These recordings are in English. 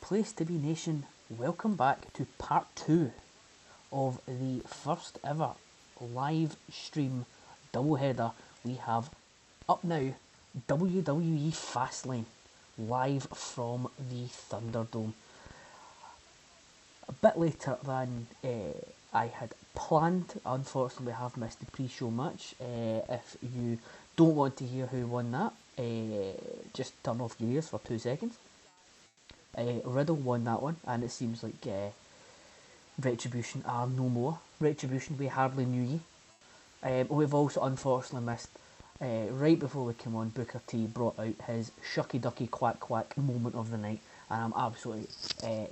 Place to be Nation, welcome back to part 2 of the first ever live stream doubleheader. We have up now WWE Fastlane live from the Thunderdome. A bit later than I had planned. Unfortunately, I have missed the pre-show match. If you don't want to hear who won that, just turn off your ears for 2 seconds. Riddle won that one, and it seems like Retribution are no more. Retribution, we hardly knew ye. We've also unfortunately missed, right before we came on, Booker T brought out his shucky ducky quack quack moment of the night, and I'm absolutely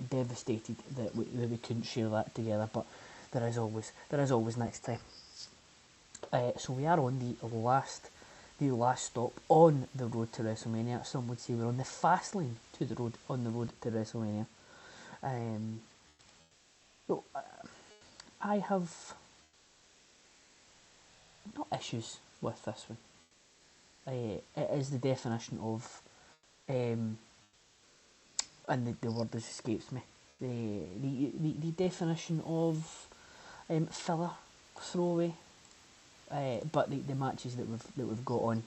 devastated that we couldn't share that together, but there is always next time. So we are on the last stop on the road to WrestleMania. Some would say we're on the fast lane on the road to WrestleMania. So I have no issues with this one. It is the definition of, and the word just escapes me. The definition of filler, throwaway. But the matches that we've got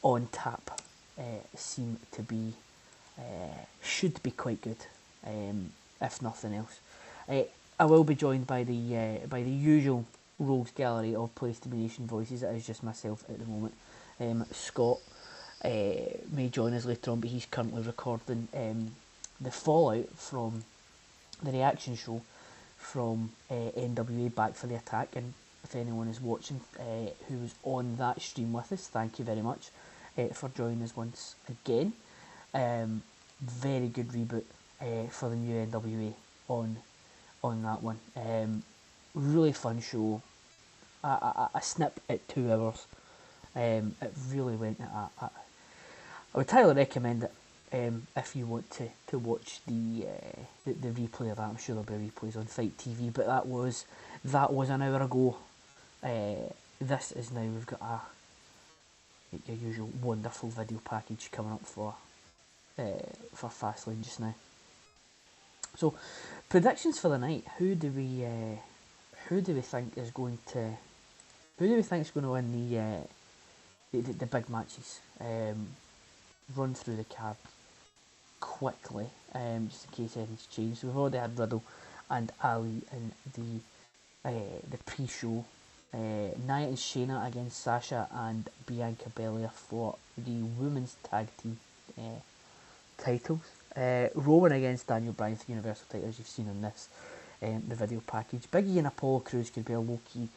on tap seem to be should be quite good, if nothing else. I will be joined by the usual rogues gallery of Place to be Nation voices. It is just myself at the moment. Scott may join us later on, but he's currently recording the fallout from the reaction show from NWA Back for the Attack. And if anyone is watching who was on that stream with us, thank you very much for joining us once again. Very good reboot for the new NWA on that one. Really fun show. A snip at 2 hours. It really went. I would highly recommend it if you want to watch the replay of that. I'm sure there'll be replays on Fight TV, but that was an hour ago. This is now, we've got your usual wonderful video package coming up for Fastlane just now. So, predictions for the night. Who do we think is going to win the big matches? Run through the card quickly, just in case anything's changed. So we've already had Riddle and Ali in the pre-show. Nia and Shayna against Sasha and Bianca Belair for the women's tag team titles. Roman against Daniel Bryan for Universal titles. You've seen in this the video package. Big E and Apollo Crews could be a low-key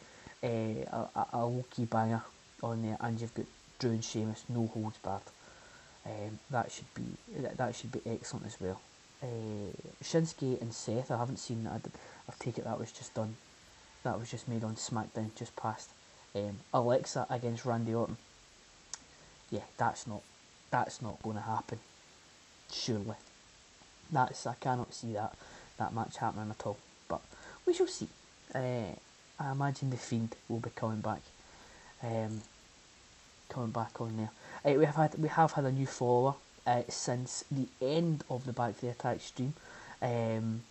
banger on there, and you've got Drew and Sheamus, no holds barred. That should be excellent as well. Shinsuke and Seth, I haven't seen that. I take it that was just done. That was just made on SmackDown just past. Alexa against Randy Orton. Yeah, that's not going to happen. Surely, I cannot see that match happening at all. But we shall see. I imagine the Fiend will be coming back. On there. We have had a new follower since the end of the Back to the Attack stream. M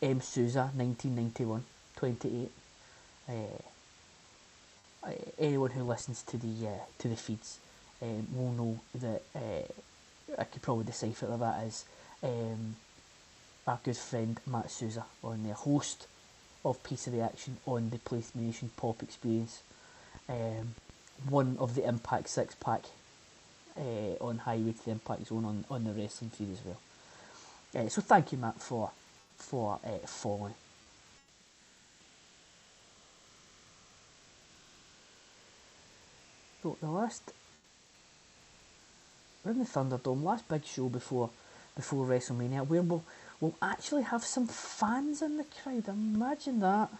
Souza 1991 28. Anyone who listens to the feeds will know that I could probably decipher that as our good friend Matt Souza, on the host of Piece of the Action on the PlayStation Pop Experience, one of the Impact 6-pack on Highway to the Impact Zone on the wrestling feed as well. So thank you, Matt, for following. So we're in the Thunderdome, last big show before WrestleMania, where we'll actually have some fans in the crowd. Imagine that.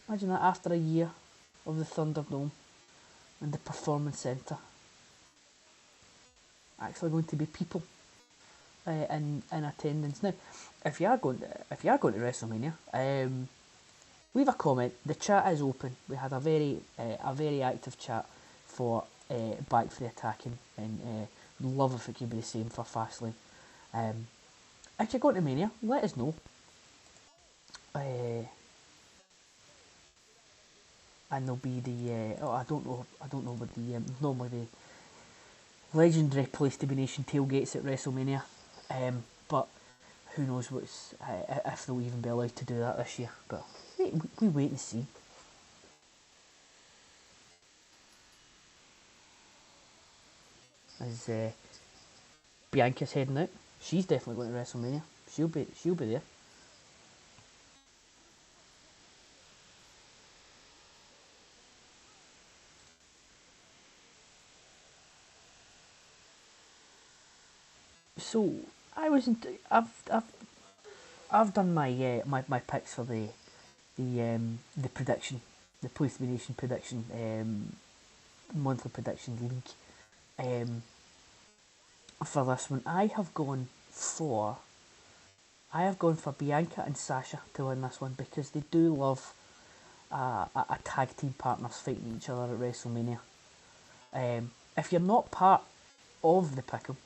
Imagine that after a year of the Thunderdome and the Performance Centre. Actually going to be people in attendance. Now, if you are going to WrestleMania, leave a comment. The chat is open. We had a very active chat for Back for the Attack and love if it could be the same for Fastlane. If you're going to Mania, let us know. And there'll be the I don't know what the normally the legendary Place to Be Nation tailgates at WrestleMania, but who knows if they'll even be allowed to do that this year. But we wait and see. As Bianca's heading out, she's definitely going to WrestleMania. She'll be there. So I've done my my picks for the prediction, the Place to Be Nation prediction, monthly prediction league. For this one, I have gone for Bianca and Sasha to win this one, because they do love a tag team partners fighting each other at WrestleMania. If you're not part of the pick'em,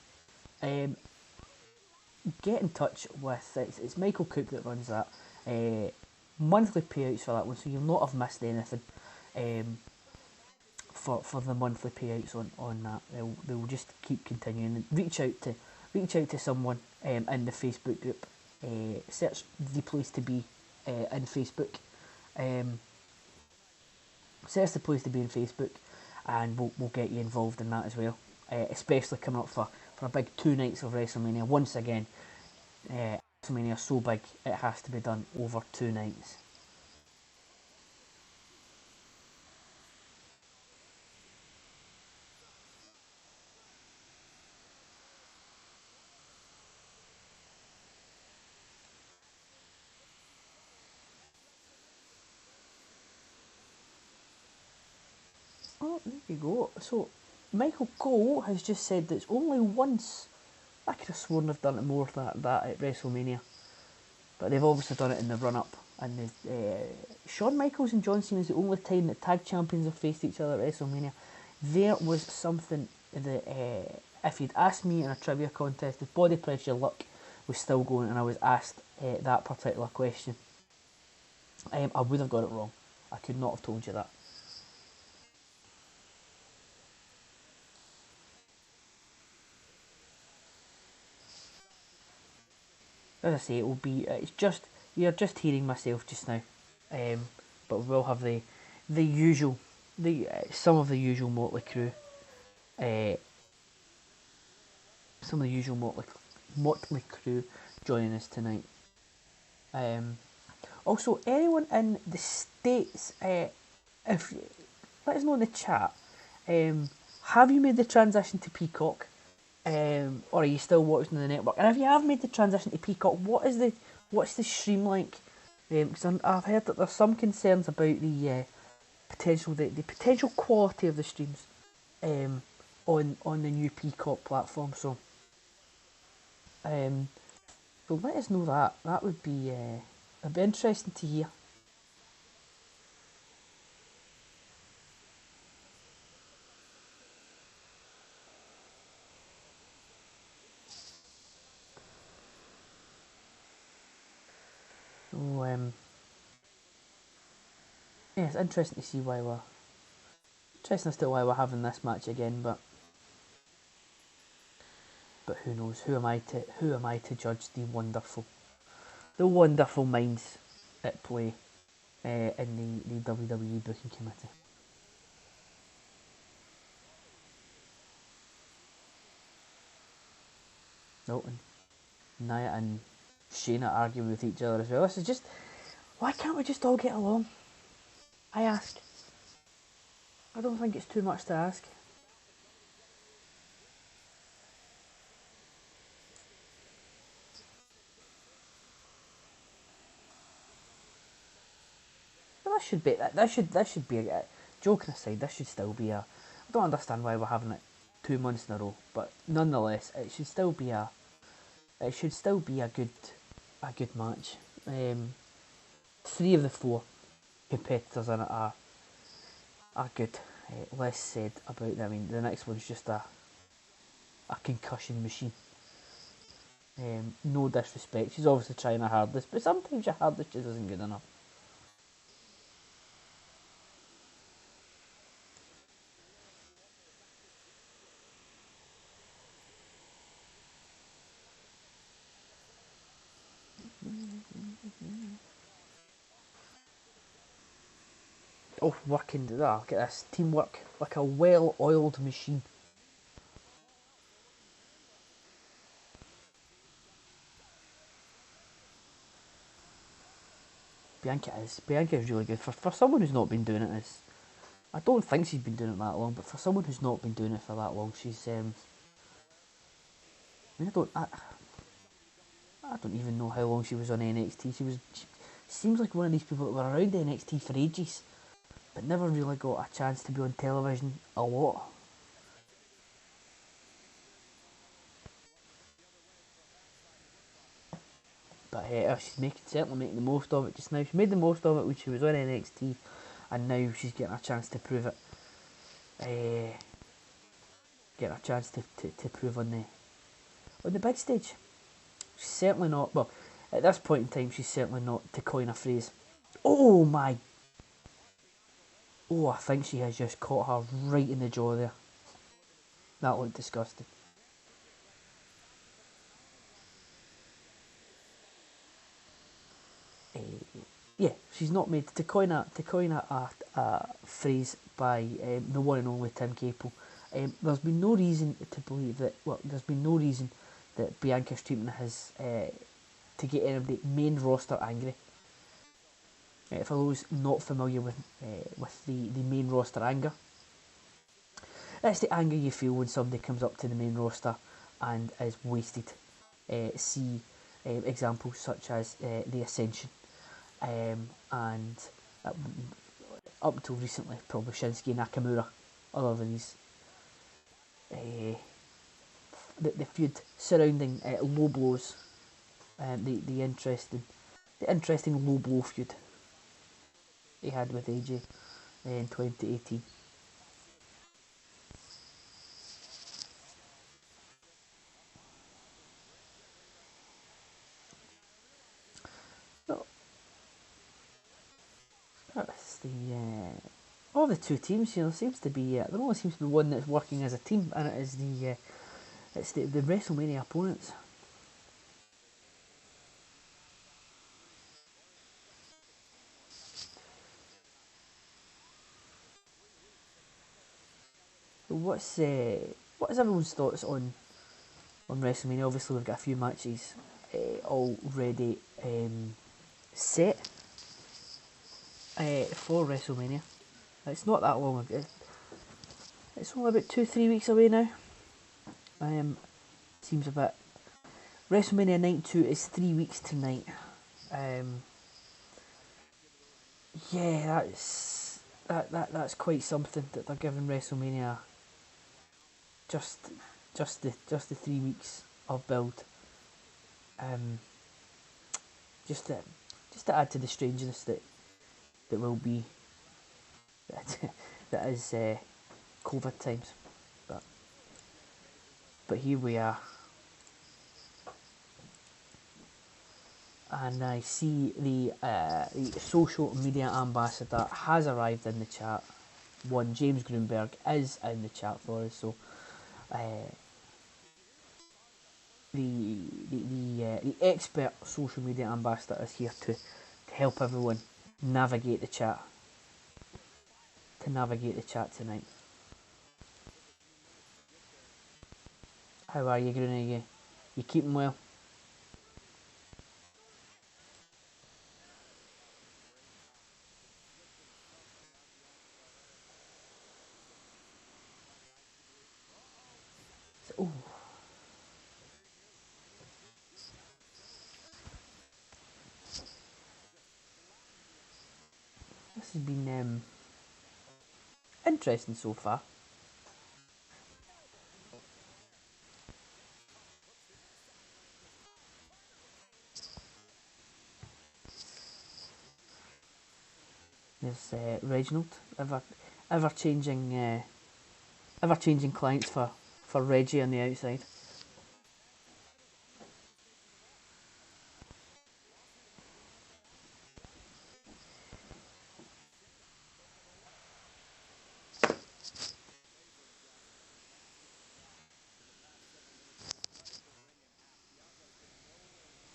get in touch with it's Michael Cook that runs that. Monthly payouts for that one, so you'll not have missed anything. For the monthly payouts on that, they'll just keep continuing. And reach out to someone in the Facebook group. Search the Place to Be in Facebook. Search the Place to Be in Facebook, and we'll get you involved in that as well. Especially coming up for a big 2 nights of WrestleMania. Once again, WrestleMania is so big it has to be done over 2 nights. Oh, there you go. So Michael Cole has just said that it's only once. I could have sworn they've done it more than that at WrestleMania, but they've obviously done it in the run-up. And Shawn Michaels and John Cena is the only time that tag champions have faced each other at WrestleMania. There was something that if you'd asked me in a trivia contest if Body Pressure Luck was still going and I was asked that particular question, I would have got it wrong. I could not have told you that. As I say, it will be. You're just hearing myself just now, but we'll have the usual, some of the usual Motley Crue, some of the usual Motley Crue joining us tonight. Also, anyone in the States, if let us know in the chat. Have you made the transition to Peacock? Or are you still watching the network? And if you have made the transition to Peacock, what's the stream like? Because I've heard that there's some concerns about the potential quality of the streams on the new Peacock platform. So let us know that. That would be it'd be interesting to hear. So yeah, it's interesting to see why we're having this match again, but who knows? Who am I to judge the wonderful minds at play in the WWE booking committee? No, and Nia and Shayna arguing with each other as well. This is just, why can't we just all get along? I ask. I don't think it's too much to ask. But that should be a joking aside. This should still be a. I don't understand why we're having it 2 months in a row, but nonetheless, it should still be a good match. 3 of the 4 competitors in it are good. Less said about them. I mean, the next one's just a a concussion machine. No disrespect, she's obviously trying her hardest, but sometimes your hardest just isn't good enough. Oh, working, look at this, teamwork, like a well-oiled machine. Bianca is really good, for someone who's not been doing it as, I don't think she's been doing it that long, but for someone who's not been doing it for that long, she's, I mean, I don't even know how long she was on NXT. She seems like one of these people that were around NXT for ages, but never really got a chance to be on television a lot. But she's certainly making the most of it just now. She made the most of it when she was on NXT, and now she's getting a chance to prove it. Getting a chance to prove on the big stage. She's certainly not, well, at this point in time, she's certainly not, to coin a phrase. Oh my, oh, I think she has just caught her right in the jaw there. That looked disgusting. Yeah, she's not made, to coin a phrase by the one and only Tim Capel. There's been no reason to believe that, well, there's been no reason that Bianca's treatment has to get anybody main roster angry. For those not familiar with the main roster anger, that's the anger you feel when somebody comes up to the main roster and is wasted. See examples such as the Ascension, and up until recently, probably Shinsuke Nakamura, other than these. The feud surrounding low blows, the interesting low blow feud he had with AJ in 2018. So that's all the two teams. Seems to be there only seems to be one that's working as a team, and it is the WrestleMania opponents. What is everyone's thoughts on WrestleMania? Obviously, we've got a few matches already set for WrestleMania. It's not that long ago. It's only about 2-3 weeks away now. Seems a bit. WrestleMania Night 2 is 3 weeks tonight. Yeah, that's quite something that they're giving WrestleMania. Just the 3 weeks of build. Just to add to the strangeness that will be that is COVID times, but here we are, and I see the social media ambassador has arrived in the chat. One James Grunberg is in the chat for us, so the expert social media ambassador is here to help everyone navigate the chat. Tonight. How are you, Gruna? You keeping well? Oh. This has been interesting so far. There's Reginald, ever changing clients for for Reggie on the outside.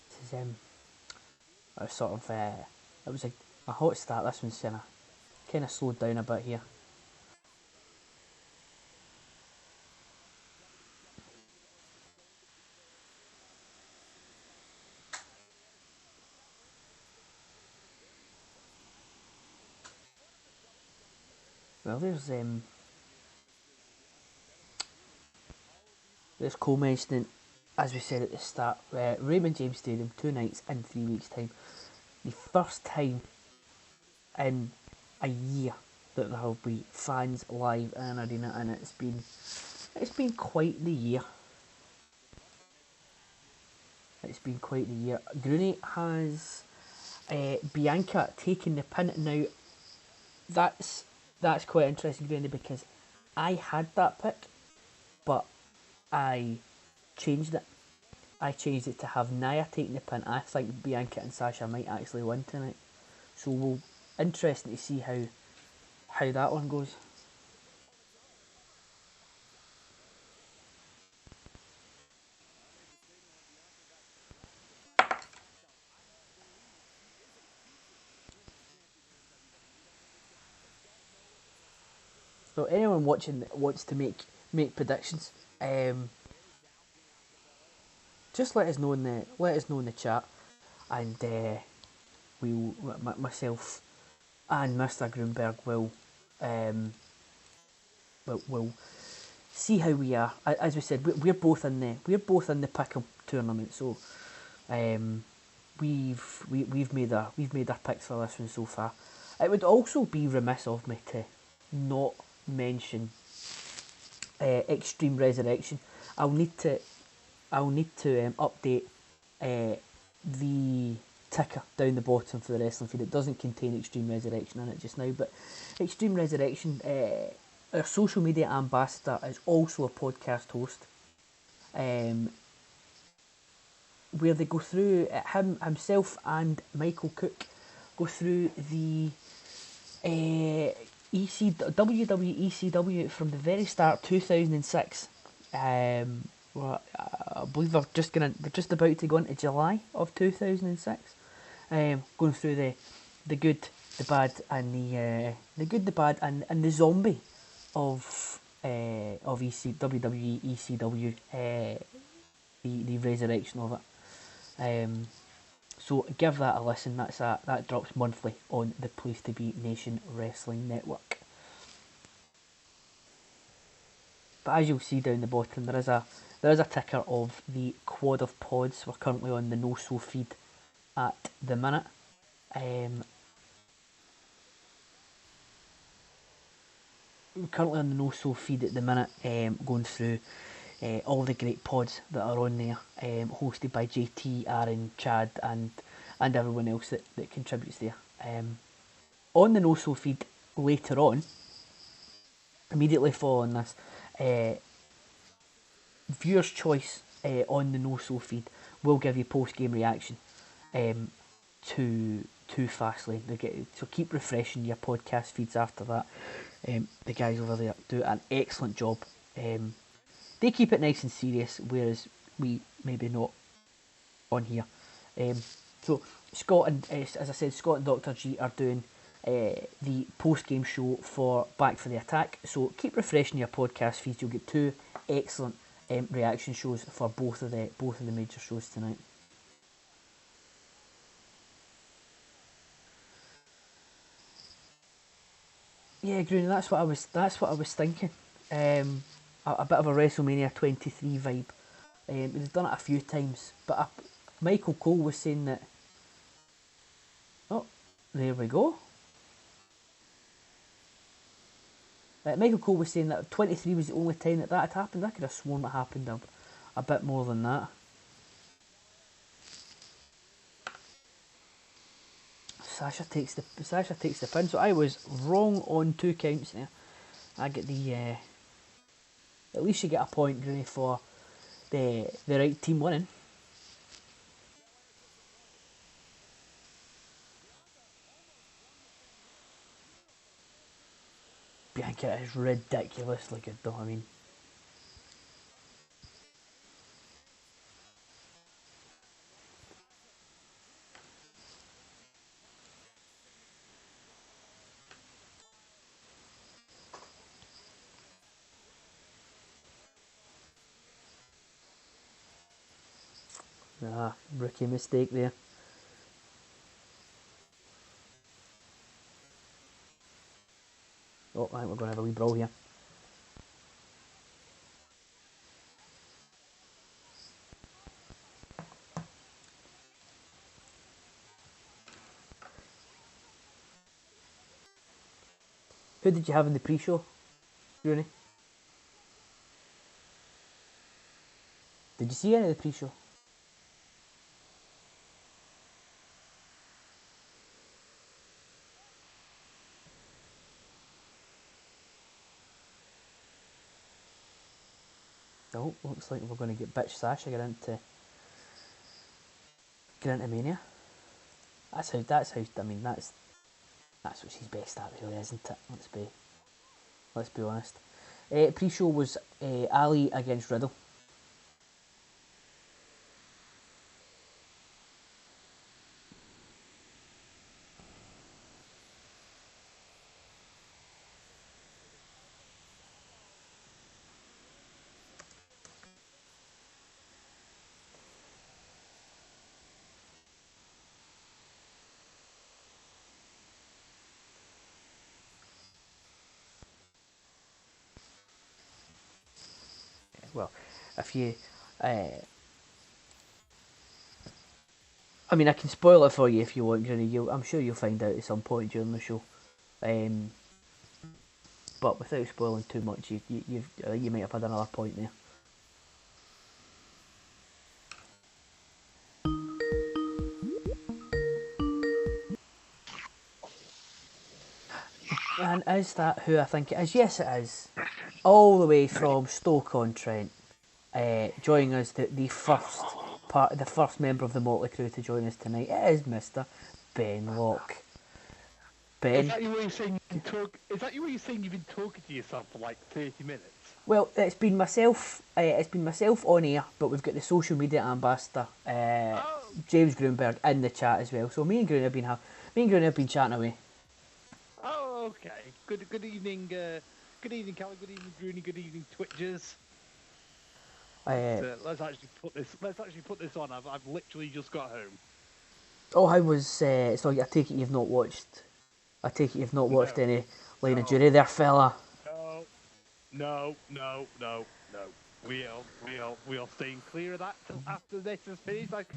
This is a sort of it was a hot start. This one's kind of slowed down a bit here. Well, there's Cole mentioning, as we said at the start, Raymond James Stadium, 2 nights in 3 weeks' time. The first time in a year that there will be fans live in an arena, and it's been quite the year. It's been quite the year. Grooney has Bianca taking the pin. Now, that's quite interesting, Grooney, because I had that pick, but I changed it. I changed it to have Nia taking the pin. I think Bianca and Sasha might actually win tonight. So interesting to see how that one goes. So anyone watching that wants to make predictions, just let us know in the chat, and myself and Mr. Grunberg will see how we are. As we said, we're both in the Pick'em tournament, so we've made our picks for this one so far. It would also be remiss of me to not mention Extreme Resurrection. I'll need to update the ticker down the bottom for the wrestling feed. It doesn't contain Extreme Resurrection in it just now, but Extreme Resurrection, our social media ambassador, is also a podcast host, where they go through, himself and Michael Cook go through the WWE ECW from the very start, 2006. Well, I believe they're just about to go into July of 2006. Going through the good, the bad, and the good, the bad, and the zombie of WWE ECW, the resurrection of it. So give that a listen. That drops monthly on the Place to Be Nation Wrestling Network. But as you'll see down the bottom, there is a ticker of the quad of pods. We're currently on the no-so feed at the minute. We're currently on the no-so feed at the minute, going through all the great pods that are on there, hosted by JT, Aaron, Chad, and everyone else that contributes there. On the no-so feed later on, immediately following this, Viewer's Choice on the no-so feed will give you post-game reaction to Fastlane. So keep refreshing your podcast feeds after that. The guys over there do an excellent job. They keep it nice and serious, whereas we maybe not on here. So Scott and, as I said, Scott and Dr. G are doing the post-game show for Back for the Attack. So keep refreshing your podcast feeds. You'll get 2 excellent reaction shows for both of the major shows tonight. Yeah, Grooney, that's what I was thinking. A bit of a WrestleMania 23 vibe. We've done it a few times, but Michael Cole was saying that. Oh, there we go. Michael Cole was saying that 23 was the only time that had happened. I could have sworn it happened a bit more than that. Sasha takes the pin. So I was wrong on 2 counts there. I get the at least you get a point, Grooney, for the right team winning. Bianca is ridiculously good, though. I mean, rookie mistake there. Oh, I think we're going to have a wee brawl here. Who did you have in the pre-show, Rooney? Did you see any of the pre-show? Oh, looks like we're going to get bitch Sasha get into Mania. That's how. I mean, that's what she's best at, really, isn't it? Let's be honest. Pre-show was Ali against Riddle. Well, if you, I mean, I can spoil it for you if you want, Johnny. I'm sure you'll find out at some point during the show. But without spoiling too much, you might have had another point there. And is that who I think it is? Yes, it is. All the way from Stoke-on-Trent, joining us, the first member of the Motley Crew to join us tonight. It is Mr. Ben Locke. Ben. Is that you what you're saying? You've been talking to yourself for like 30 minutes? Well, it's been myself. On air, but we've got the social media ambassador, James Grunberg, in the chat as well. So me and Grun have been chatting away. Oh, okay. Good evening. Good evening, Calum. Good evening, Grooney. Good evening, Twitchers. Let's actually put this on. I've literally just got home. Oh, how was? So I take it you've not watched. Any Line of Duty there, fella. No. We are staying clear of that till after this is finished. Like,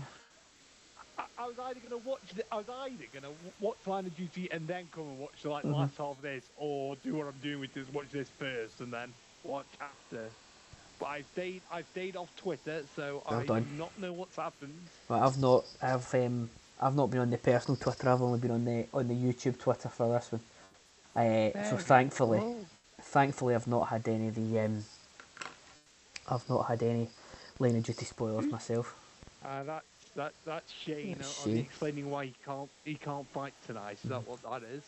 I was either gonna watch Line of Duty and then come and watch the last half of this, or do what I'm doing, which is watch this first and then watch after. But I've stayed off Twitter, so I do not know what's happened. Well, I've not been on the personal Twitter. I've only been on the YouTube Twitter for this one. So thankfully, I've not had any of the Line of Duty spoilers myself. That's Shane explaining why he can't fight tonight. Is that what that is?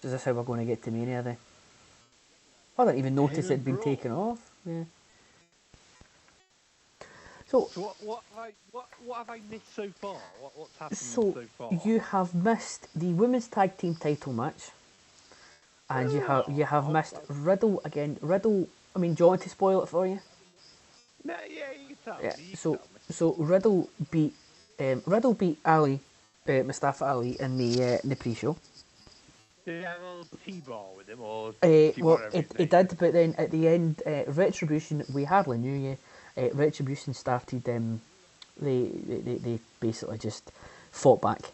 Is this how we're going to get to Mania then? I didn't even notice it had been taken off. Yeah. So what have I missed so far? What's happened so far? You have missed the women's tag team title match, and you have missed Riddle again. Riddle. I mean, do you want to spoil it for you? No, yeah, you can tell me. So Riddle beat Ali, Mustafa Ali in the pre-show. Did he have a little T-bar with him, or? Well, it did, but then at the end, Retribution. We hardly knew you. Retribution started. They basically just fought back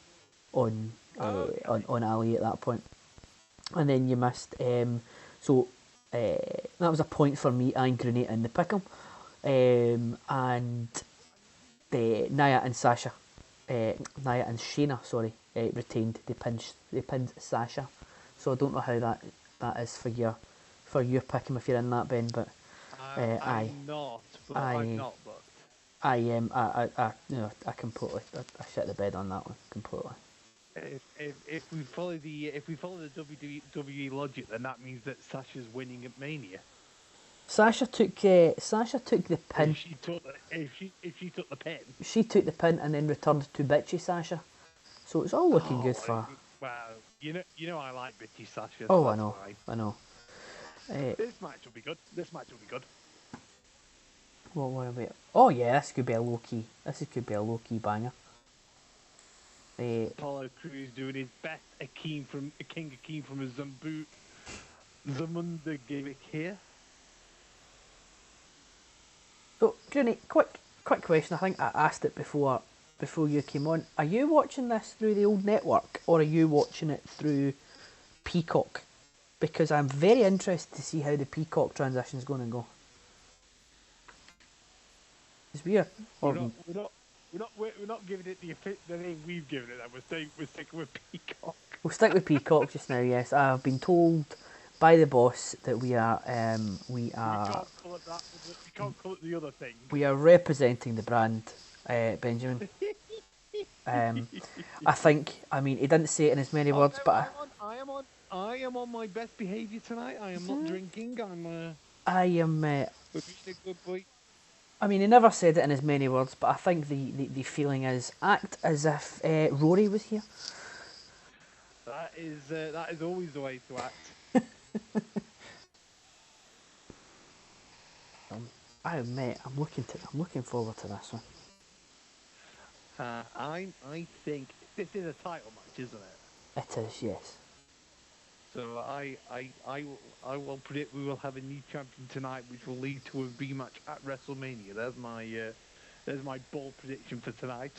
on Ali at that point, and then you missed. That was a point for me and Grenade in the pick'em, and Nia and Shayna, retained. They pinned Sasha. So I don't know how that is for for your pick 'em if you're in that, Ben. But I'm not, but I'm not, but I you know, I completely, I shit the bed on that one completely. if we follow the WWE logic, then that means that Sasha's winning at Mania. Sasha took the pin. If she took the pin. She took the pin and then returned to bitchy Sasha. So it's all looking good for her. Well, you know I like bitchy Sasha. Oh, So I know, fine. I know. This match will be good. What are we? Oh yeah, this could be a low key. This could be a low key banger. Apollo Crews doing his best King Akeem from a Zamunda gimmick here. So, Junie, quick question. I think I asked it before you came on. Are you watching this through the old network or are you watching it through Peacock? Because I'm very interested to see how the Peacock transition is going to go. It's weird. We're not giving it the name we've given it. We're sticking with Peacock. We'll stick with Peacock just now. Yes, I've been told by the boss that we can't call it that. We can't call it the other thing. We are representing the brand, Benjamin. I think. I mean, he didn't say it in as many words, but I am on my best behaviour tonight. I am not drinking. I am. We're being a good boy. I mean, he never said it in as many words, but I think the feeling is act as if Rory was here. That is always the way to act. I'm looking forward to this one. I think this is a title match, isn't it? It is, yes. So I will predict we will have a new champion tonight, which will lead to a rematch at WrestleMania. There's my bold prediction for tonight.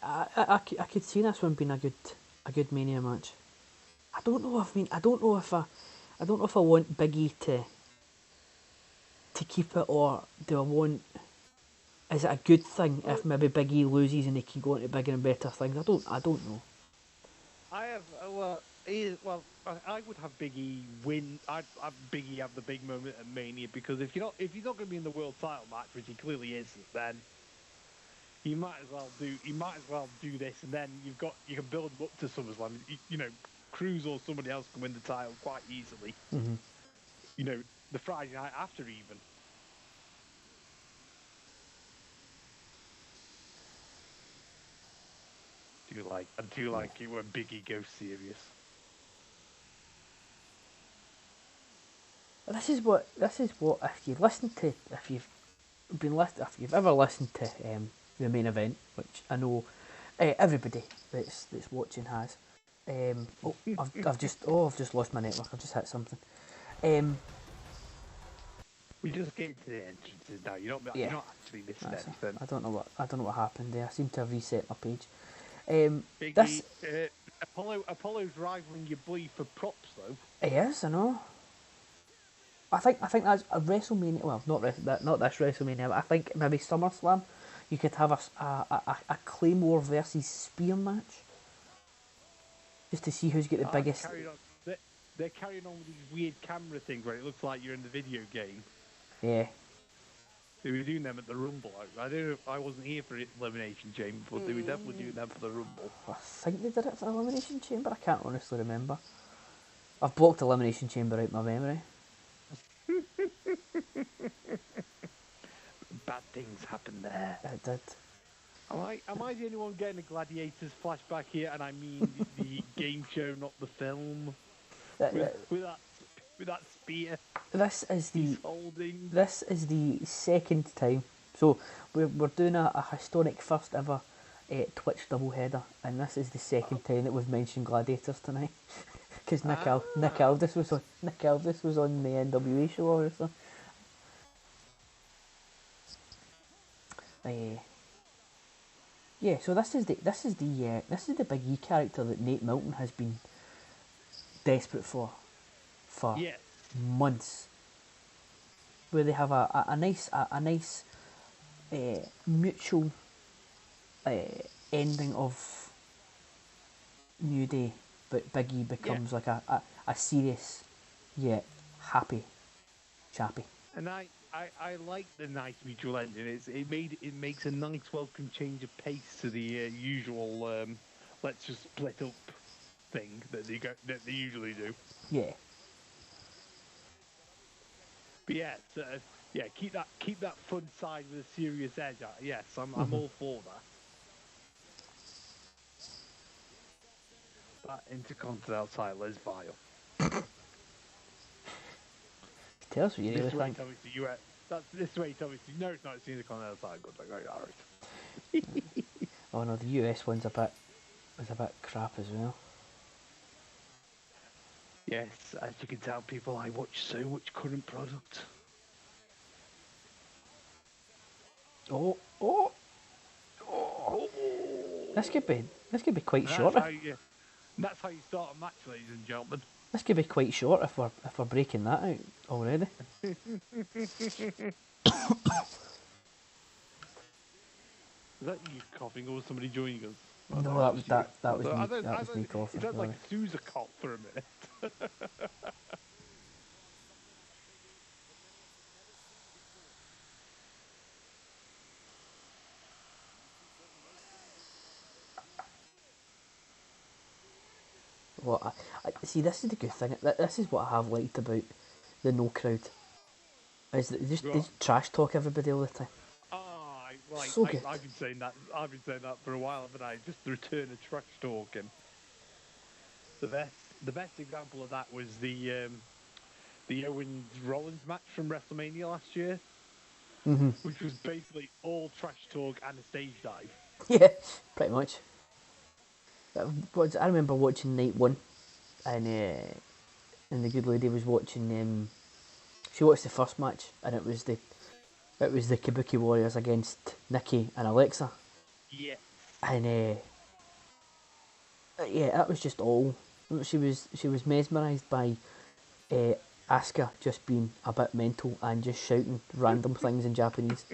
I could see this one being a good Mania match. I don't know if I want Big E to keep it, or do I want? Is it a good thing if maybe Big E loses and they can go into bigger and better things? I don't know. I would have Big E win. I'd have Big E have the big moment at Mania, because if he's not going to be in the world title match, which he clearly isn't, then you might as well do this, and then you can build him up to SummerSlam. You know, Crews or somebody else can win the title quite easily. Mm-hmm. You know, the Friday night after even. I do like it when Big E goes serious. This is what if you've ever listened to the main event, which I know everybody that's watching has. I've just lost my network. I've just hit something. We just get to the entrances now. You're not actually missing anything. I don't know what happened there. I seem to have reset my page. Apollo's rivaling your boy for props though. He is, I know. I think that's a WrestleMania. Well, not this WrestleMania, but I think maybe SummerSlam. You could have a Claymore versus Spear match, just to see who's got the biggest. They're carrying on with these weird camera things where it looks like you're in the video game. Yeah. They were doing them at the Rumble. I wasn't here for Elimination Chamber, but they were definitely doing them for the Rumble. I think they did it for Elimination Chamber. I can't honestly remember. I've blocked Elimination Chamber out my memory. Bad things happened there. It did. Am I the only one getting a Gladiators flashback here? And I mean the game show, not the film. With that spear. This is the second time. So we're doing a historic first ever Twitch doubleheader, and this is the second time that we've mentioned Gladiators tonight. Because Nick Aldis was on the NWA show, obviously. Yeah, so this is the Big E character that Nate Milton has been desperate for months, where they have a nice mutual ending of New Day but Biggie becomes like a serious yet happy chappy. And I like the nice mutual ending. It makes a nice welcome change of pace to the usual let's just split up thing that they usually do. Yeah. But yeah, keep that fun side with a serious edge. Yes, I'm all for that. That Intercontinental title is vile. Tell us what you really think. This way, tell me, no, it's not. It's the Intercontinental title. Good, like, all right. Oh no, the US one's a bit crap as well. Yes, as you can tell, people, I watch so much current product. Oh. This could be quite short. That's how you start a match, ladies and gentlemen. This could be quite short if we're breaking that out already. Is that you coughing or was somebody joining us? No, that was me. That was me coughing. It sounds like a Sousa cough for a minute. Well, I see. This is the good thing. This is what I have liked about the no crowd. Is that they just trash talk everybody all the time. So good. I've been saying that. I've been saying that for a while, haven't I? Just the return of trash talking. The best example of that was the Owens Rollins match from WrestleMania last year, which was basically all trash talk and a stage dive. Yeah, pretty much. I remember watching night one, and the good lady was watching. She watched the first match, and it was the Kabuki Warriors against Nikki and Alexa. Yeah. And yeah, that was just all. She was mesmerised by Asuka just being a bit mental and just shouting random things in Japanese.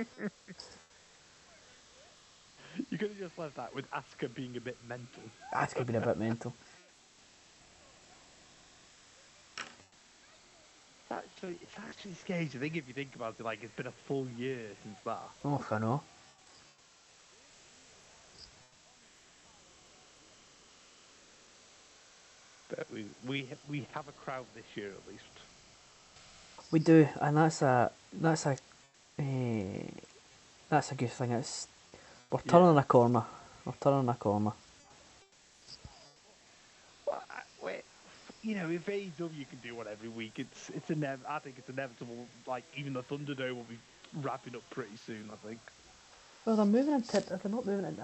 You could have just left that with Asuka being a bit mental. Asuka being a bit mental. It's actually scary. I think if you think about it, like it's been a full year since that. Oh, I know. But we have a crowd this year at least. We do, and that's a good thing. We're turning a corner. We're turning a corner. Well, if AEW can do one every week, I think it's inevitable. Like even the Thunderdome will be wrapping up pretty soon. I think. Well, they're moving into. They're not moving into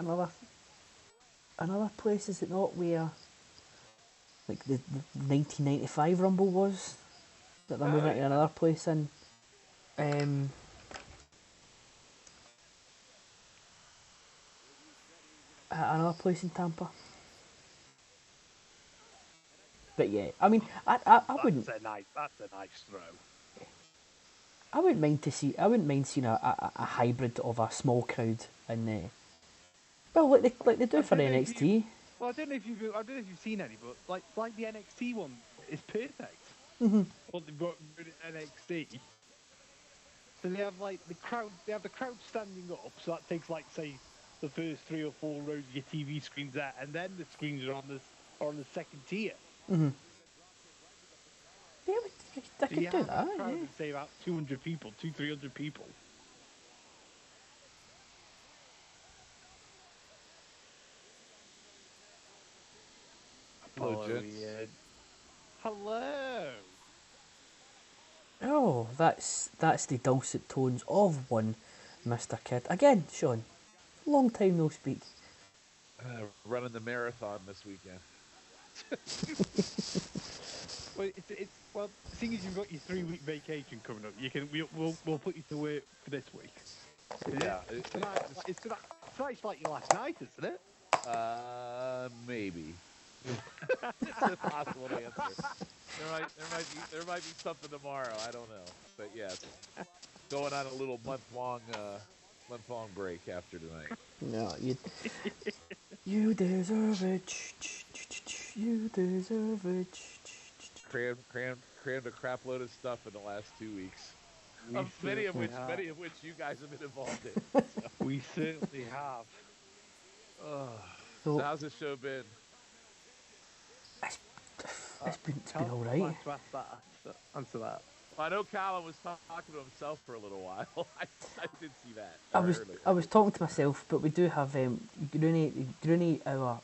another place. Is it not where, like the 1995 Rumble was? That they're moving into another place in. Another place in Tampa. But yeah, I mean, I wouldn't. That's a nice throw. I wouldn't mind seeing a hybrid of a small crowd and well, like they do for NXT. Well, I don't know if you've seen any, but like the NXT one is perfect. What they've got in NXT. So they have like the crowd standing up. So that takes like say the first 3 or 4 rows of your TV screens there, and then the screens are on the second tier. Yeah, I could do that. A crowd of, say about 200 people, 300 people. Hello, gents. Hello. Oh, that's the dulcet tones of one Mr. Kidd. Again, Shawn, long time no speak. Running the marathon this weekend. Well, seeing as you've got your 3-week vacation coming up, we'll put you to work for this week. Yeah, Tonight's like your last night, isn't it? Maybe. It's a possible answer. There might be something tomorrow. I don't know, but yes, going on a little month-long break after tonight. No, you deserve it. You deserve it. Crammed a crap load of stuff in the last 2 weeks. We Many of certainly which you guys have been involved in. So, We certainly have. so So how's this show been? it's been all right. Like to answer that. Well, I know Calum was talking to himself for a little while. I did see that. I was talking to myself, but we do have Grooney, our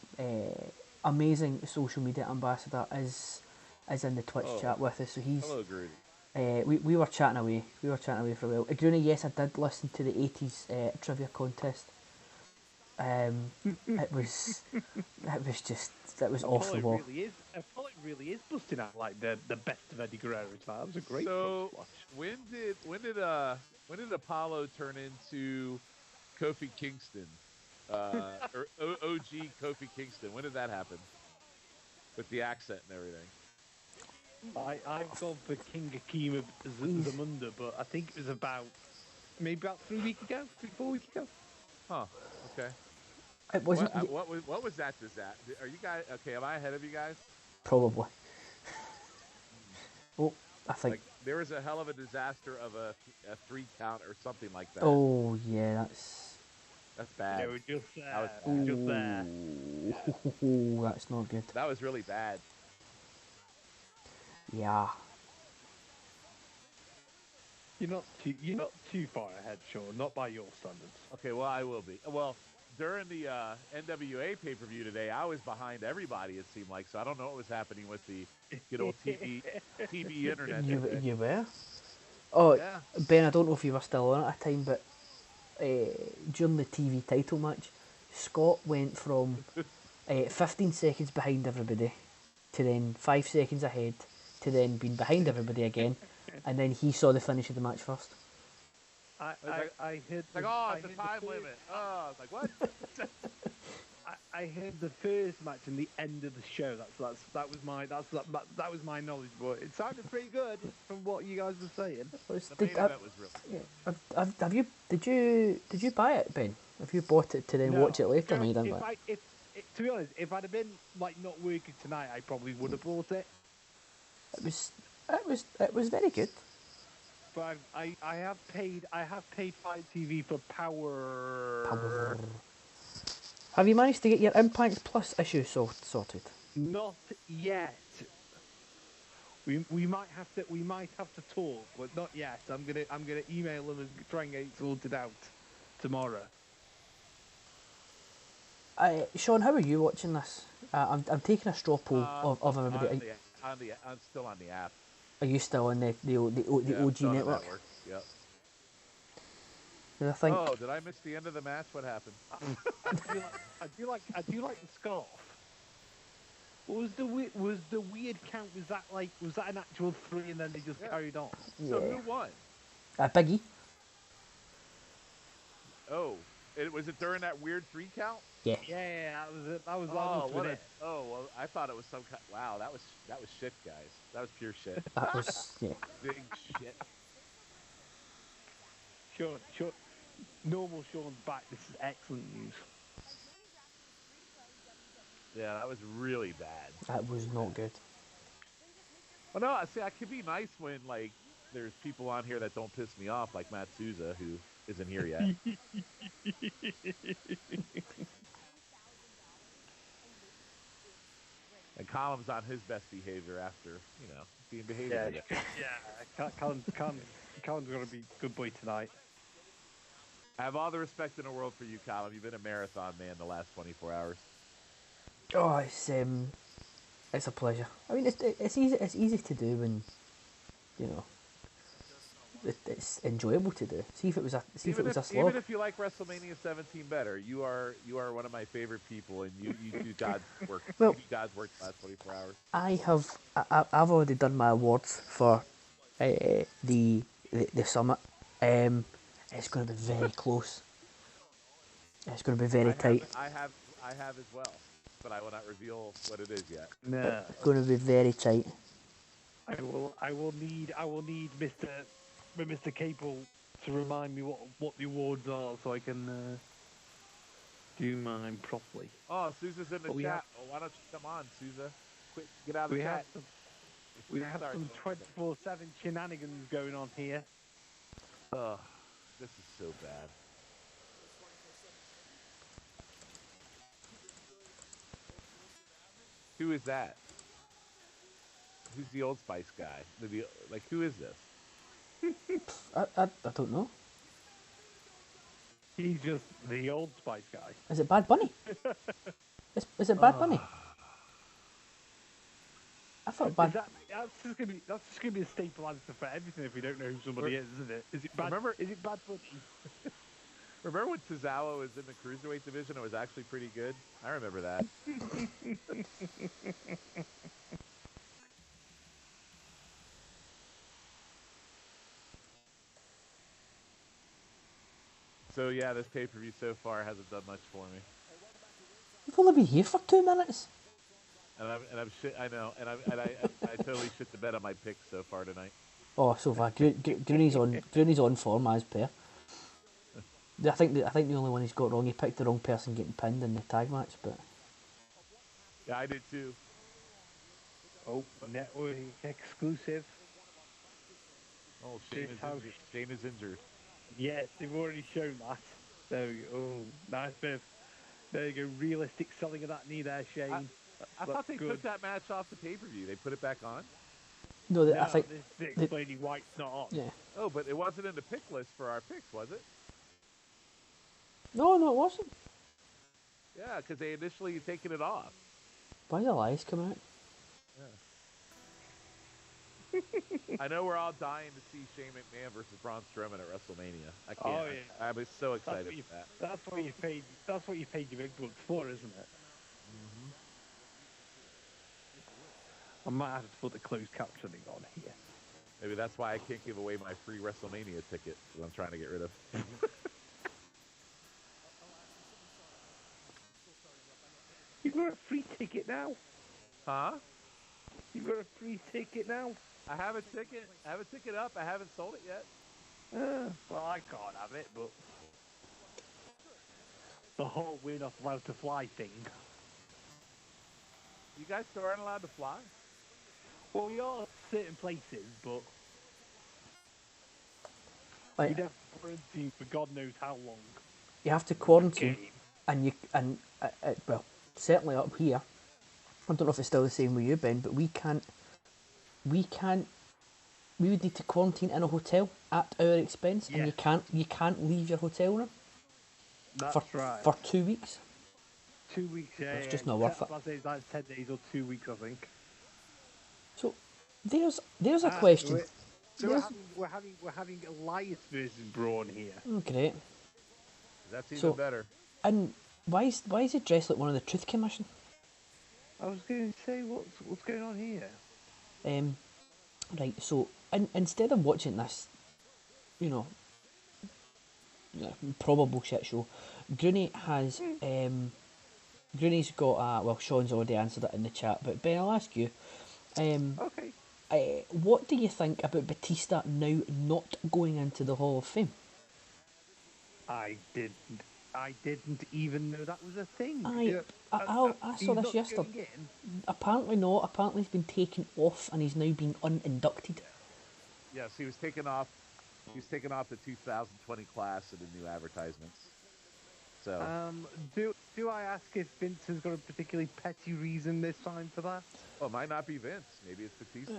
amazing social media ambassador, is in the Twitch chat with us. So he's hello, Grooney. we were chatting away. We were chatting away for a while. Grooney, yes, I did listen to the 80s trivia contest. It was off the wall. I thought it really is busting out like the best of Eddie Guerrero. That was a great watch. when did Apollo turn into Kofi Kingston? Or OG Kofi Kingston? When did that happen? With the accent and everything. I've gone for King Akeem Zamunda, but I think it was about 3 weeks ago, 4 weeks ago. Huh. Okay. It wasn't. What was that? Are you guys okay? Am I ahead of you guys? Probably. Oh, I think. Like, there was a hell of a disaster of a 3 count or something like that. Oh yeah, that's bad. They were just there. Ooh, that's not good. That was really bad. Yeah. You're not too far ahead, Shawn. Not by your standards. Okay, well I will be. Well, during the NWA pay-per-view today, I was behind everybody. It seemed like, so I don't know what was happening with the good old TV internet. You were? Oh, yeah. Ben, I don't know if you were still on at a time, but during the TV title match, Scott went from 15 seconds behind everybody to then 5 seconds ahead to then being behind everybody again, and then he saw the finish of the match first. I heard it's the time limit. Oh, I was like, what? I heard the first match and the end of the show. That was my knowledge, but it sounded pretty good from what you guys were saying. The main event was really good. Did you buy it, Ben? Have you bought it to then watch it later? No, you didn't buy it. To be honest, if I'd have been not working tonight, I probably would have bought it. It was very good. But I have paid Fight TV for Power. Have you managed to get your Impact Plus issue sorted? Not yet. We might have to talk, but not yet. I'm gonna email them and try and get it sorted out tomorrow. Shawn, how are you watching this? I'm taking a straw poll of everybody. I'm still on the app. Are you still on the OG network? Yep. I think. Oh, did I miss the end of the match? What happened? I do like the scarf. What was the weird count? Was that an actual 3 and then they just carried on? Yeah. So who won? Biggie. Oh, was it during that weird 3 count? Yeah. Yeah, that was it. That was well, I thought it was some kind. Wow, that was shit, guys. That was pure shit. That was Big shit. Sure. Normal Shawn's back. This is excellent news. Yeah, that was really bad. That was not good. Well, no, see, I could be nice when there's people on here that don't piss me off, like Matt Souza, who isn't here yet. And Calum's on his best behavior after, being behaved. Yeah. Calum's gonna be good boy tonight. I have all the respect in the world for you, Calum. You've been a marathon man the last 24 hours. Oh, it's a pleasure. I mean, it's easy to do when, it's enjoyable to do. See if it was a slog. Even if you like WrestleMania 17 better, you are one of my favorite people, and you do God's work. Well, you do God's work the last 24 hours. I've already done my awards for the summit. It's going to be very close. It's going to be very tight. I have as well, but I will not reveal what it is yet. No. It's going to be very tight. I will need Mr. Capel to remind me what the awards are, so I can do mine properly. Oh, Sousa's in the we chat. Oh, why don't you come on, Sousa? Quick, get out of the chat. We have some 24/7 shenanigans going on here. Oh, this is so bad. Who is that? Who's the Old Spice guy? Like, who is this? I don't know. He's just the Old Spice guy. Is it Bad Bunny? is it Bad Bunny? I thought Bad. That's just gonna be a staple answer for everything if we don't know who somebody is, isn't it? Is it Bad? Is it Bad Bunny? Remember when Tozawa was in the cruiserweight division? It was actually pretty good. I remember that. So yeah, this pay-per-view so far hasn't done much for me. You've only been here for 2 minutes. And I'm shit. I know, and I totally shit the bed on my picks so far tonight. Oh, so far, Grooney's on form as per. I think the only one he's got wrong, he picked the wrong person getting pinned in the tag match, but. Yeah, I did too. Oh, network exclusive. Oh, Shane is injured. Yes, they've already shown that. There we go. Oh, nice bit of, there you go, realistic selling of that knee there, Shane. I thought they took that match off the pay-per-view. They put it back on? No, I think... They're explaining why it's not on. Yeah. Oh, but it wasn't in the pick list for our picks, was it? No, it wasn't. Yeah, because they initially taken it off. Why are the lies coming out? Yeah. I know we're all dying to see Shane McMahon versus Braun Strowman at WrestleMania. I can't. Oh, yeah. I was so excited for that. That's what you paid. That's what you paid your big bucks for, isn't it? Mm-hmm. I might have to put the closed captioning on here. Maybe that's why I can't give away my free WrestleMania ticket that I'm trying to get rid of. You've got a free ticket now. Huh? You've got a free ticket now. I have a ticket. I have a ticket up. I haven't sold it yet. Well, I can't have it, but the whole we're not allowed to fly thing. You guys still aren't allowed to fly? Well, we are at certain places, but Like, we'd have to quarantine for God knows how long. you have to quarantine, and well, certainly up here. I don't know if it's still the same with you, Ben, but we would need to quarantine in a hotel at our expense, and you can't leave your hotel room. That's right. For 2 weeks. 2 weeks, yeah. It's just not worth it. I'd say it's like 10 days or 2 weeks, I think. So there's a question. So we're having Elias versus Braun here. Oh, great. That's even better. And why is he dressed like one of the Truth Commission? I was going to say, what's going on here? Right. So instead of watching this, probable shit show, Grooney has Grooney's got well, Sean's already answered it in the chat, but Ben, I'll ask you. Okay. What do you think about Batista now not going into the Hall of Fame? I didn't even know that was a thing. I saw this yesterday. Apparently not. Apparently he's been taken off and he's now been uninducted. Yes, he was taken off. He was taken off the 2020 class of the new advertisements. So. Do I ask if Vince has got a particularly petty reason this time for that? Well, it might not be Vince. Maybe it's Batista.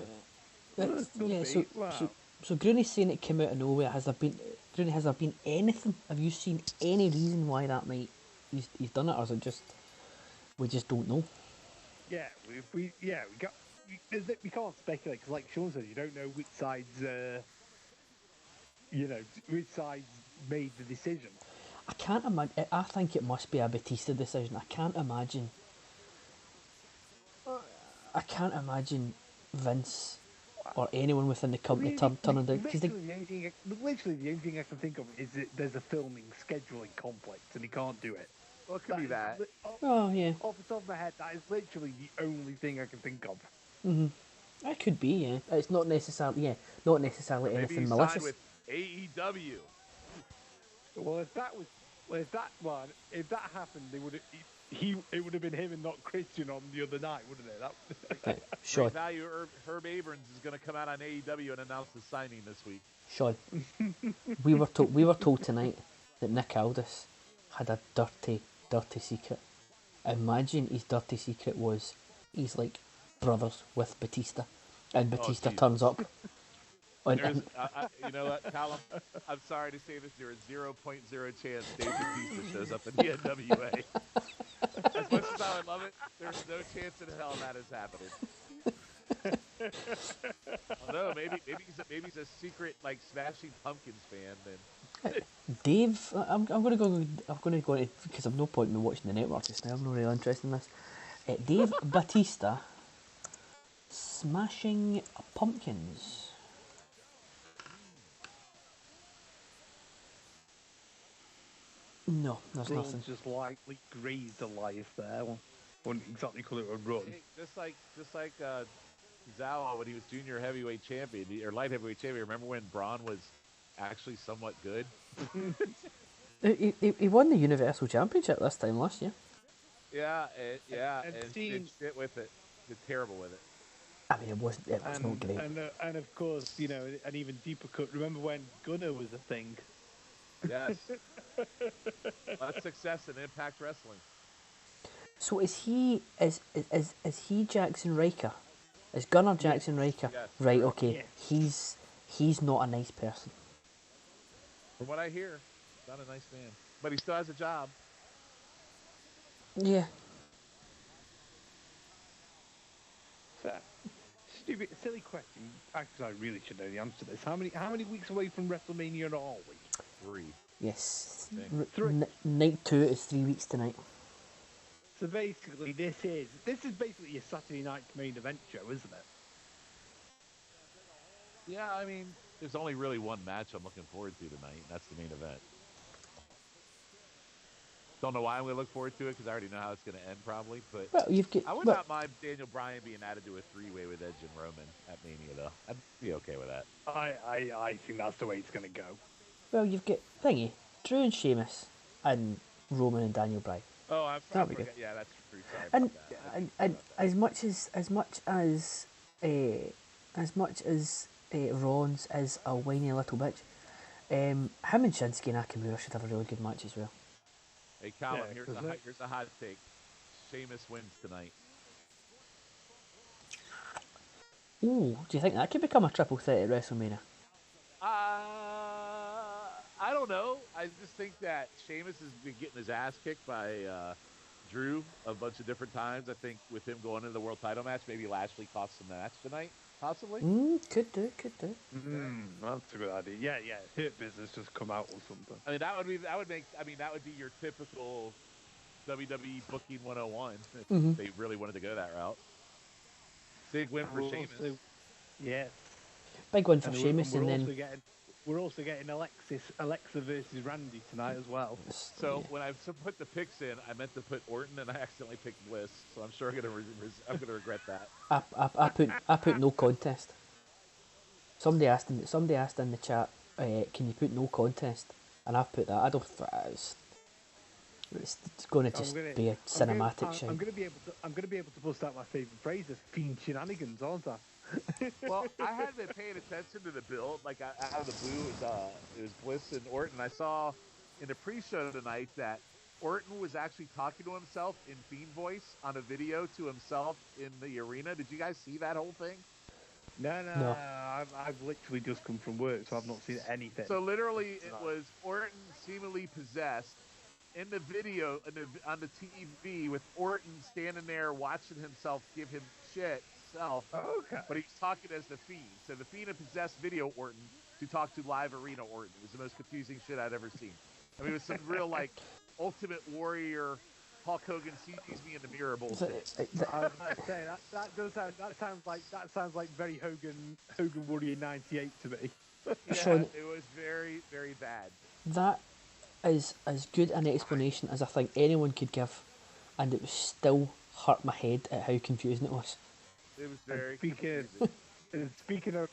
So Grooney's saying it came out of nowhere. Has there been anything? Have you seen any reason why that might he's done it, or is it just we just don't know? Yeah, we can't speculate because, like Sean said, you don't know which side's which side's made the decision. I can't imagine. I think it must be a Batista decision. I can't imagine Vince or anyone within the company turning down. Literally the only thing I can think of is that there's a filming scheduling conflict and he can't do it. Well, it could be that. Yeah. Off the top of my head, that is literally the only thing I can think of. Mm-hmm. It could be, yeah. It's not necessarily anything malicious. With AEW. Well, if that was Well, if that happened, it would have been him and not Christian on the other night, wouldn't it? Okay, Shawn. Great value Herb Abrams is going to come out on AEW and announce the signing this week. Shawn, we were told tonight that Nick Aldis had a dirty secret. Imagine his dirty secret was he's like brothers with Batista, and Batista turns up. You know what, Calum? I'm sorry to say this. There is 0.0 chance Dave Batista shows up in the NWA. As much as I would love it, there's no chance in hell that is happening. Although maybe he's a secret like Smashing Pumpkins fan. Then Dave, I'm going to go because I've no point in me watching the network just now. I'm not really interested in this. Dave Batista, Smashing Pumpkins. No, there's nothing. Just lightly grazed a life there. Wouldn't exactly call it a run. Hey, just like Zawa when he was junior heavyweight champion or light heavyweight champion. Remember when Braun was actually somewhat good? He won the Universal Championship this time last year. Yeah, and did shit with it. Did terrible with it. I mean, it was not great. And of course, an even deeper cut. Remember when Gunner was a thing? Yes. That's success in Impact Wrestling. So is he Jackson Riker? Is Gunnar Jackson Riker? Yes. Right. Okay. Yes. He's not a nice person. From what I hear, not a nice man, but he still has a job. Yeah. Stupid, silly question. Actually, I really should know the answer to this. How many weeks away from WrestleMania are we? 3. Yes. Three. Night 2 is 3 weeks tonight. So basically, this is basically your Saturday night main event show, isn't it? Yeah, I mean, there's only really one match I'm looking forward to tonight, and that's the main event. Don't know why I'm going to look forward to it, because I already know how it's going to end, probably. But I would not mind Daniel Bryan being added to a 3-way with Edge and Roman at Mania, though. I'd be okay with that. I think that's the way it's going to go. Well, you've got Drew and Sheamus, and Roman and Daniel Bryan. Oh, I forgot. Yeah, that's true. Sorry about that. And as much as Rawns is a whiny little bitch, him and Shinsuke Nakamura should have a really good match as well. Hey, Calum, here's a hot take. Sheamus wins tonight. Ooh, do you think that could become a triple threat at WrestleMania? I don't know. I just think that Sheamus has been getting his ass kicked by Drew a bunch of different times. I think with him going into the world title match, maybe Lashley costs him the match tonight, possibly. Could do. That's a good idea. Yeah. Hit Business just come out or something. I mean, that would be your typical WWE booking 101 if they really wanted to go that route. Big win for Sheamus. Yeah. Big win for Sheamus, and then we're also getting Alexa versus Randy tonight as well. So when I put the picks in, I meant to put Orton, and I accidentally picked Bliss. So I'm sure I'm gonna regret that. I put no contest. Somebody asked in the chat, can you put no contest? And I've put that. I don't. It's going to just be a cinematic show. I'm going to be able to bust out my favourite phrases, fiend shenanigans, aren't I? Well, I hadn't been paying attention to the build. Like out of the blue, it was Bliss and Orton. I saw in the pre-show tonight that Orton was actually talking to himself in Fiend voice on a video to himself in the arena. Did you guys see that whole thing? No. I've literally just come from work, so I've not seen anything. So literally, it was Orton seemingly possessed in the video on the TV with Orton standing there watching himself give him shit. Okay. But he's talking as the Fiend. So the Fiend had possessed video Orton to talk to live arena Orton. It was the most confusing shit I'd ever seen. I mean, it was some real like Ultimate Warrior, Hulk Hogan sees me in the mirror bullshit. I was about to say that sounds like very Hogan Warrior '98 to me. Yeah, Shawn, it was very, very bad. That is as good an explanation as I think anyone could give, and it was still hurt my head at how confusing it was. It was very Speaking of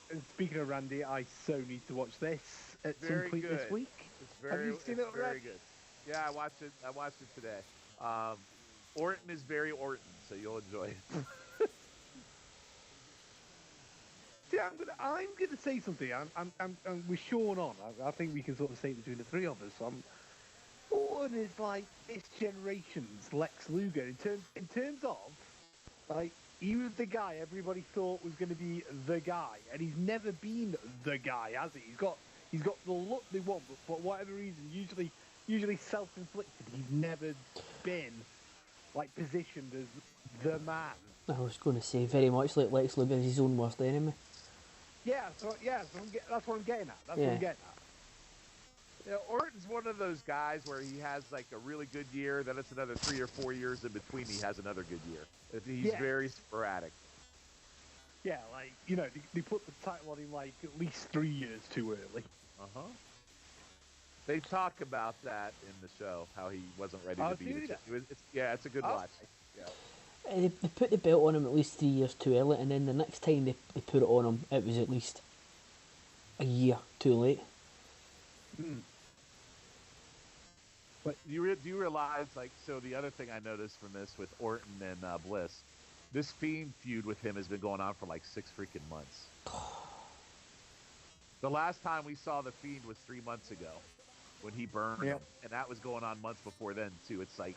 Randy, I so need to watch this at some point this week. Have you seen it already? Good. Yeah, I watched it. I watched it today. Orton is very Orton, so you'll enjoy it. See, I'm gonna say something. I'm with Shawn on. I think we can sort of say it between the three of us. Orton is like this generation's Lex Luger in terms of like he was the guy everybody thought was going to be the guy, and he's never been the guy, has he? He's got the look they want, but for whatever reason, usually self-inflicted. He's never been like positioned as the man. I was going to say very much like Lex Luger is his own worst enemy. That's what I'm getting at. That's what Yeah. I'm getting at. You know, Orton's one of those guys where he has like a really good year, then it's another 3 or 4 years in between he has another good year. He's very sporadic. Yeah, like, they put the title on him like at least 3 years too early. Uh-huh. They talk about that in the show, how he wasn't ready to be the champion. It's a good watch. Yeah. They put the belt on him at least 3 years too early, and then the next time they put it on him, it was at least a year too late. Mm. But do you realize, like, so the other thing I noticed from this with Orton and Bliss, this Fiend feud with him has been going on for like 6 freaking months. The last time we saw the Fiend was 3 months ago when he burned him, and that was going on months before then too. It's like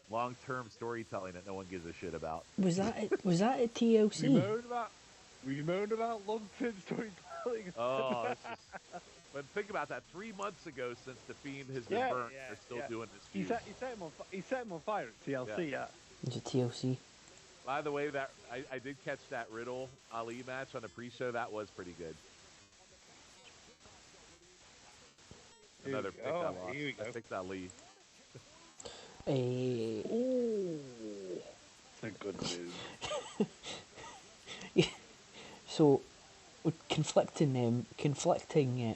long-term storytelling that no one gives a shit about. Was that at TLC? We moaned about long-term storytelling. Oh, but think about that. 3 months ago, since the Fiend has been burned, they're still doing this feud. He set him on fire at TLC. Yeah. It was at TLC. By the way, that I did catch that Riddle Ali match on the pre-show. That was pretty good. Another pick I lost. I picked Ali. It's a good move. So, with conflicting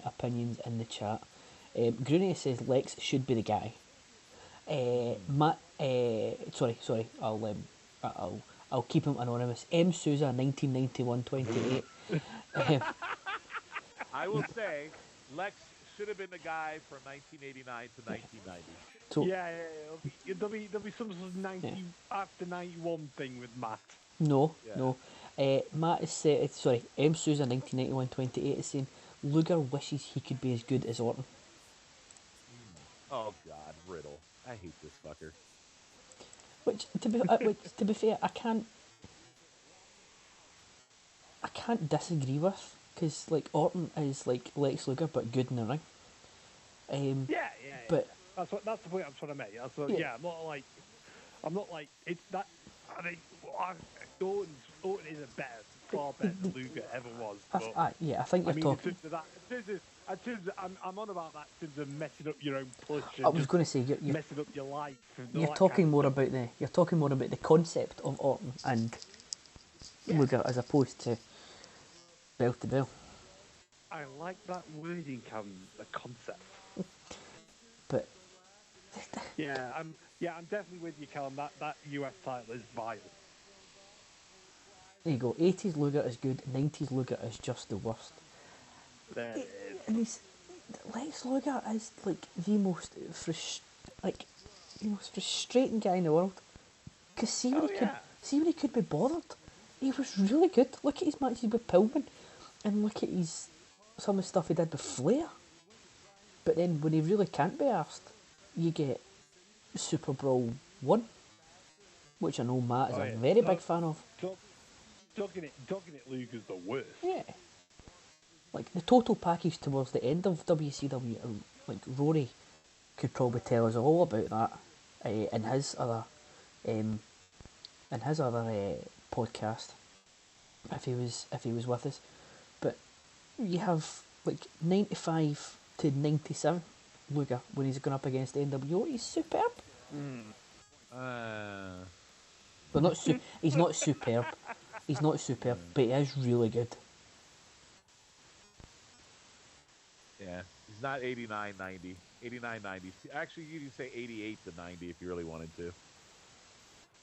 opinions in the chat. Grooney says Lex should be the guy. Matt, sorry, I'll keep him anonymous. M. Souza, 1991-28. I will say, Lex should have been the guy from 1989 to 1990. So, there'll be some sort of after 91 thing with Matt. No. Matt is M. Souza 1991-28 is saying Luger wishes he could be as good as Orton. Oh God, Riddle! I hate this fucker. Which to be fair, I can't disagree with, because like Orton is like Lex Luger but good in the ring. But that's the point I'm trying to make. I'm not like it's that. I think Orton is far better than Luger ever was. I think you're talking. I'm on about that in terms of messing up your own push. I was going to say you're messing up your life. You're talking more about the concept of Orton and Luger as opposed to bell to bell. I like that wording, Calum, the concept. But I'm definitely with you, Calum. That US title is vile. There you go. 80s Luger is good. 90s Luger is just the worst. There it is. And Lex Luger is like the most frustrating guy in the world. Because see when he could be bothered. He was really good. Look at his matches with Pillman, and look at some of the stuff he did with Flair. But then when he really can't be asked, you get Super Brawl 1, which I know Matt is a very big fan of. Dogging it Luger's the worst. Yeah. Like the total package towards the end of WCW, like Rory could probably tell us all about that in his other podcast if he was with us. But you have like 95 to 97 Luger when he's going up against NWO. He's superb. But he's not superb. He's not superb, but he is really good. Yeah, he's not 89, 90. 89, 90. Actually, you can say 88 to 90 if you really wanted to.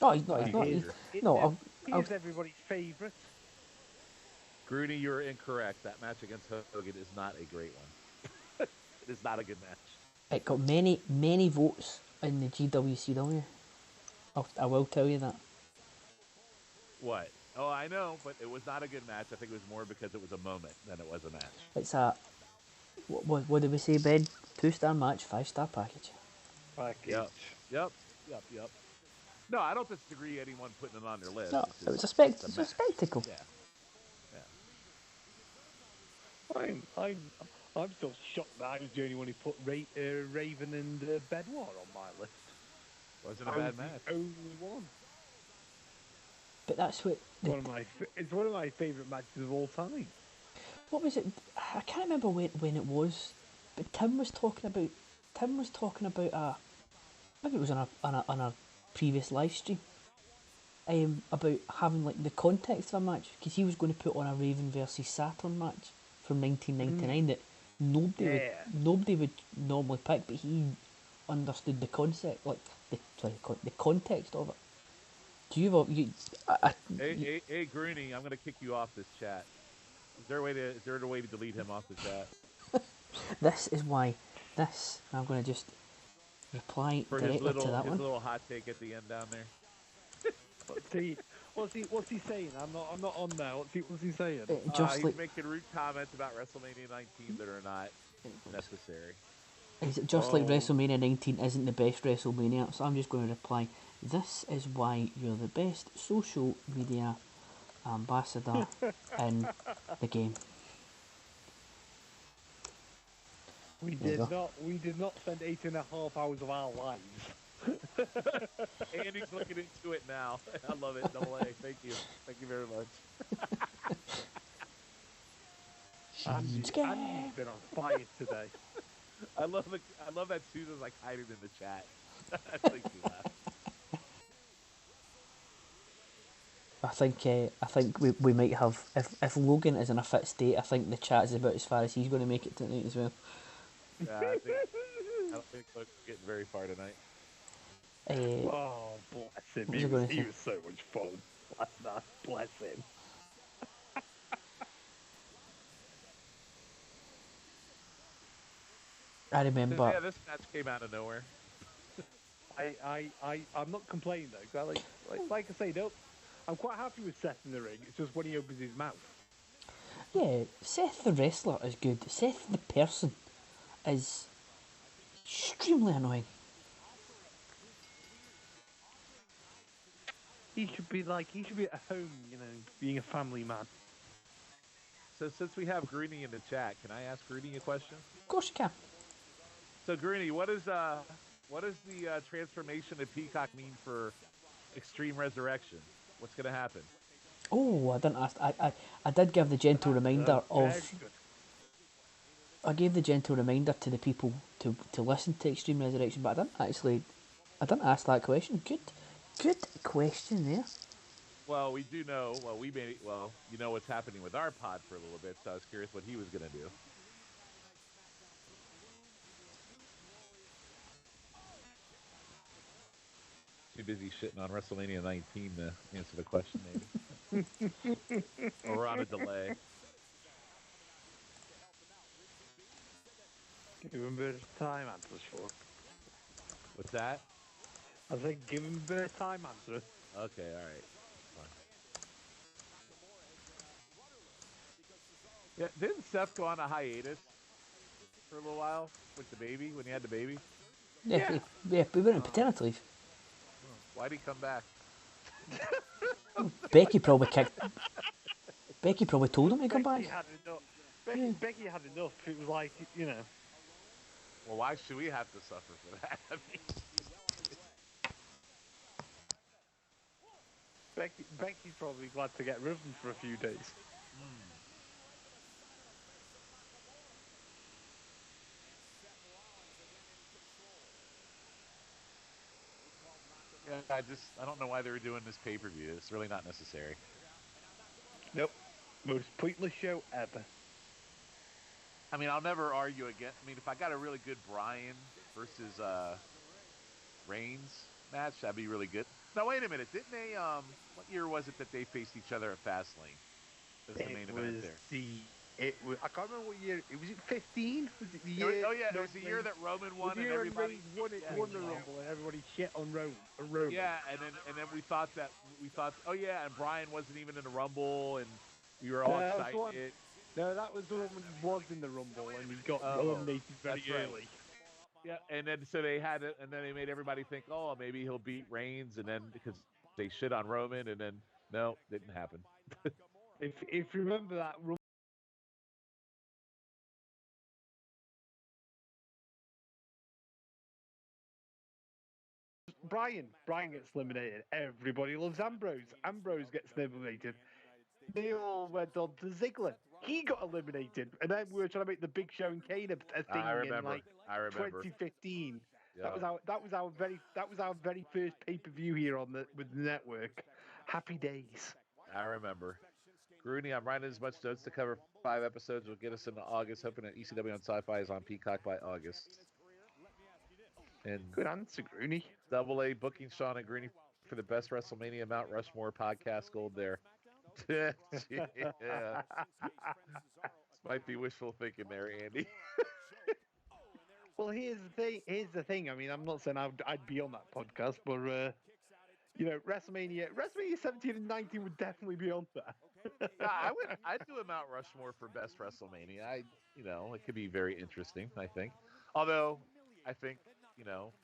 No, he's not. He's everybody's favourite. Grooney, you're incorrect. That match against Hogan is not a great one. It is not a good match. It got many votes in the GWCW. I will tell you that. What? Oh, I know, but it was not a good match. I think it was more because it was a moment than it was a match. It's a what did we say, Ben? 2-star match, 5-star package. Yep. No, I don't disagree anyone putting it on their list. No, It's it was just, a spectacle. Yeah. I'm still shocked that I was the only one who put Raven and Benoit on my list. Wasn't a bad match. The only one. But that's what It's one of my favourite matches of all time. what was it? I can't remember when it was, but Tim was talking about maybe it was on a previous live stream, about having like the context of a match, because he was going to put on a Raven versus Saturn match from 1999 that nobody would normally pick, but he understood the concept, like the context of it. Do you Hey, Grooney, I'm gonna kick you off this chat. Is there a way to delete him off the chat? This is why I'm going to just reply For directly to that his one. little hot take at the end down there. What's he saying? I'm not on there. What's he saying? Just He's making rude comments about WrestleMania 19 that are not necessary. Is it just like WrestleMania 19 isn't the best WrestleMania? So I'm just going to reply, this is why you're the best social media ambassador in the game. We did not spend 8.5 hours of our lives. Andy's looking into it now. I love it. Double A. Thank you very much. Andy's been on fire today. I love that Susan's like hiding in the chat. That makes me laugh. I think we might have, if Logan is in a fit state, I think the chat is about as far as he's going to make it tonight as well. Yeah, I don't think Logan's getting very far tonight. Oh, bless him. He was so much fun. Bless him. I remember. Yeah, this match came out of nowhere. I'm not complaining though. Like I say, no, I'm quite happy with Seth in the ring. It's just when he opens his mouth. Yeah, Seth the wrestler is good. Seth the person is extremely annoying. He should be at home, being a family man. So since we have Greeny in the chat, can I ask Greeny a question? Of course you can. So Greeny, what does the transformation of Peacock mean for Extreme Resurrection? What's going to happen? Oh, I didn't ask. I did give the gentle reminder of. I gave the gentle reminder to the people to listen to Extreme Resurrection, but I didn't ask that question. Good question there. Well, we do know. Well, you know what's happening with our pod for a little bit, so I was curious what he was going to do. Too busy shitting on WrestleMania 19 to answer the question, maybe. Or we're on a delay. Give him a bit of time, answers for. What's that? I think give him a bit of time, answer. Okay, all right. Fine. Yeah, didn't Seth go on a hiatus for a little while with the baby when he had the baby? Yeah, we went on paternity leave. Why'd he come back? Becky probably told him to come back. Becky had enough. It was like, Well, why should we have to suffer for that? I mean, Becky's probably glad to get rid of him for a few days. Yeah, I don't know why they were doing this pay-per-view. It's really not necessary. Nope. Most pointless show ever. I mean, I'll never argue against. I mean, if I got a really good Bryan versus Reigns match, that'd be really good. Now, wait a minute. Didn't they? What year was it that they faced each other at Fastlane? As the main event there. It was, I can't remember what year. It was it 15? Was it the It was- year? oh yeah, it was the year that Roman won, and everybody. Won the Rumble, and everybody shit on Roman. Yeah, and then we thought, oh yeah, and Brian wasn't even in the Rumble, and we were all excited. No, that was the one when he was in the Rumble, and he got eliminated very early. Yeah, and then so they had it, and then they made everybody think, oh, maybe he'll beat Reigns, and then because they shit on Roman, and then no, didn't happen. If you remember that Rumble. Brian gets eliminated. Everybody loves Ambrose. Ambrose gets eliminated. They all went on to Ziggler. He got eliminated, and then we were trying to make the Big Show and Kane a thing in like 2015. Yeah. That was our very first pay-per-view here on with the network. Happy days. I remember. Grooney, I'm writing as much notes to cover 5 episodes. Will get us into August. Hoping that ECW on Sci-Fi is on Peacock by August. And good answer, Grooney. AA booking Shawn and Grooney for the best WrestleMania Mount Rushmore podcast gold there. Yeah. Might be wishful thinking there, Andy. Well, here's the thing. I mean, I'm not saying I'd be on that podcast, but WrestleMania 17 and 19 would definitely be on there. I'd do a Mount Rushmore for best WrestleMania. It could be very interesting, I think. Although, I think,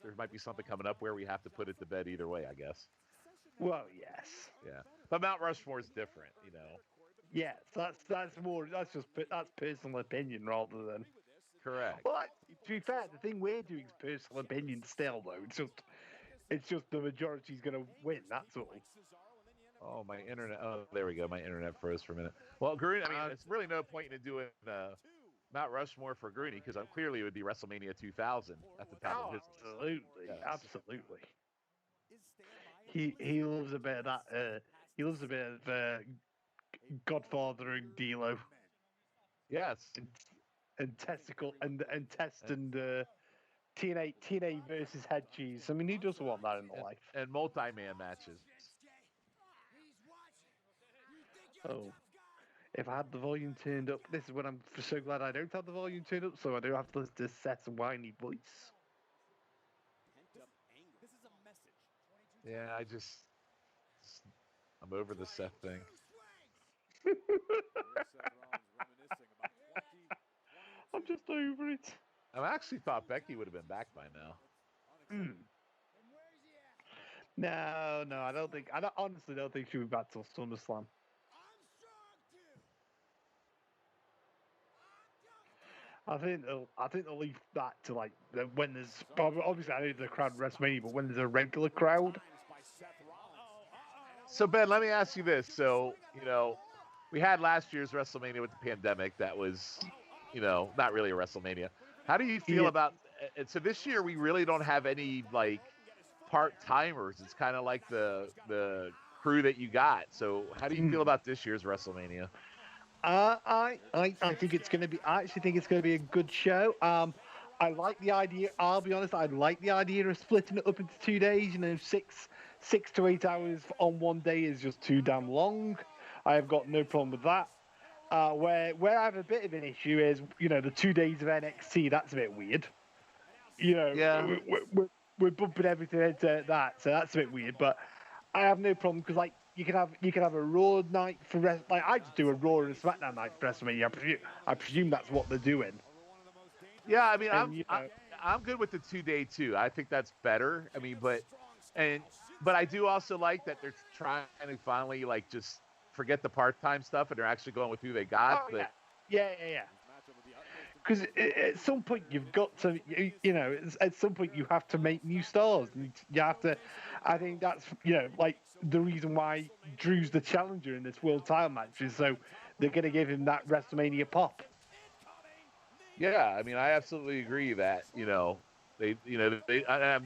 there might be something coming up where we have to put it to bed either way, I guess. Well, yes. Yeah. But Mount Rushmore is different, Yes, that's personal opinion rather than. Correct. Well, to be fair, the thing we're doing is personal opinion still, though. It's just the majority's going to win. That's all. Oh, my internet. Oh, there we go. My internet froze for a minute. Well, Grooney, it's really no point in doing Mount Rushmore for Grooney because clearly it would be WrestleMania 2000 at the time of his. Absolutely. He loves a bit of that. He loves a bit of Godfather and D'Lo. Yes. And testicle and TNA versus head cheese. I mean, who doesn't want that in the life? And multi-man matches. Oh, if I had the volume turned up, this is when I'm so glad I don't have the volume turned up, so I don't have to listen to Seth's whiny voice. Yeah, I'm over the Seth thing. I'm just over it. I actually thought Becky would have been back by now. No, I honestly don't think she'll be back till SummerSlam. I think they'll leave that to like when there's obviously I know the crowd in WrestleMania, but when there's a regular crowd. So Ben, let me ask you this. So we had last year's WrestleMania with the pandemic. That was, not really a WrestleMania. How do you feel about? And so this year we really don't have any like part timers. It's kind of like the crew that you got. So how do you feel about this year's WrestleMania? I think it's going to be. I actually think it's going to be a good show. I like the idea. I'll be honest. I like the idea of splitting it up into 2 days. 6 to 8 hours on one day is just too damn long. I have got no problem with that. Where I have a bit of an issue is, the 2 days of NXT. That's a bit weird. Yeah. We're bumping everything into that, so that's a bit weird. But I have no problem because like. You can have a Raw night for I just do a Raw and a SmackDown night for WrestleMania. I presume that's what they're doing. Yeah, I mean, I'm good with the 2 day too. I think that's better. I mean, but I do also like that they're trying to finally like just forget the part-time stuff and they're actually going with who they got. Oh, yeah. Because at some point you've got to, at some point you have to make new stars. And you have to. I think that's like the reason why Drew's the challenger in this world title match is so they're going to give him that WrestleMania pop. Yeah, I mean, I absolutely agree that I'm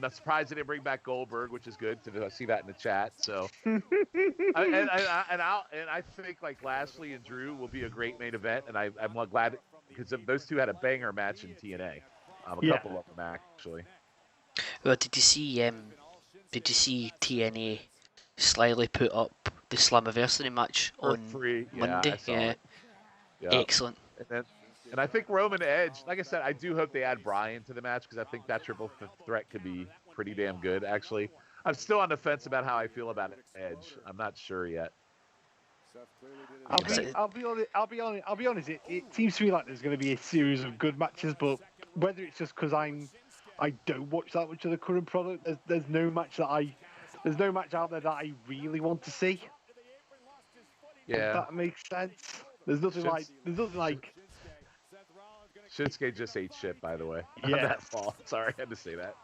not surprised they didn't bring back Goldberg, which is good to see that in the chat. So, I think like Lashley and Drew will be a great main event, and I'm glad because those two had a banger match in TNA. Couple of them actually. Well, did you see TNA slyly put up the Slammiversary match on free. Monday? Yeah. Excellent. And I think Roman Edge, like I said, I do hope they add Bryan to the match because I think that triple threat could be pretty damn good, actually. I'm still on the fence about how I feel about Edge. I'm not sure yet. I'll be honest. It seems to me like there's going to be a series of good matches, but whether it's just because I don't watch that much of the current product, there's no match out there that I really want to see. Yeah, if that makes sense. There's nothing like. Shinsuke just ate shit, by the way. Yeah. On that fall. Sorry, I had to say that.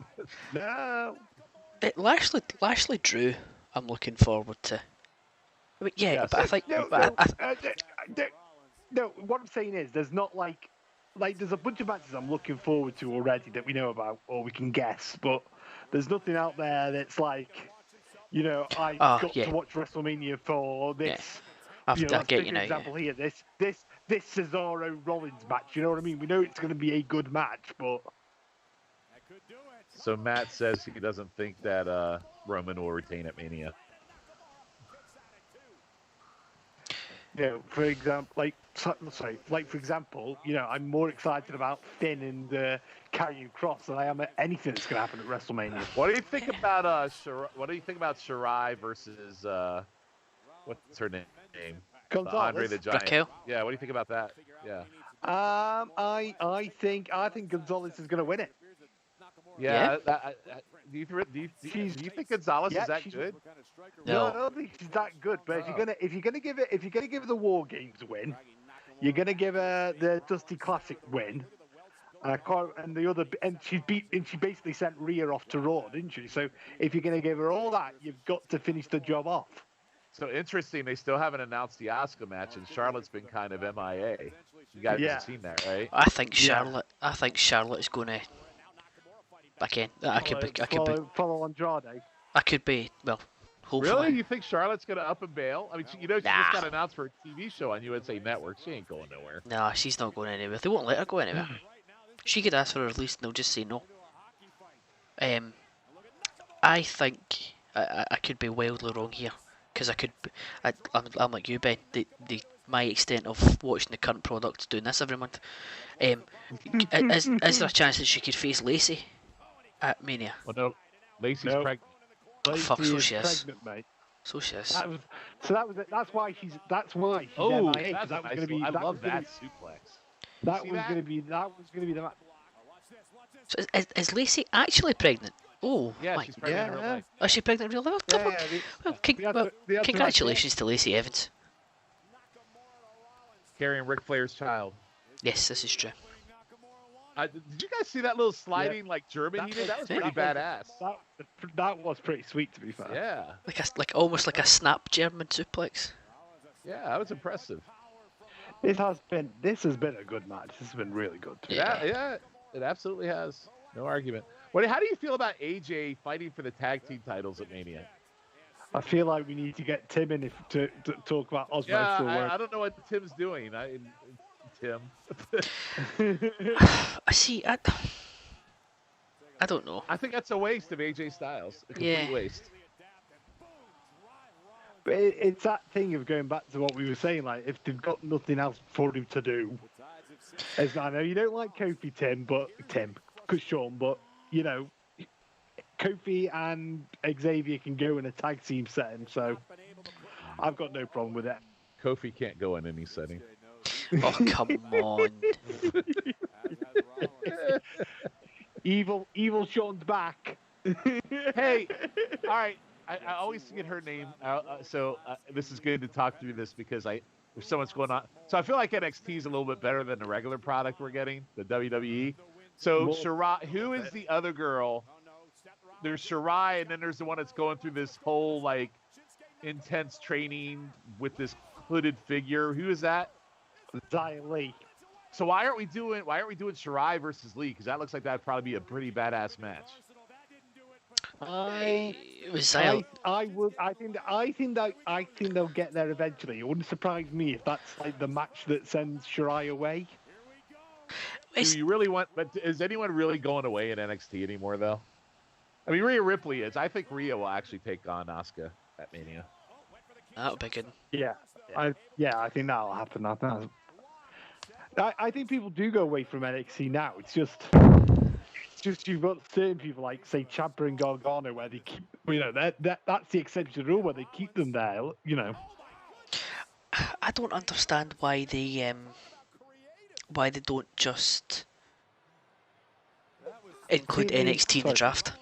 No. Lashley Drew, I'm looking forward to. I mean, yeah, but I think. No, what I'm saying is, there's not like there's a bunch of matches I'm looking forward to already that we know about or we can guess, but there's nothing out there that's like, I got to watch WrestleMania for this. I get an example here. This Cesaro Rollins match. You know what I mean? We know it's going to be a good match, but. So Matt says he doesn't think that Roman will retain at Mania. For example, for example, I'm more excited about Finn and Karrion Kross than I am at anything that's going to happen at WrestleMania. What do you think about Shirai versus what's her name? Gonzalez. Andre the Giant. Raquel? Yeah, what do you think about that? Yeah. I think Gonzalez is going to win it. Yeah. Do you think Gonzalez is that good? No, I don't think she's that good. But if you're gonna give her the War Games win, you're gonna give her the Dusty Classic win, and she basically sent Rhea off to Raw, didn't she? So if you're gonna give her all that, you've got to finish the job off. So interesting, they still haven't announced the Asuka match, and Charlotte's been kind of MIA. You guys have seen that, right? I think Charlotte is going to. Again, I could be follow Andrade. I could be hopefully. Really? You think Charlotte's gonna up and bail? I mean, she just got announced for a TV show on USA Network. She ain't going nowhere. No, she's not going anywhere. They won't let her go anywhere. She could ask for a release, and they'll just say no. I think I could be wildly wrong here because I'm like you, Ben. My extent of watching the current product doing this every month. Is there a chance that she could face Lacey at Mania? Well, no. Lacey's pregnant. Oh, fuck, so she is. Pregnant, mate. So she is. That's why she's Oh, MIA, that's that was nice. going to be. I love that suplex. That was going to be the match. So is Lacey actually pregnant? Oh, yeah, she's pregnant in real life. Is she pregnant in real life? Congratulations to Lacey Evans. Carrying Ric Flair's child. Yes, this is true. Did you guys see that little sliding German he did? That was pretty badass. That was pretty sweet, to be fair. Yeah. Almost like a snap German suplex. Yeah, that was impressive. This has been a good match. This has been really good. Yeah, it absolutely has. No argument. How do you feel about AJ fighting for the tag team titles at Mania? I feel like we need to get Tim in to talk about Osmo. Yeah, I don't know what Tim's doing. Tim. I don't know. I think that's a waste of AJ Styles. A complete waste. But it's that thing of going back to what we were saying, like if they've got nothing else for him to do. As I know you don't like Kofi, because Shawn, but Kofi and Xavier can go in a tag team setting, so I've got no problem with it. Kofi can't go in any setting. Oh, come on. Evil Shawn's back. Hey, all right. I always forget her name. So this is good to talk through this because there's so much going on. So I feel like NXT is a little bit better than the regular product we're getting, the WWE. So Shirai, who is the other girl? There's Shirai, and then there's the one that's going through this whole intense training with this hooded figure. Who is that? Xia Li. So why aren't we doing Shirai versus Lee? Because that looks like that'd probably be a pretty badass match. I think they'll get there eventually. It wouldn't surprise me if that's the match that sends Shirai away. Do you really want? But is anyone really going away in NXT anymore, though? I mean, Rhea Ripley is. I think Rhea will actually take on Asuka at Mania. That would be good. Yeah. I think that'll happen. I think people do go away from NXT now. It's just you've got certain people like say Ciampa and Gargano where they keep, that's the exception to the rule where they keep them there. I don't understand why they don't just include NXT in the draft.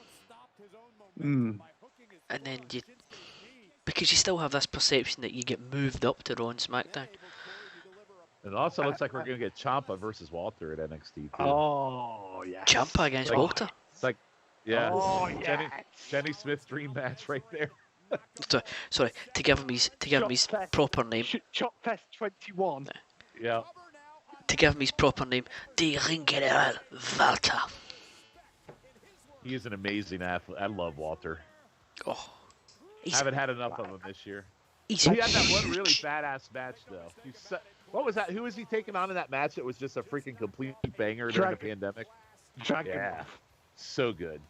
Mm. And then because you still have this perception that you get moved up to Raw and SmackDown. It also looks like we're going to get Ciampa versus Walter at NXT too. Oh yeah. Ciampa against Walter. It's like, yeah. Oh yeah. Jenny Smith dream match right there. Sorry, to give him his proper name. Chop Fest 21. Yeah. To give him his proper name, the Ring General Walter. He is an amazing athlete. I love Walter. Oh, I haven't had enough of him this year. He had that one really badass match though. What was that? Who was he taking on in that match that was just a freaking complete banger during the pandemic? Yeah. So good.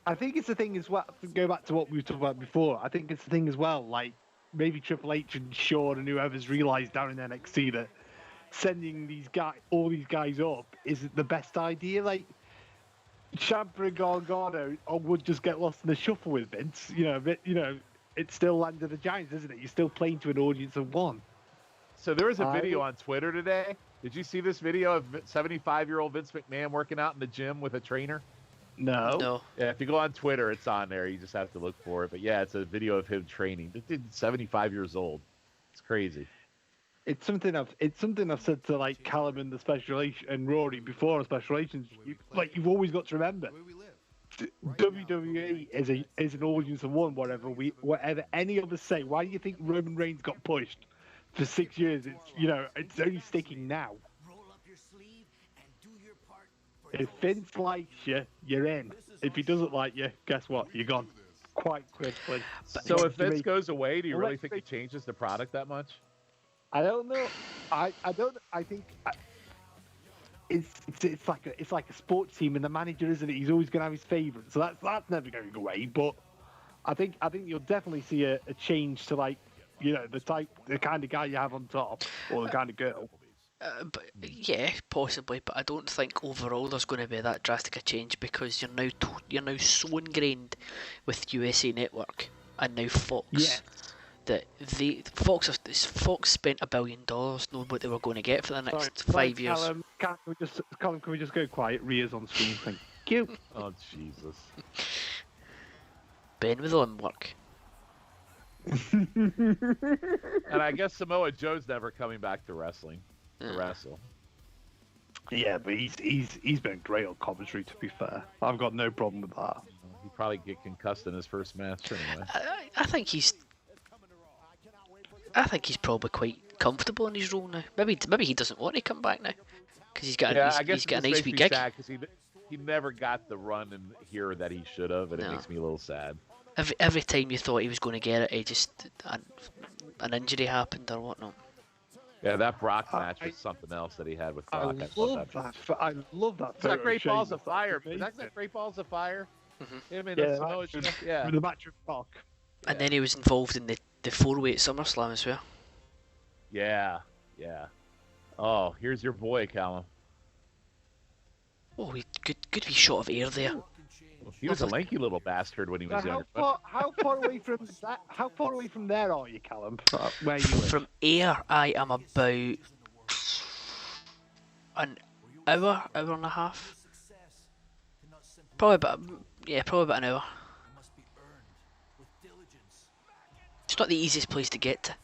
I think it's the thing as well, to go back to what we were talking about before, I think it's the thing as well, like, maybe Triple H and Shawn and whoever's realised down in NXT that sending all these guys up isn't the best idea. Like, Ciampa and Gargano would just get lost in the shuffle with Vince. It's still Land of the Giants, isn't it? You're still playing to an audience of one. So there was a video on Twitter today. Did you see this video of 75-year-old Vince McMahon working out in the gym with a trainer? No. Yeah, if you go on Twitter, it's on there. You just have to look for it. But yeah, it's a video of him training. This dude's 75 years old. It's crazy. It's something I've said to like Calum and the Special Agent and Rory before on Special Agents. You've always got to remember, WWE is an audience of one. Whatever any of us say, why do you think Roman Reigns got pushed for 6 years? It's only sticking now. If Vince likes you, you're in. If he doesn't like you, guess what? You're gone. Quite quickly. So if Vince goes away, do you really think he changes the product that much? I don't know. I don't. I think it's like a sports team, and the manager, isn't it? He's always going to have his favourites, so that's never going away. But I think you'll definitely see a change to the kind of guy you have on top, or the kind of girl. But yeah, possibly, but I don't think overall there's going to be that drastic a change because you're now so ingrained with USA Network and now Fox that Fox spent $1 billion knowing what they were going to get for the next 5 years. Calum, can we just go quiet? Rhea's on screen. Thank you. Oh Jesus. Ben with limb work. And I guess Samoa Joe's never coming back to wrestling. To wrestle. Yeah, but he's been great on commentary, to be fair. I've got no problem with that. He'd probably get concussed in his first match anyway. I think he's probably quite comfortable in his role now. Maybe he doesn't want to come back now because he's got a nice wee gig. Because he never got the run in here that he should have, and it makes me a little sad. Every time you thought he was going to get it, he just an injury happened or whatnot. Yeah, that Brock match was something else that he had with Crock. I love that. Is that Great Balls of Fire? Is that Great Balls of Fire? Mm-hmm. Him and the match with Crock. And then he was involved in the 4-way at SummerSlam as well. Yeah. Oh, here's your boy, Calum. Oh, good wee shot of air there. He was a lanky little bastard when he was younger. How far away from that? How far away from there are you, Calum? Where you live? From air, I am about an hour and a half. Probably about an hour. It's not the easiest place to get to.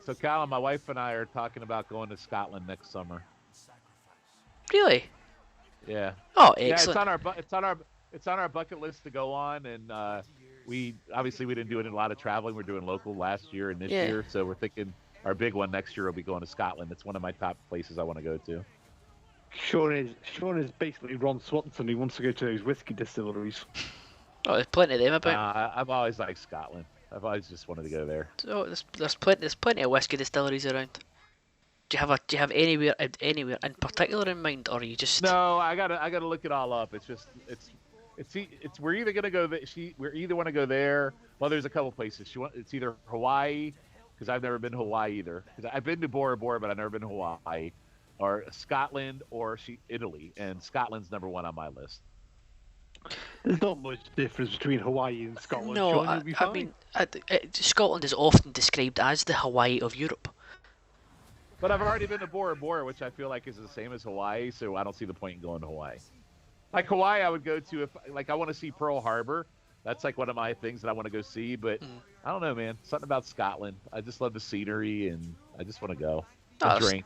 So, Calum, my wife and I are talking about going to Scotland next summer. Really? Yeah. Oh, excellent. Yeah, it's on our bucket list to go on, and we didn't do a lot of traveling. We're doing local last year and this year, so we're thinking our big one next year will be going to Scotland. It's one of my top places I want to go to. Shawn is basically Ron Swanson. He wants to go to those whiskey distilleries. Oh, there's plenty of them about. I've always liked Scotland. I've always just wanted to go there. So there's plenty of whiskey distilleries around. Do you have anywhere in particular in mind, or are you just? No, I gotta look it all up. We're either gonna go. We either want to go there. Well, there's a couple places. It's either Hawaii because I've never been to Hawaii either. Because I've been to Bora Bora, but I've never been to Hawaii, or Scotland, or Italy, and Scotland's number one on my list. There's not much difference between Hawaii and Scotland. No, Sean, you'll be I fine. mean, Scotland is often described as the Hawaii of Europe. But I've already been to Bora Bora, which I feel like is the same as Hawaii, so I don't see the point in going to Hawaii. Like Hawaii, I would go to if I want to see Pearl Harbor. That's like one of my things that I want to go see. But I don't know, man. Something about Scotland. I just love the scenery, and I just want to go and drink.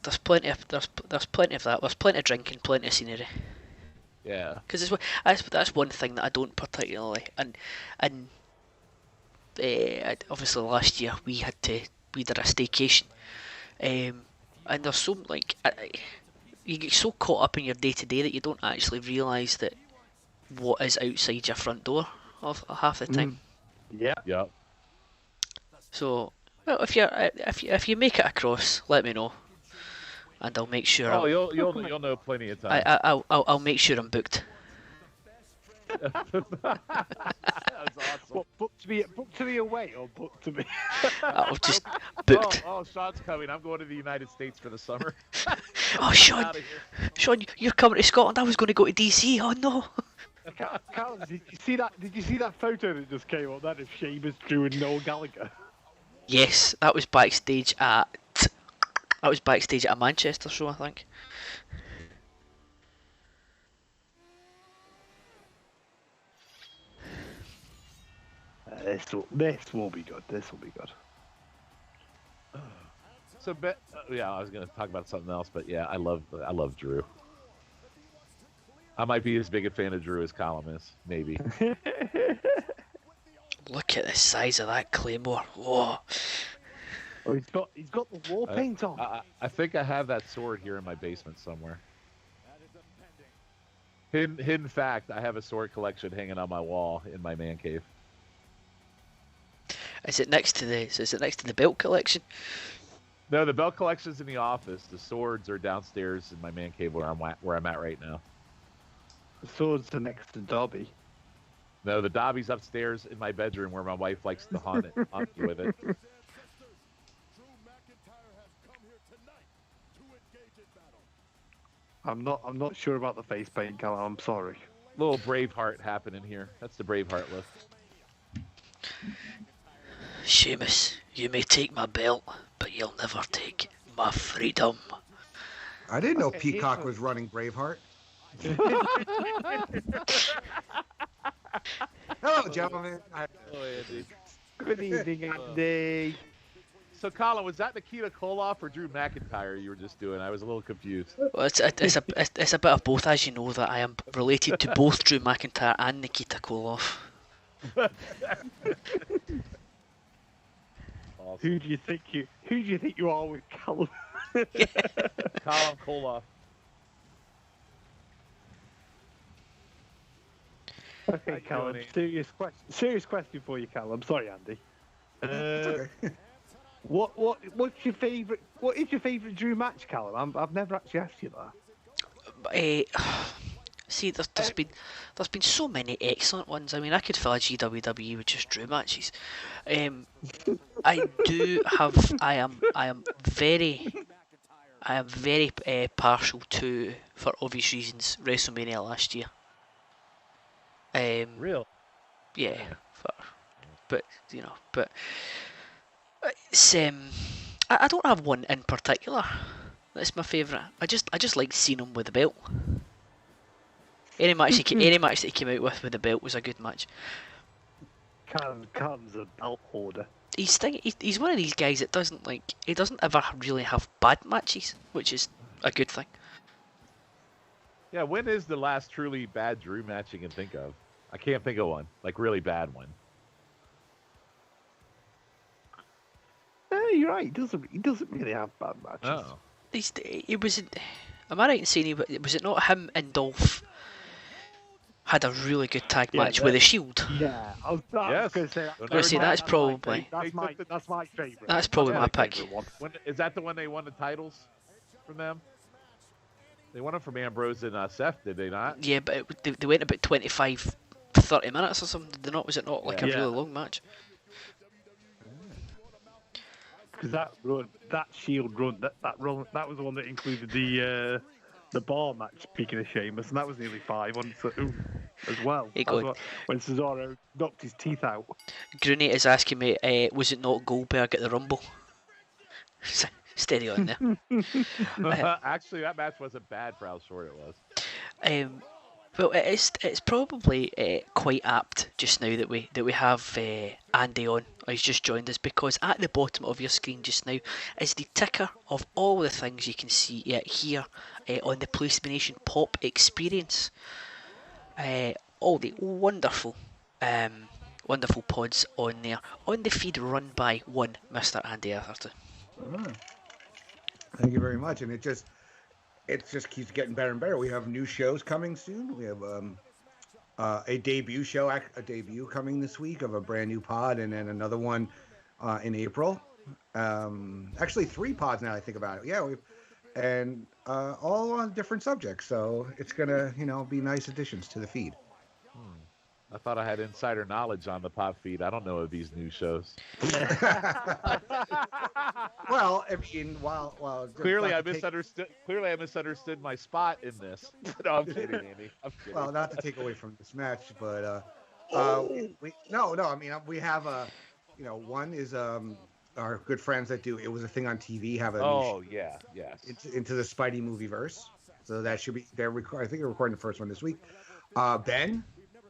There's plenty of that. There's plenty of drinking, plenty of scenery. Yeah. Because that's one thing that I don't particularly and obviously last year we did a staycation, and there's so you get so caught up in your day to day that you don't actually realise that what is outside your front door of half the time. Yeah. Yeah. So, well, if you make it across, let me know, and I'll make sure. Oh, you'll know plenty of time. I'll make sure I'm booked. That's awesome. What, book to me away or book to me? I'll just booked. Oh, Sean's coming. I'm going to the United States for the summer. Oh, Shawn, you're coming to Scotland. I was going to go to DC. Oh no. Calum, did you see that? Did you see that photo that just came up? That of Sheamus, Drew, and Noel Gallagher. Yes, that was backstage at a Manchester show, I think. This will be good. This will be good. So, I was going to talk about something else, but yeah, I love Drew. I might be as big a fan of Drew as Calum is, maybe. Look at the size of that claymore. Whoa. Oh, he's got the war paint on. I think I have that sword here in my basement somewhere. Hidden fact, I have a sword collection hanging on my wall in my man cave. Is it next to the belt collection? No, the belt collection's in the office. The swords are downstairs in my man cave where I'm at right now. The swords are next to Dobby. No, the Dobby's upstairs in my bedroom where my wife likes to haunt me with it. I'm not sure about the face paint, Calum. I'm sorry. Little Braveheart happening here. That's the Braveheart look. Sheamus, you may take my belt, but you'll never take my freedom. I didn't know Peacock was running Braveheart. Hello, gentlemen. Oh, Andy. Good evening, Andy. So, Colin, was that Nikita Koloff or Drew McIntyre you were just doing? I was a little confused. Well, it's a bit of both, as you know that I am related to both Drew McIntyre and Nikita Koloff. Awesome. Who do you think you are with Calum? Colin Koloff. Okay, Calum. Serious question for you, Calum. Sorry, Andy. Okay. What's your favourite? What is your favourite Drew match, Calum? I've never actually asked you that. See, there's been so many excellent ones. I mean, I could fill a GWWE with just Drew matches. I am very partial to, for obvious reasons, WrestleMania last year. Real? Yeah, but it's I don't have one in particular that's my favourite. I just like seeing him with the belt. Any match that he came out with the belt was a good match. Calum's a belt hoarder. He's one of these guys that he doesn't ever really have bad matches, which is a good thing. Yeah, when is the last truly bad Drew match you can think of? I can't think of one, like really bad one. You're right. He doesn't really have bad matches. Oh. He wasn't. Am I right in saying was it not him and Dolph had a really good tag match with the Shield? Yeah, I was going to say that. That's probably that's my favourite. That's probably my pick. Is that the one they won the titles from them? They won them from Ambrose and Seth, did they not? Yeah, but they went about 25-30 minutes or something. Did they not? Was it not like a Yeah. really long match? because that Shield run, that run, that was the one that included the bar match. Speaking of Sheamus, and that was nearly 5 on as well. When Cesaro knocked his teeth out. Grooney is asking me, was it not Goldberg at the Rumble? Steady on there. Actually, that match wasn't bad for how short it was. Well, it's probably quite apt just now that we have Andy on. He's just joined us, because at the bottom of your screen just now is the ticker of all the things you can see here on the PlayStation Pop experience. All the wonderful pods on there on the feed, run by one Mr. Andy Atherton. Thank you very much, and it just keeps getting better and better. We have new shows coming soon. We have a debut coming this week of a brand new pod, and then another one in April. Actually, 3 pods now I think about it. Yeah, and all on different subjects. So it's gonna be nice additions to the feed. I thought I had insider knowledge on the pop feed. I don't know of these new shows. Well, I mean, while clearly I misunderstood my spot in this. No, I'm kidding, Andy. I'm kidding. Well, not to take away from this match, but no. I mean, we have one is our good friends that do It Was a Thing on TV have a yes into the Spidey movie verse. So that should be I think they're recording the first one this week. Ben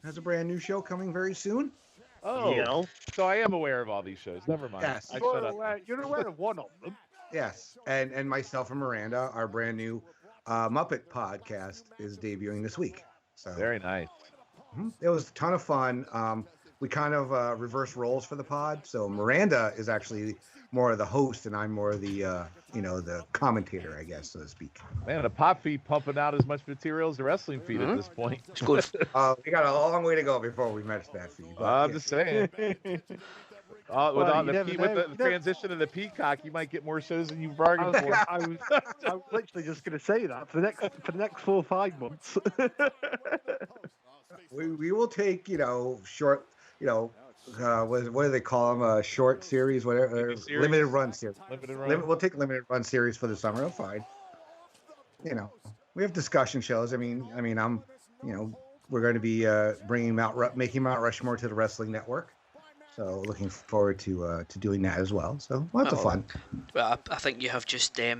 has a brand new show coming very soon. Oh, so I am aware of all these shows. Never mind. Yes, you're aware of one of them. Yes, and myself and Miranda, our brand new Muppet podcast is debuting this week. So very nice. It was a ton of fun. We kind of reverse roles for the pod. So Miranda is actually more of the host, and I'm more of the the commentator, I guess, so to speak. Man, the pop feed pumping out as much material as the wrestling feed at this point. It's good. We got a long way to go before we match that feed. I'm just saying. With the transition to the Peacock, you might get more shows than you bargained for. I was literally just going to say that for the next 4 or 5 months. we will take short what do they call them? Short series, whatever. Limited run series. We'll take limited run series for the summer. That's fine. We have discussion shows. I mean, I'm, we're going to be making Mount Rushmore to the Wrestling Network. So looking forward to doing that as well. So lots of fun. Well, I think you have just I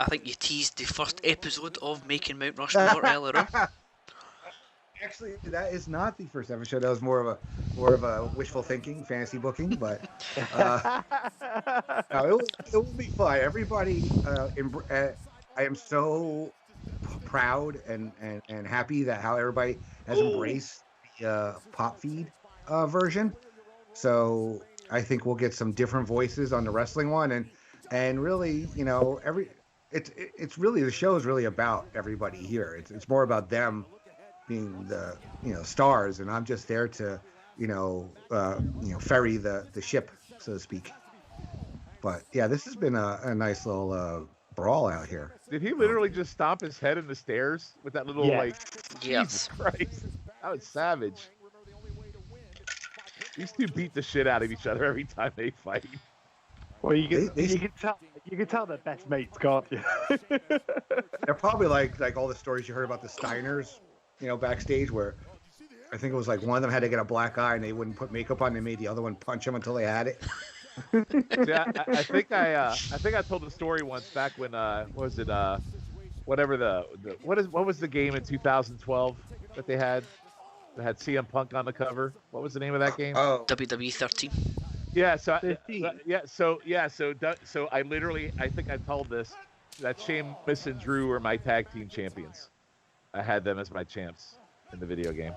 think you teased the first episode of Making Mount Rushmore earlier on. Actually, that is not the first episode. That was more of a wishful thinking, fantasy booking. But no, it will be fun. Everybody, I am so proud and happy that how everybody has embraced the pop feed version. So I think we'll get some different voices on the wrestling one, and really, it's really, the show is really about everybody here. It's more about them being the stars, and I'm just there to ferry the ship, so to speak. But yeah, this has been a nice little brawl out here. Did he literally just stomp his head in the stairs with that little Jesus Christ? That was savage. These two beat the shit out of each other every time they fight. Well, you can tell they're best mates, can't you? They're probably like all the stories you heard about the Steiners, backstage, where I think it was like one of them had to get a black eye and they wouldn't put makeup on. They made the other one punch him until they had it. Yeah, I think I told the story once back when what was the game in 2012 that they had CM Punk on the cover? What was the name of that game? Oh, WWE 13. Yeah, so I think I told this, that Sheamus and Drew were my tag team champions. I had them as my champs in the video game.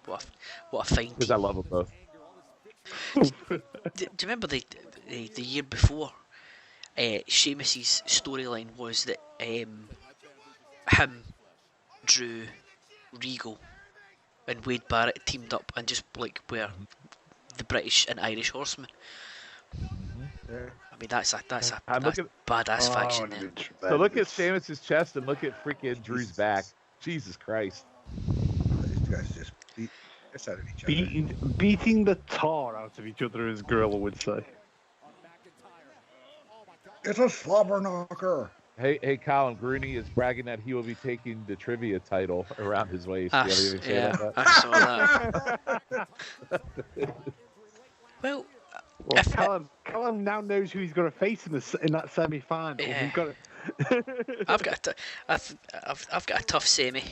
What a fine team. Because I love them both. Do you remember the year before? Sheamus's storyline was that him, Drew, Regal, and Wade Barrett teamed up and just were the British and Irish Horsemen. yeah. I mean, that's badass faction there. So look at Sheamus's chest and look at freaking Drew's back. Jesus Christ. These guys just beat the out of each other. Beating the tar out of each other, as Gorilla would say. It's a slobber knocker. Hey, Calum, Grooney is bragging that he will be taking the trivia title around his waist. Do you have anything to say about that? I saw that. Well, Well, Calum now knows who he's going to face in that semi-final. Yeah. He's got I've got a tough semi.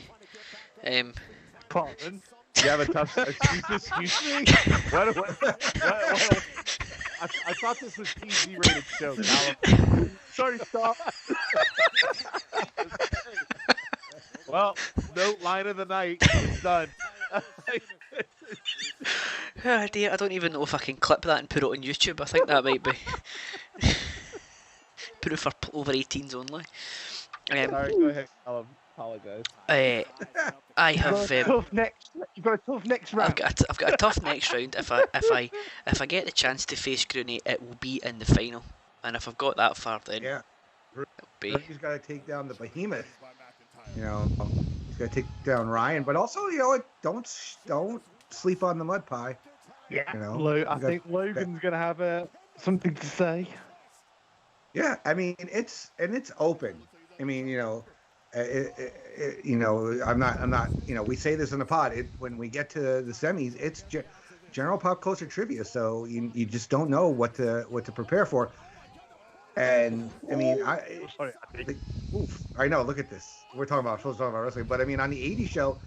Pardon? You have a tough. Excuse me. What? I thought this was PG-rated show, Calum. Sorry, stop. Well, no line of the night. It's done. Oh dear, I don't even know if I can clip that and put it on YouTube. I think that might be put it for over 18s only. Sorry, go ahead, Calum. Apologize. I have. You've got a tough next round. I've got a tough next round. If I get the chance to face Grooney, it will be in the final. And if I've got that far, then Yeah. it'll be. He's got to take down the behemoth. You know, he's got to take down Ryan, but also, you know, don't sleep on the mud pie. Yeah. You know, I think Logan's going to have something to say. Yeah, I mean, it's open. I mean, you know, you know, I'm not, you know, we say this in the pod. When we get to the semis, it's general pop culture trivia, so you just don't know what to prepare for. And I mean, I know. Look at this. We're supposed to talk about wrestling, but I mean, on the '80s show,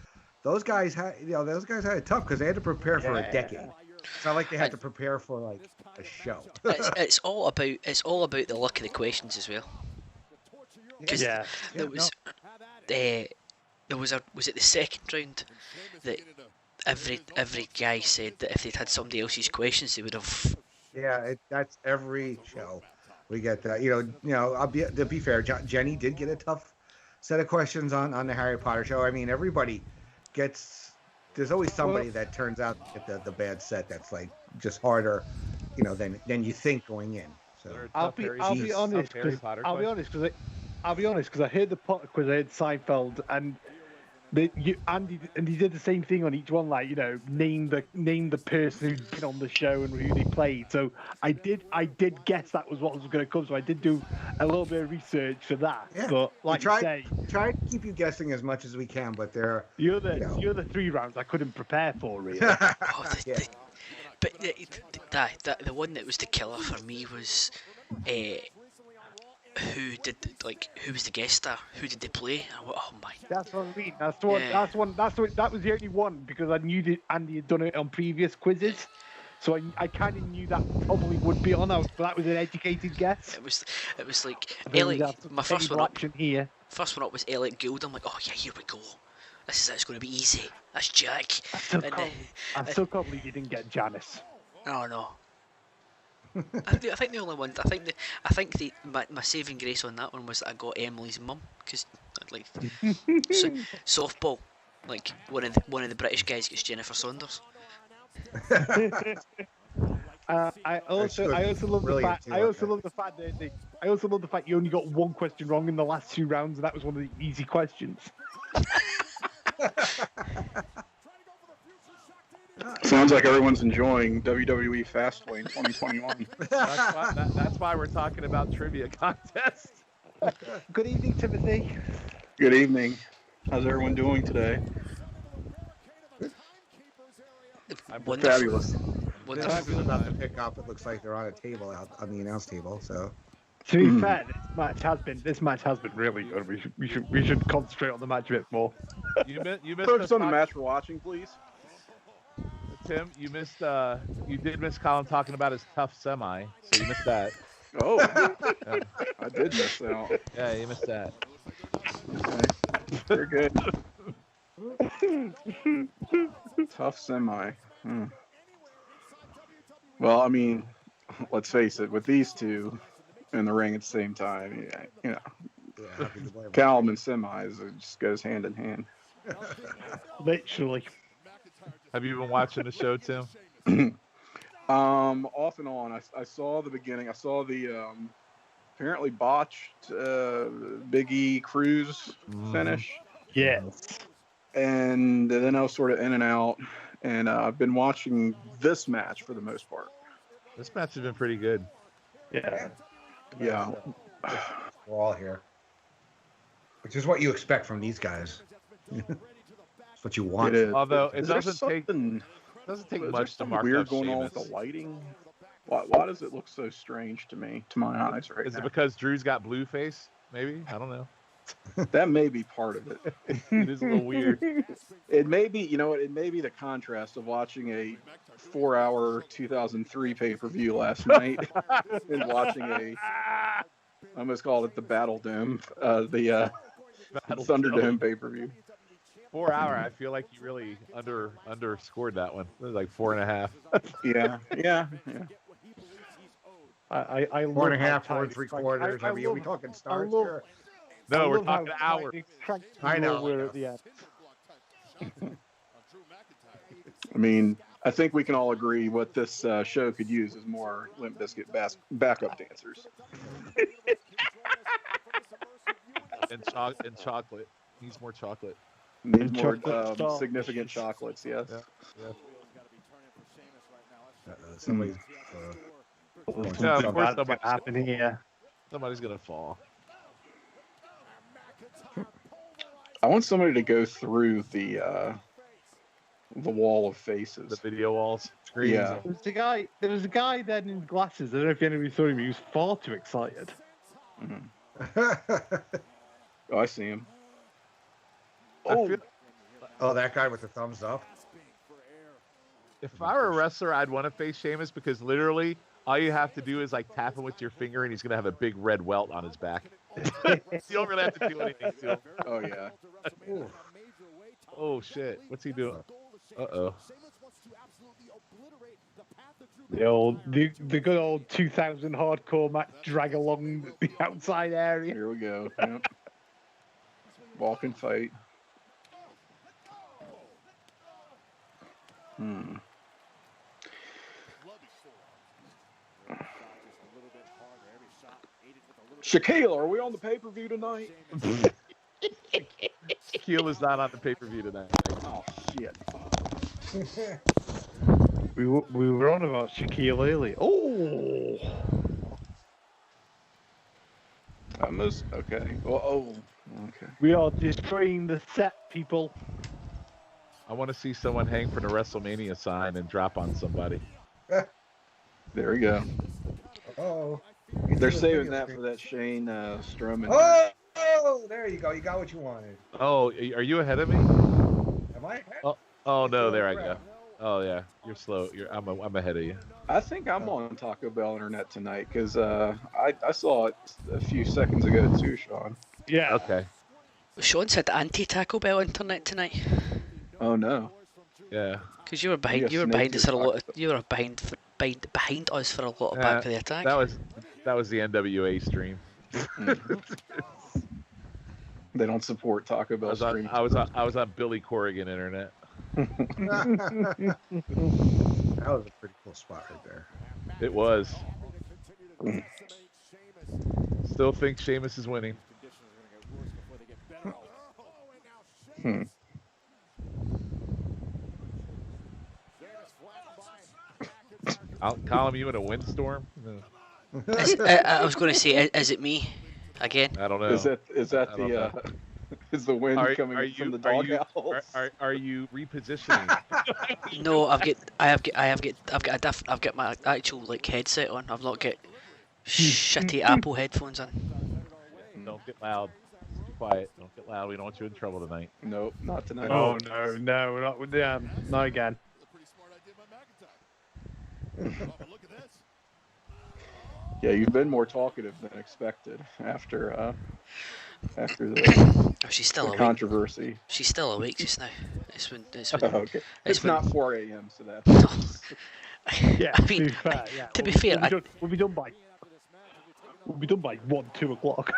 those guys had it tough because they had to prepare for a decade. It's not like they had to prepare for like a show. It's all about the luck of the questions as well. Because there was it the second round that every guy said that if they'd had somebody else's questions, they would have. Yeah, that's every show. We get that. You know. To be fair, Jenny did get a tough set of questions on the Harry Potter show. I mean, everybody gets. There's always somebody that turns out to get the bad set that's like just harder, you know, than you think going in. So I'll be honest because I heard the Potter quiz. I heard Seinfeld and. Andy did the same thing on each one, like, you know, name the person who's been on the show and who they played. So I did guess that was what was going to come. So I did do a little bit of research for that. Yeah. But like try to keep you guessing as much as we can. But the other 3 rounds I couldn't prepare for really. The one that was the killer for me was. Who was the guest star? Who did they play? Oh my! That's what I mean. That was the only one because I knew that Andy had done it on previous quizzes, so I kind of knew that probably would be on. But that was an educated guess. It was like Elliot. My first one up here. First one up was Elliot Gould. I'm like, oh yeah, here we go. This is it's going to be easy. That's Jack. I still can't believe you didn't get Janice. Oh no. I think the only one. I think my saving grace on that one was that I got Emily's mum because like softball, like one of the British guys gets Jennifer Saunders. I also love the fact you only got one question wrong in the last 2 rounds, and that was one of the easy questions. Sounds like everyone's enjoying WWE Fastlane 2021. That's why we're talking about trivia contest. Good evening, Timothy. Good evening. How's everyone doing today? Fabulous. When the time is about to pick up, it looks like they're on a table out on the announce table. So, to be fair, this match has been really good. We should concentrate on the match a bit more. You missed focus on the match we're watching, please. Tim, you did miss Colin talking about his tough semi, so you missed that. Oh, yeah. I did miss that. Yeah, you missed that. Okay. Very good. Tough semi. Well, I mean, let's face it, with these two in the ring at the same time, you know, Calum and semis, it just goes hand in hand. Literally. Have you been watching the show, Tim? Off and on. I saw the beginning. I saw the apparently botched Big E Cruz finish. Yes. And then I was sort of in and out. And I've been watching this match for the most part. This match has been pretty good. Yeah. Yeah. We're all here, which is what you expect from these guys. It's what you want. It is. Although it Is there doesn't take something much to something mark weird up going on Sheamus. with the lighting? Why does it look so strange to me, to my eyes right Is now? it because Drew's got blue face? Maybe, I don't know. That may be part of it. It is a little weird. It may be, you know what? It may be the contrast of watching a 4-hour 2003 pay-per-view last night and watching I almost called it the Battle Dome, the Thunderdome pay-per-view. 4 hour. I feel like you really underscored that one. It was like 4.5. Yeah. I 4.5, 4 3/4. Are we talking stars here? No, we're talking hours. I know. We're at the end. I mean, I think we can all agree what this show could use is more Limp Bizkit backup dancers. And chocolate. Needs more chocolate. Needs more chocolate significant chocolates, yes. Yeah. Somebody's. Yeah, of course Something's gonna happen here. somebody's gonna fall. I want somebody to go through the wall of faces. The video walls, screens. Yeah. There was a guy then in glasses. I don't know if anybody saw him. He was far too excited. Mm-hmm. Oh, I see him. Oh, that guy with the thumbs up. If I were a wrestler, I'd want to face Sheamus because literally all you have to do is like tap him with your finger and he's gonna have a big red welt on his back. You don't really have to do anything to him. Oh yeah. Oh shit, what's he doing? Uh-oh. The good old 2000 hardcore match drag along the outside area. Here we go. Yep. Walk and fight. Shaquille, are we on the pay-per-view tonight? Keel is not on the pay-per-view tonight. Oh shit. We were on about Shaquille earlier. Oh, Almost okay. Okay. we are destroying the set, people. I want to see someone hang from the WrestleMania sign and drop on somebody. There we go. Oh. They're saving that for that Shane Strowman. Oh, there you go. You got what you wanted. Oh, are you ahead of me? Am I? Oh no, there I go. Oh yeah, you're slow. I'm ahead of you. I think I'm on Taco Bell Internet tonight because I saw it a few seconds ago too, Shawn. Yeah. Okay. Sean said anti-Taco Bell internet tonight. Oh no. Yeah. Because you were behind. You were behind us for a lot. You were behind us for a lot of Back of the Attack. That was the NWA stream. They don't support Taco Bell stream. I was on Billy Corrigan Internet. That was a pretty cool spot right there. It was. Still think Sheamus is winning. Calum, you in a windstorm? No. I was going to say, is it me again? I don't know. Is that is the wind coming from the doghouse? Are you repositioning? No, I've got my actual like headset on. I've not got shitty Apple headphones on. Don't get loud. Be quiet. Don't get loud. We don't want you in trouble tonight. Nope, not tonight. Oh no, we're not with them. Not again. Yeah, you've been more talkative than expected after the Oh, she's still awake. controversy. She's still awake just now. It's Okay. It's not 4 a.m. so that. Yeah. I mean, to be fair, we'll be done by 1-2 o'clock.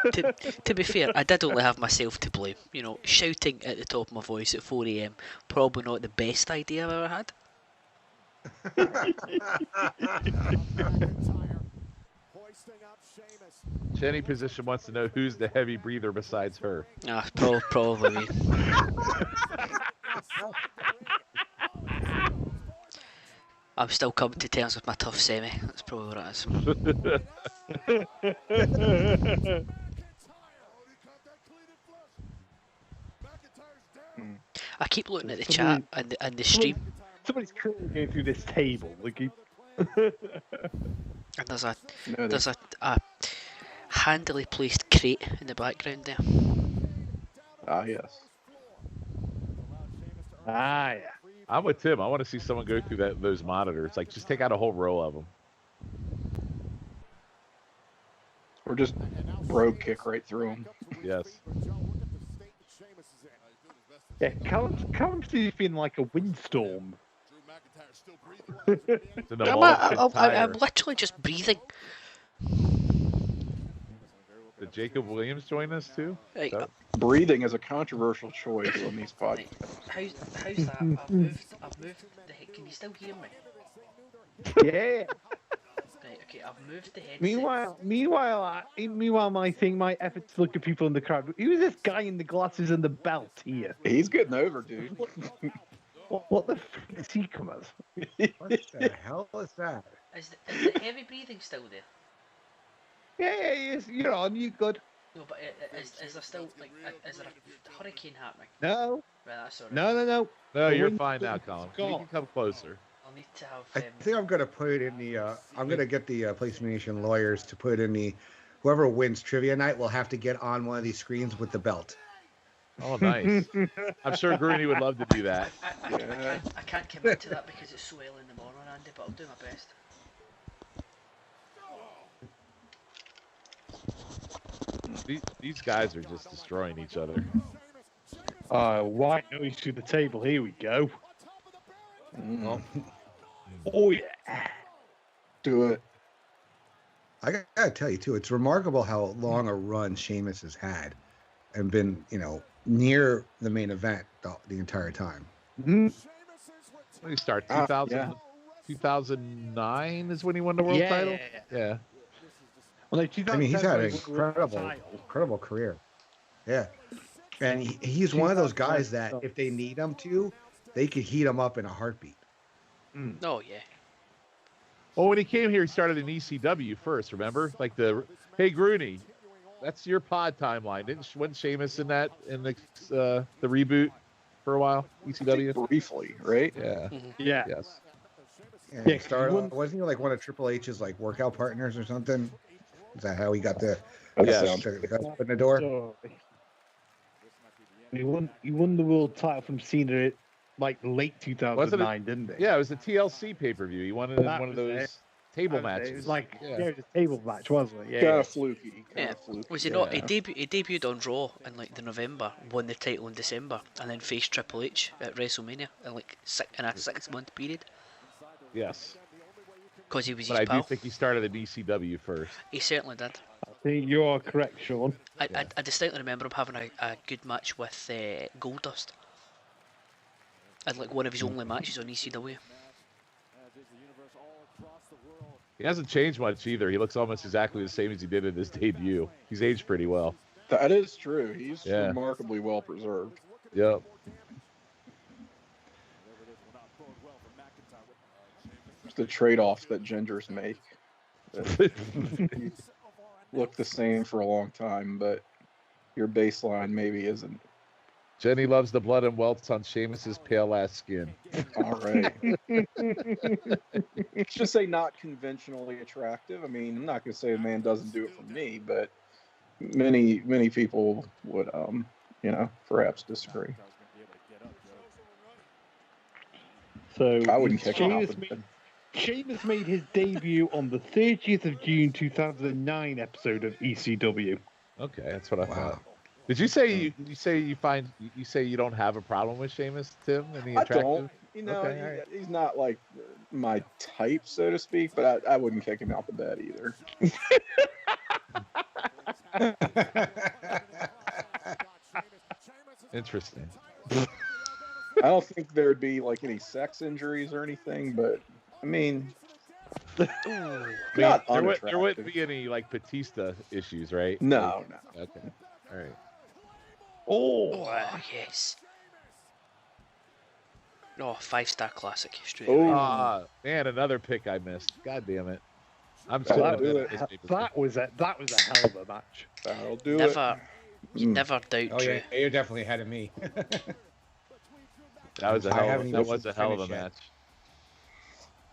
to be fair, I did only have myself to blame. You know, shouting at the top of my voice at 4 a.m. probably not the best idea I've ever had. Jenny Position wants to know who's the heavy breather besides her. Ah, probably me. I'm still coming to terms with my tough semi. That's probably what it is. I keep looking at the chat and the stream. Somebody's clearly going through this table. Like And there's a handily placed crate in the background there. Ah, yes. Ah, yeah. I'm with Tim. I want to see someone go through those monitors. Like, just take out a whole row of them. Or just rogue kick right through him. Yes. Yeah, Calum's been like a windstorm. I'm literally just breathing. Did Jacob Williams join us too? Right, Breathing is a controversial choice on these podcasts. how's that? I've moved the head. Can you still hear me? Yeah. Right, okay, I've moved the headset. Meanwhile, my efforts to look at people in the crowd. Who's this guy in the glasses and the belt here? He's getting over, dude. What the frick is he come as? What the hell is that? Is the heavy breathing still there? Yeah, he is. You're on. You good? No, but is there still like is there a hurricane happening? No. Right, that's alright. No. No, The you're wind fine now, is Colin. gone. You can come closer. I'll need to have. I think I'm gonna put it in the. I'm gonna get the PlayStation lawyers to put in the. Whoever wins trivia night will have to get on one of these screens with the belt. Oh, nice. I'm sure Grooney would love to do that. I can't commit to that because it's so early in the morning, Andy. But I'll do my best. These guys are just destroying each other. White noise through the table. Here we go. Oh yeah. Do it. I gotta tell you too, it's remarkable how long a run Sheamus has had, and been near the main event the entire time. Mm-hmm. When did he start? 2009 is when he won the world title? Yeah. Well, like I mean, he's had an incredible career. Yeah. And he's one of those guys that if they need him to, they could heat him up in a heartbeat. Oh yeah. Well, when he came here, he started in ECW first, remember? Like hey, Grooney, that's your pod timeline. Wasn't Sheamus in the reboot for a while? ECW? Briefly, right? Yeah. Yeah. Yes. And he started, wasn't he like one of Triple H's like workout partners or something? Is that how he got the foot in the door? He won the world title from Cena like late 2009, didn't he? Yeah, it was the TLC pay-per-view. He won it in one of those table matches. It was like it was a table match, wasn't it? Yeah. Kind of fluky. Was he not? He debuted on Raw in like the November, won the title in December, and then faced Triple H at WrestleMania in like in a 6-month period. Yes. Because he was But his pal. I do think he started at ECW first. He certainly did. I think you are correct, Shawn. I distinctly remember him having a good match with Goldust. And like one of his only matches on ECW. He hasn't changed much either. He looks almost exactly the same as he did in his debut. He's aged pretty well. That is true. He's remarkably well preserved. Yep. It's the trade-offs that gingers make. Look the same for a long time, but your baseline maybe isn't. Jenny loves the blood and welts on Sheamus's pale ass skin. All right. Let's just say not conventionally attractive. I mean, I'm not going to say a man doesn't do it for me, but many people would, perhaps disagree. So I wouldn't kick him out. Sheamus made his debut on the 30th of June 2009 episode of ECW. Okay, that's what I thought. Did you say you say you don't have a problem with Sheamus, Tim? Any attractive? I don't. Okay, he's not like my type, so to speak, but I wouldn't kick him out the bed either. Interesting. I don't think there'd be like any sex injuries or anything, but I mean, there wouldn't be any like Batista issues, right? No. Okay. All right. Oh yes. Oh, 5-star classic straight away. Ah, man, another pick I missed. God damn it. I'm So so that good do at it. this paper. that was a hell of a match. That'll do Never, you Mm. never doubt Oh Drew. yeah, you're definitely ahead of me. That was a I hell haven't of, even that was seen a the hell of a finish yet. match.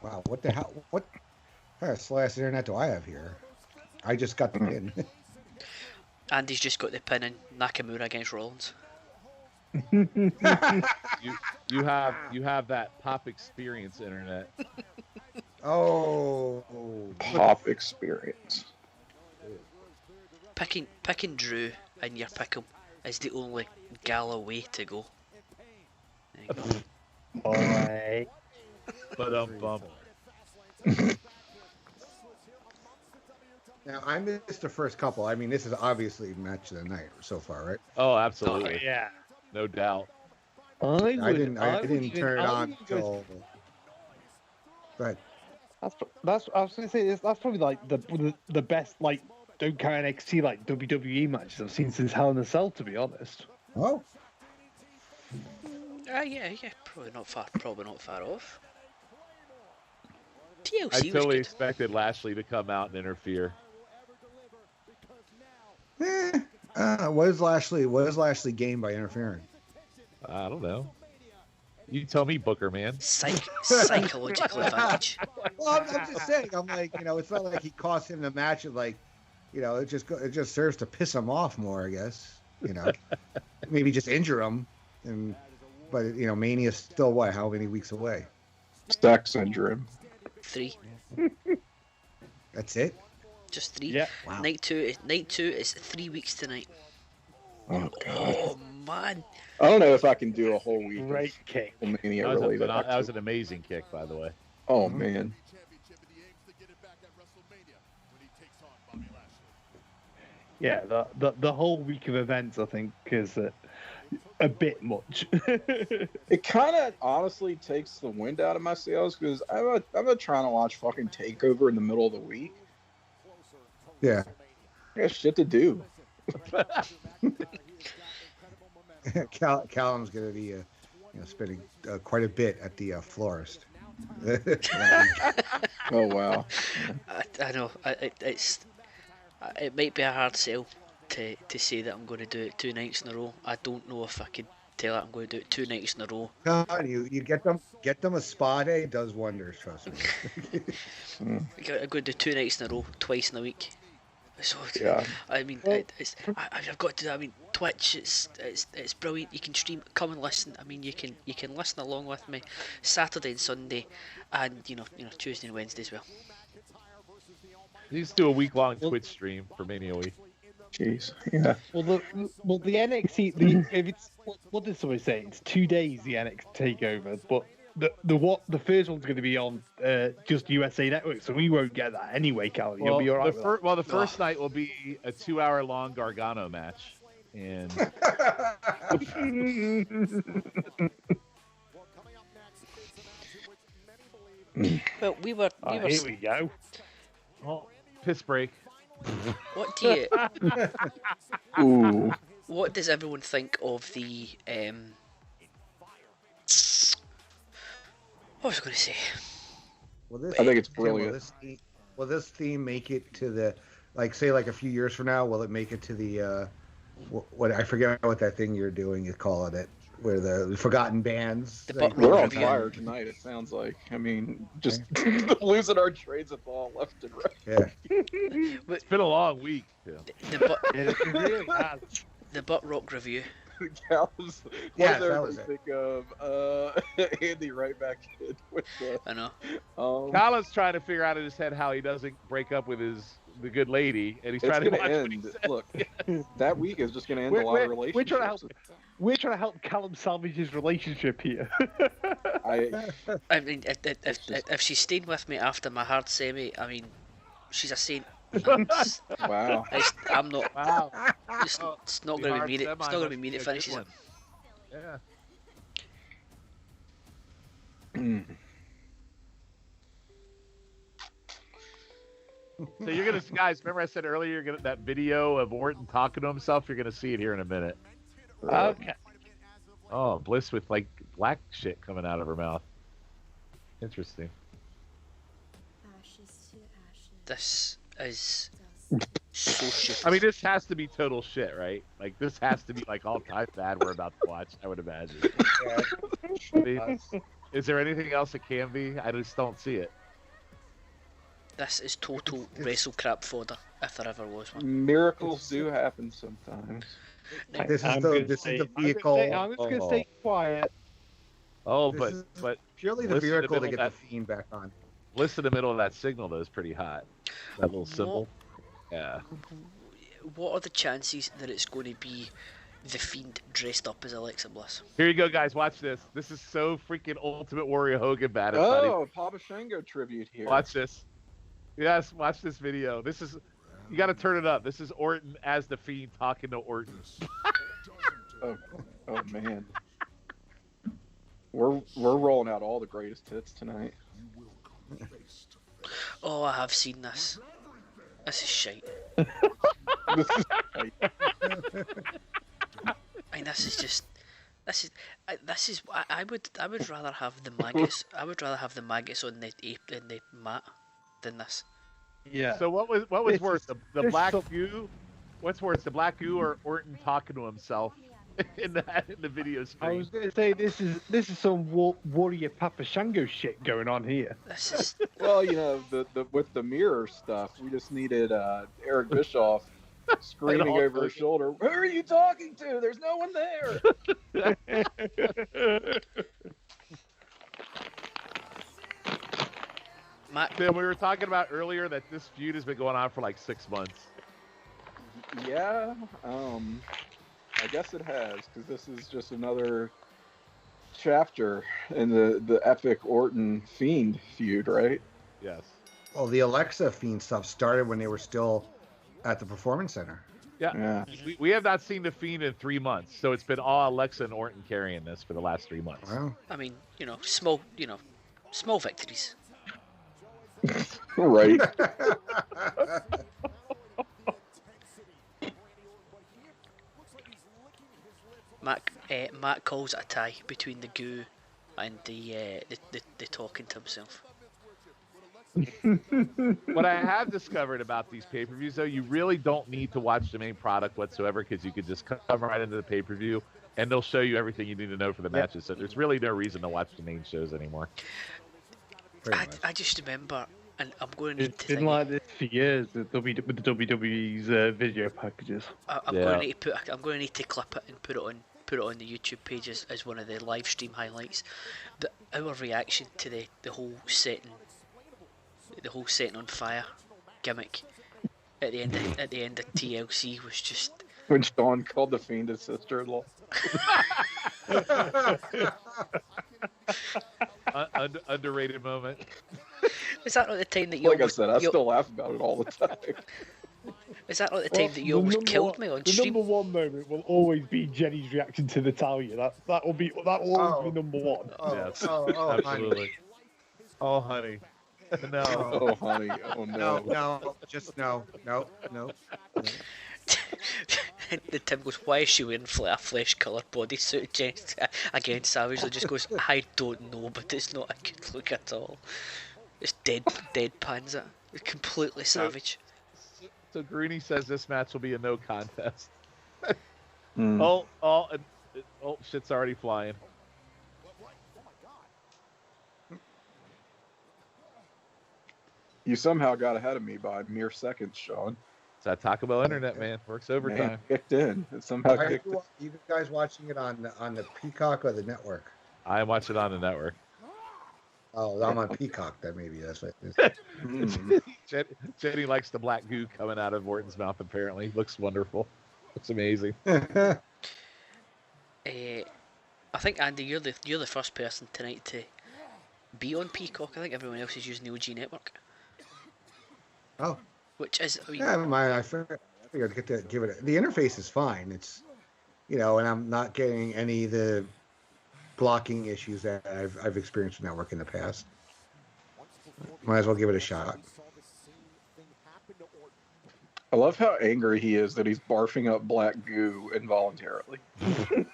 Wow, what the hell? What kind of slice internet do I have here? I just got the pin. Andy's just got the pin in Nakamura against Rollins. You have that pop experience internet. Oh, Pop experience. Picking Drew in your pick'em is the only gala way to go. There you go. Boy. But bump. now I missed the first couple. I mean, this is obviously match of the night so far, right? Oh, absolutely. Yeah. No doubt. I didn't turn it on until. But That's I was gonna say that's probably like the best like don't count NXT like WWE matches I've seen since Hell in a Cell, to be honest. oh, Yeah, probably not far off. TLC I was totally good. expected Lashley to come out and interfere. what is Lashley gained by interfering? I don't know. You tell me, Booker, man. Psychological advantage. Well, I'm just saying. I'm like, it's not like he cost him the match. Of like, it just serves to piss him off more, I guess. Maybe just injure him, but Mania's still how many weeks away? Stack syndrome. 3. That's it. Just 3. Yeah. Wow. Night 2 is 3 weeks tonight. Oh god. Oh man. I don't know if I can do a whole week. Great kick. Of Mania That was, related. that was an amazing kick, by the way. Oh man. Yeah, the whole week of events I think is a bit much. It kind of honestly takes the wind out of my sails because I'm not trying to watch fucking Takeover in the middle of the week. Yeah. I got shit to do. Calum's going to be spending quite a bit at the florist. Oh wow. I know. It might be a hard sell to say that I'm going to do it 2 nights in a row. I don't know if I could tell that I'm going to do it 2 nights in a row. No, you get them a spa day does wonders, trust me. I'm going to do 2 nights in a row, twice in a week. So Yeah. I mean, I've got to. I mean, Twitch. It's brilliant. You can stream, come and listen. I mean, you can listen along with me Saturday and Sunday, and Tuesday and Wednesday as well. You just do a week-long Twitch stream for Mania Week. Jeez. Yeah. Well, the NXT. If it's what did somebody say? It's 2 days the NXT takeover, but the first one's going to be on just USA Network, so we won't get that anyway, Calum. You'll be all right. The first night will be a 2-hour-long Gargano match, and Well, we were. Here we go. oh, piss break. What do you? Ooh. What does everyone think of the? What was I going to say? I think it's brilliant. Will this theme make it to the, say a few years from now? Will it make it to the, what I forget what that thing you're doing? You call it where the forgotten bands. We're on fire tonight. It sounds like. I mean, just losing our trades of thought left and right. Yeah. It's been a long week. Yeah. It really has. The Butt Rock review. Calum's, Yeah, there that to was it. think of Andy right back in with the. I know. Calum's trying to figure out in his head how he doesn't break up with the good lady, and he's It's trying to gonna watch what he end. says. Look, that week is just gonna end a lot of relationships. We're trying to help Calum salvage his relationship here. I mean, if she's staying with me after my hard semi, I mean, she's a saint. Wow. I'm not. Wow. It's not going to be me. It's not going to be me that finishes it. Yeah. So you're gonna, guys. Remember I said earlier, you're gonna that video of Orton talking to himself. You're gonna see it here in a minute. Okay. Oh, Bliss with like black shit coming out of her mouth. Interesting. This is so stupid. I mean, this has to be total shit, right? Like, this has to be like all time bad we're about to watch, I would imagine. Yeah. I mean, is there anything else it can be? I just don't see it. This is total wrestle crap fodder, if there ever was one. Miracles do happen sometimes. This is the vehicle. I'm just gonna stay quiet. Oh, This is but purely the listen to vehicle to middle get of the Fiend back on. Bliss in the middle of that signal though is pretty hot. That little symbol. Yeah. What are the chances that it's going to be the Fiend dressed up as Alexa Bliss? Here you go, guys. Watch this. This is so freaking Ultimate Warrior Hogan bad. It's not even- Oh, Papa Shango tribute here. Watch this. Yes, watch this video. This is, you got to turn it up. This is Orton as the Fiend talking to Orton. Oh man. We're rolling out all the greatest hits tonight. Oh, I have seen this. This is shite. This is I mean, this is. I would rather have the maggots. I would rather have the maggots on the mat than this. Yeah. So what was This worse, is- the this black so- goo? What's worse, the black goo or Orton talking to himself in the video I screen? was gonna say this is some Warrior Papa Shango shit going on here. This is. well, you know, the with the mirror stuff, we just needed Eric Bischoff screaming All over his shoulder. Who are you talking to? There's no one there. Matt, Tim, we were talking about earlier that this feud has been going on for like 6 months. Yeah, I guess it has, because this is just another chapter in the epic Orton Fiend feud, right? Yes. Well, the Alexa Fiend stuff started when they were still at the Performance Center. Yeah. We have not seen the Fiend in 3 months, so it's been all Alexa and Orton carrying this for the last 3 months. Wow. I mean, small victories. Right. Matt calls it a tie between the goo and the talking to himself. What I have discovered about these pay-per-views, though, you really don't need to watch the main product whatsoever, because you could just come right into the pay-per-view and they'll show you everything you need to know for the matches. So there's really no reason to watch the main shows anymore. I just remember, and I'm going to need It's to been think, like this for years with the WWE's video packages. I'm going to need to I'm going to need to clip it and put it on the YouTube page as one of the live stream highlights. But our reaction to the whole setting on fire gimmick at the end of TLC was just When Shawn called the Fiend his sister-in-law. Underrated moment. is that not the time that you Like I almost, said, I still laugh about it all the time. is that not the time that you almost killed me on the stream? number one moment will always be Jenny's reaction to Natalia. That will always be number one. Oh, Yes, oh, absolutely. Oh, honey. No. Oh, honey. Oh, no. No, just no. The Tim goes, why is she wearing a flesh-coloured bodysuit? Again, savagely just goes, I don't know, but it's not a good look at all. It's deadpans it. It's completely savage. So Greeny says this match will be a no contest. Mm. Oh, shit's already flying. You somehow got ahead of me by mere seconds, Shawn. It's that Taco Bell internet, man. Works overtime. Man, kicked in. It somehow Are kicked in. you guys watching it on the Peacock or the network? I watch it on the network. Oh, I'm on Peacock. That maybe that's what it is. Mm. Jenny likes the black goo coming out of Orton's mouth, apparently. Looks wonderful. Looks amazing. I think, Andy, you're the first person tonight to be on Peacock. I think everyone else is using the OG network. Oh, Which is, I mean, yeah. I figured I'd get to give it. The interface is fine. It's, and I'm not getting any of the blocking issues that I've experienced with network in the past. Might as well give it a shot. I love how angry he is that he's barfing up black goo involuntarily. Would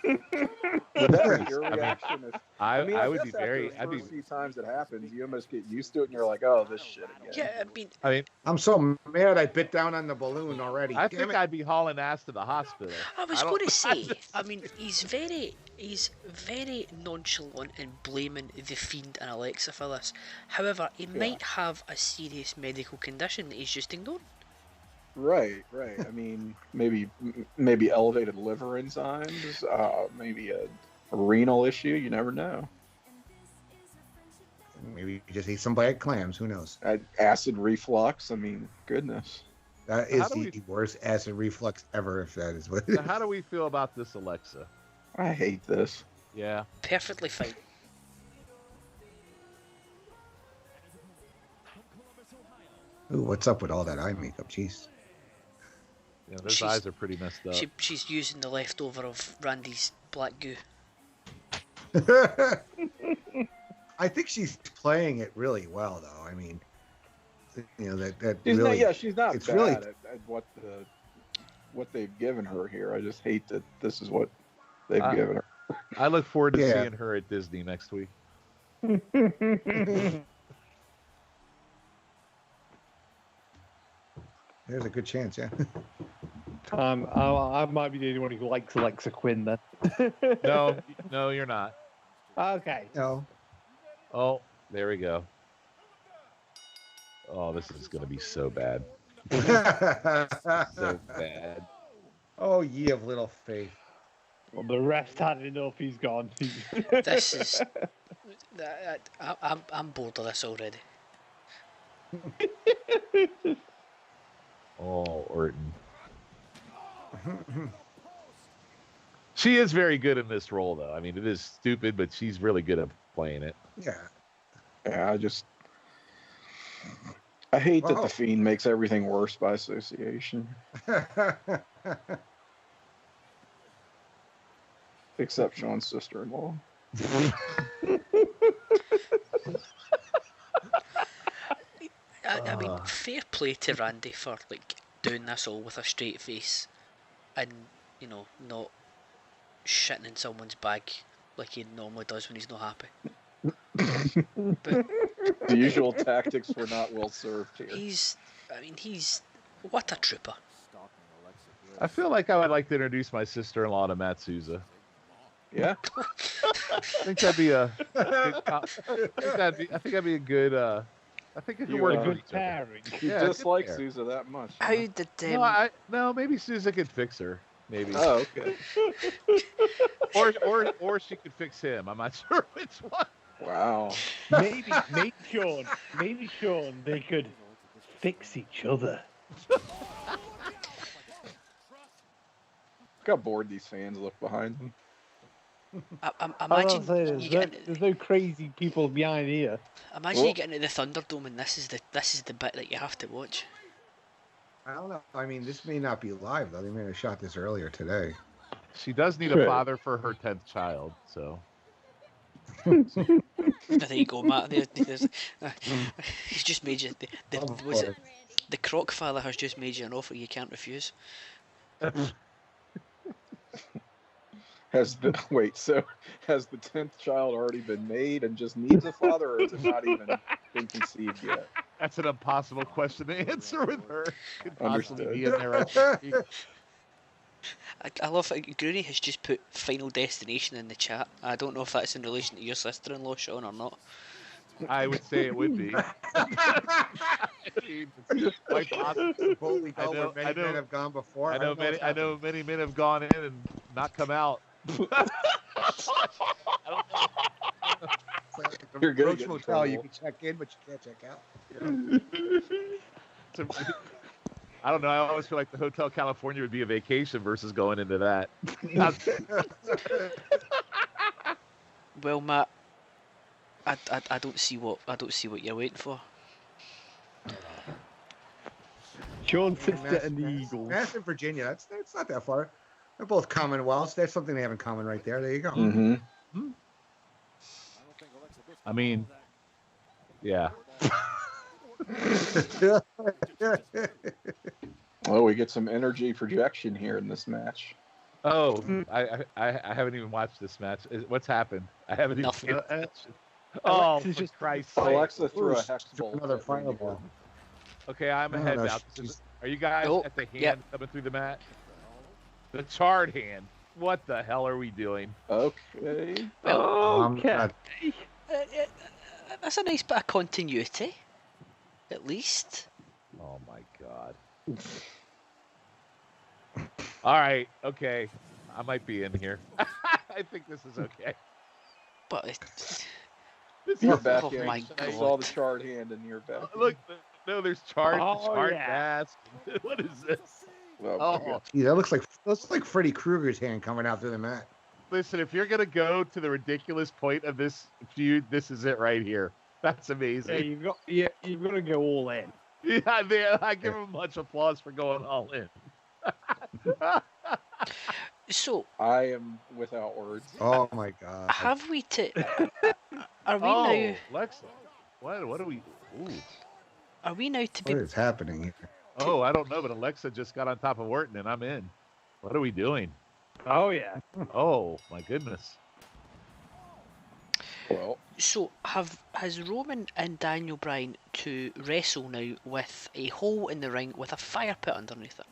that be your reaction? I would guess be after very. the first few times it happens, you almost get used to it, and you're like, "Oh, this shit again." Yeah, I mean, I'm so mad I bit down on the balloon already. I Damn think it. I'd be hauling ass to the hospital. I was going to say, I mean, he's very nonchalant in blaming the Fiend and Alexa for this. However, he might have a serious medical condition that he's just ignoring. Right. I mean, maybe elevated liver enzymes, maybe a renal issue. You never know. Maybe you just eat some black clams. Who knows? Acid reflux. I mean, goodness. That is the worst acid reflux ever, if that is what it is. So how do we feel about this, Alexa? I hate this. Yeah. Perfectly fine. Ooh, what's up with all that eye makeup? Jeez. Yeah, those eyes are pretty messed up. She's using the leftover of Randy's black goo. I think she's playing it really well, though. I mean, you know that She's really. not, she's not it's bad really at what they've given her here. I just hate that this is what they've given her. I look forward to seeing her at Disney next week. There's a good chance, yeah. I might be the only one who likes Alexa Quinn then. No, you're not. Okay. No. Oh, there we go. Oh, this is going to be so bad. So bad. Oh, ye of little faith. Well, the rest had enough. He's gone. This is. I'm bored of this already. Oh, Orton. She is very good in this role, though. I mean, it is stupid, but she's really good at playing it. Yeah. Yeah, I hate that the Fiend makes everything worse by association. Except Shawn's sister-in-law. I mean, fair play to Randy for doing this all with a straight face, and not shitting in someone's bag like he normally does when he's not happy. But the usual tactics were not well served here. He's what a trooper. I feel like I would like to introduce my sister-in-law to Matt Souza. Yeah. I think that'd be a good good. I think it could work. A good pairing. You dislike Souza that much. How did No, maybe Souza could fix her. Maybe. Oh, okay. or she could fix him. I'm not sure which one. Wow. Maybe Shawn, they could fix each other. Look how bored these fans look behind them. Imagine there's no crazy people behind here. Imagine you getting into the Thunderdome and this is the bit that you have to watch. I don't know. I mean, this may not be live, though. They may have shot this earlier today. She does need a father for her 10th child, so. There you go, Matt. He's just made you. The Crock father has just made you an offer you can't refuse. Has the 10th child already been made and just needs a father, or has it not even been conceived yet? That's an impossible question to answer with her. Could possibly Understood. be in there. I love it. Grooney has just put Final Destination in the chat. I don't know if that's in relation to your sister-in-law, Shawn, or not. I would say it would be. Quite possible. Holy hell, where many men have gone before. I know many men have gone in and not come out. You're good. Motel, you can check in, but you can't check out. I don't know. I always feel like the Hotel California would be a vacation versus going into that. Well, Matt, I don't see what you're waiting for. Shawn's sister and the Eagles. Mass in Virginia. That's not that far. They're both Commonwealths. There's something they have in common right there. There you go. Mm-hmm. I mean, yeah. Well, we get some energy projection here in this match. Oh, I haven't even watched this match. What's happened? I haven't even Nothing. seen this. Oh, Alexa's for just Christ's sake. Alexa threw a hex Threw bolt. another at Randy fireball. Orton. Okay, I'm No, ahead no, now. she's- Are you guys Oh, at the hand yep. coming through the mat? The charred hand. What the hell are we doing? Okay. not- That's a nice bit of continuity, at least. Oh my god. All right, okay. I might be in here. I think this is okay. But You're back Oh in. my I God. saw the charred hand and you're back. in. Look, no, there's charred yeah. mask. What is this? Oh, my Oh, God. Gee, that looks like Freddy Krueger's hand coming out through the mat. listen, if you're gonna go to the ridiculous point of this feud, this is it right here. That's Yeah, amazing. you've got to go all in. Yeah, I give him much applause for going all in. so I am without words. Oh my god. have we to? Are we Oh, now? Lexa, what are we? Ooh. Are we now to What be? is happening here? Oh, I don't know, but Alexa just got on top of Orton and I'm in. What are we doing? Oh yeah. Oh my goodness. Well, So has Roman and Daniel Bryan to wrestle now with a hole in the ring with a fire pit underneath it?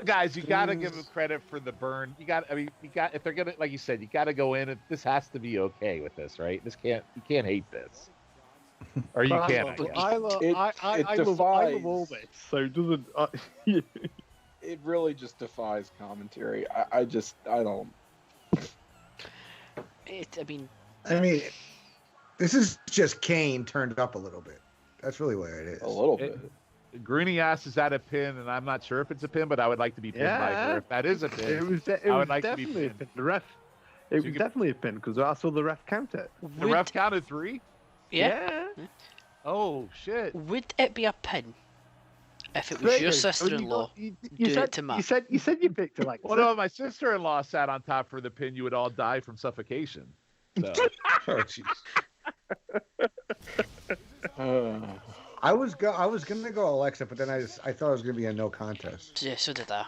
Guys, you gotta give them credit for the burn. You got if they're gonna, like you said, you gotta go in. This has to be okay with this, right? You can't hate this, or you can't. I guess. I love It I love all this. So it doesn't. it really just defies commentary. I don't. I mean, I mean, this is just Kane turned up a little bit. That's really what it is. A little bit. Greeny ass is at a pin, and I'm not sure if it's a pin, but I would like to be pinned by her. If that is a It pin, was, it I would was like to be definitely a pinned. pin. The ref. It was definitely a pin because I saw the ref count it. the ref counted 3. yeah. Oh shit! Would it be a pin if it was your sister-in-law You doing said, it to Matt? you said you picked it like. Well, no, if my sister-in-law sat on top for the pin, you would all die from suffocation. So. Oh, jeez. Uh, I was gonna go Alexa, but then I thought it was gonna be a no contest. Yeah, so did I.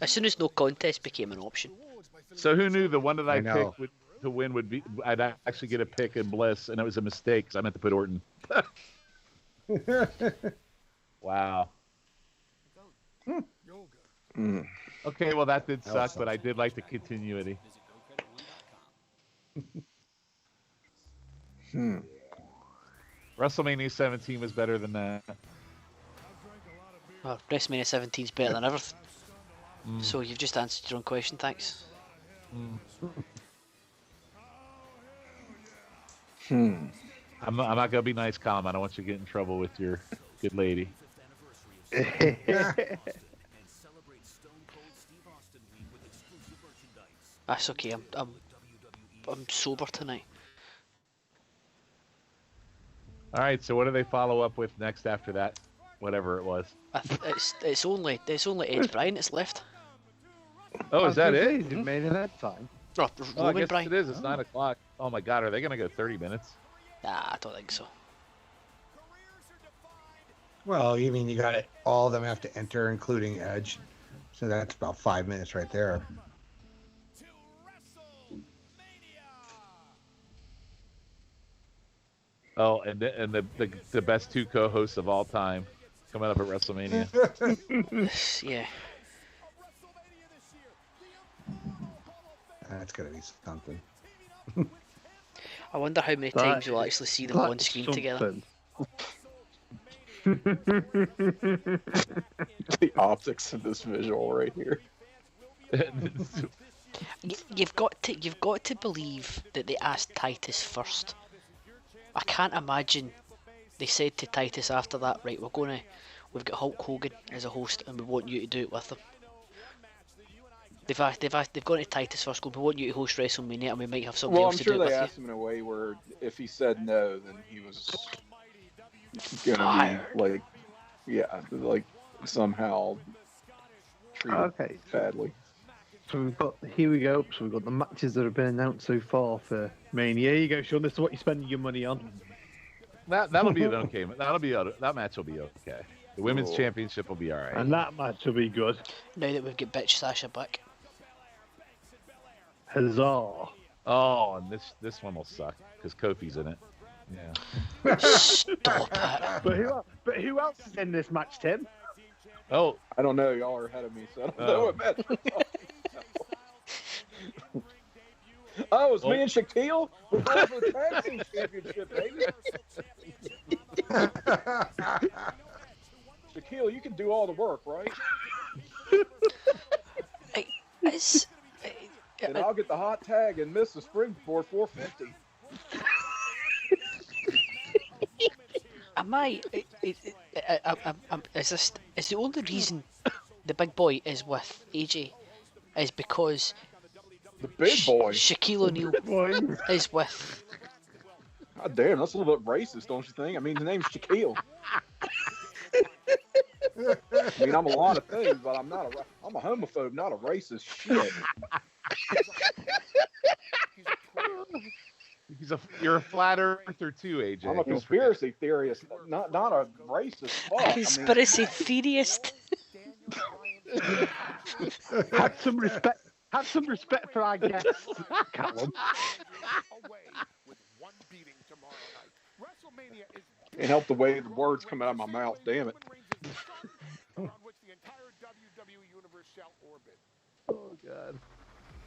As soon as no contest became an option. So who knew the one that I know. picked to win would be? I'd actually get a pick in Bliss, and it was a mistake because I meant to put Orton. Wow. mm. Okay, well that did That was suck, but I did like the continuity. WrestleMania 17 was better than that. Well, WrestleMania 17 is better than everything. So you've just answered your own question, thanks. I'm not gonna be nice, Calum. I don't want you to get in trouble with your good lady. That's okay. I'm sober tonight. All right, so what do they follow up with next after that? Whatever it was. It's only Ed Bryan that's left. Oh, is that it? You made it that time. Oh, Oh, I Roman guess Bryan. it is. It's 9 o'clock. Oh my God, are they gonna go 30 minutes? Nah, I don't think so. Well, you mean you got it? All of them have to enter, including Edge. So that's about 5 minutes right there. Oh, and the best 2 co-hosts of all time coming up at WrestleMania. Yeah. That's gonna be something. I wonder how many times you'll actually see them on screen together. The optics of this visual right here. You've got to believe that they asked Titus first. I can't imagine they said to Titus after that, right, we've got Hulk Hogan as a host and we want you to do it with him. They've gone to Titus first, going, we want you to host WrestleMania and we might have somebody Well, I'm else to sure do it they with asked him in a way where if he said no, then he was gonna Fired. be like, yeah, like somehow treated Okay. badly. So here we go. So we've got the matches that have been announced so far for Mania. Here you go, Sean. This is what you're spending your money on. That'll be an okay. That match will be okay. The women's Cool. championship will be all right. And that match will be good. Now that we've got bitch Sasha back. Huzzah. Oh, and this one will suck because Kofi's in it. Yeah. Stop it. But who else is in this match, Tim? Oh, I don't know. Y'all are ahead of me, so I don't know what match we're talking about. Oh, it's me and Shaquille. We're going for the tag team championship, baby. Shaquille, you can do all the work, right? It's... And I'll get the hot tag and miss the springboard 450. Am I... Is the only reason the big boy is with AJ is because The big boy. Shaquille O'Neal is with... God damn, that's a little bit racist, don't you think? I mean, his name's Shaquille. I mean, I'm a lot of things, but I'm a homophobe, not a racist. Shit. you're a flat earther too, AJ. I'm a conspiracy theorist, not a racist. Fuck. Conspiracy theorist. Have some respect. Have some respect for our guests, Calum. Can't help the way the words come out of my mouth. Damn it. Oh God.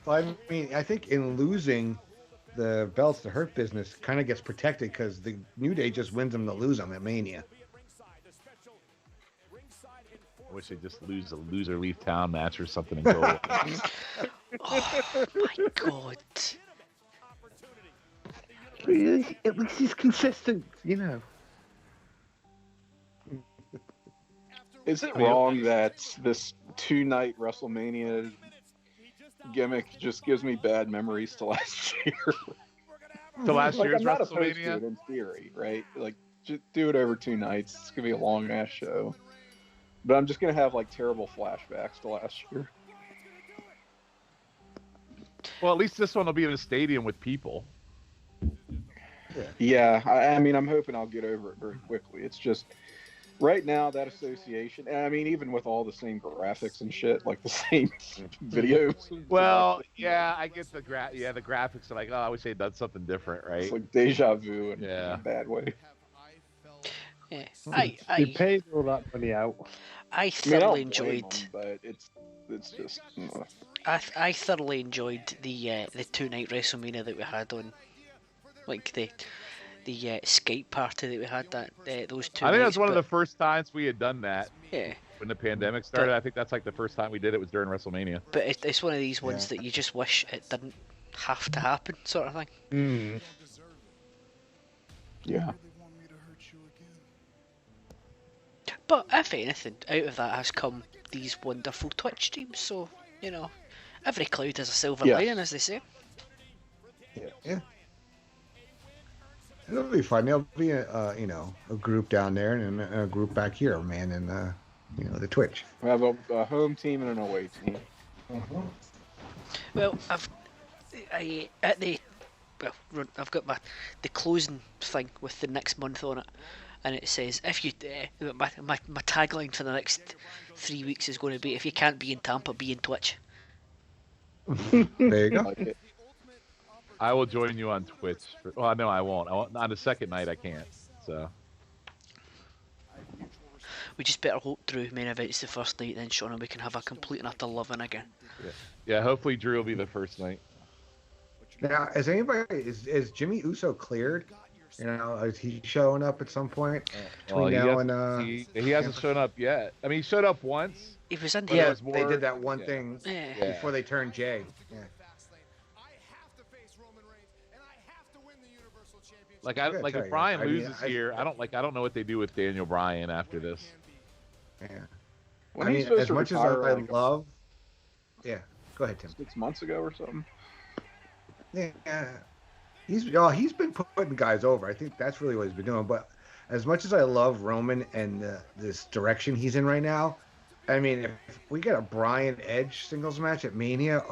Well, I mean, I think in losing the belts, the Hurt Business kind of gets protected because the New Day just wins them to lose them at Mania. I wish they'd just lose a loser leave town match or something and go away. Oh my god. At least he's consistent, you know. Is it wrong that this 2-night WrestleMania gimmick just gives me bad memories to last year? To last Like, year's I'm not opposed to WrestleMania? it in theory, right? Like, just do it over 2 nights. It's gonna be a long ass show. But I'm just gonna have like terrible flashbacks to last year. Well, at least this one will be in a stadium with people. Yeah, I mean, I'm hoping I'll get over it very quickly. It's just right now that association, and I mean, even with all the same graphics and shit, like the same videos. Well, yeah, I get the the graphics are like, oh, I wish they'd done something different, right? It's like deja vu in Yeah. a bad way. Yeah. You paid all that money out. I I mean, I thoroughly don't blame enjoyed. them, but it's just. I thoroughly enjoyed the 2-night WrestleMania that we had on, like the Skype party that we had those 2 I think nights, that's one of but- the first times we had done that Yeah, when the pandemic started. I think that's like the first time we did it was during WrestleMania. but it's one of these ones that you just wish it didn't have to happen, sort of thing. Mm. Yeah. But if anything, out of that has come these wonderful Twitch streams. So you know, every cloud has a silver Yeah. lining, as they say. Yeah. It'll be fun. There'll be a group down there and a group back here, man, and the Twitch. We have a home team and an away team. Well, I've got the closing thing with the next month on it, and it says if you my tagline for the next 3 weeks is going to be if you can't be in Tampa, be in Twitch. There you go. Like it. I will join you on Twitch. Well, no, I won't. On the second night, I can't. So We just better hope Drew main events the first night, then Shawn and we can have a complete and utter loving again. yeah, hopefully Drew will be the first night. Now, is Jimmy Uso cleared? You know, is he showing up at some point between now and he hasn't shown up yet. I mean, he showed up once. He was in But here. it was more- they did that one thing Yeah. before they turned Jay. Yeah. Like I gotta if tell you, Bryan I mean, loses here, I don't know what they do with Daniel Bryan after this. Yeah. When I he's mean, supposed as to much as retire, I like, love. Yeah. Go ahead, Tim. 6 months ago or something. Yeah. He's been putting guys over. I think that's really what he's been doing. But as much as I love Roman and this direction he's in right now, I mean, if we get a Bryan Edge singles match at Mania,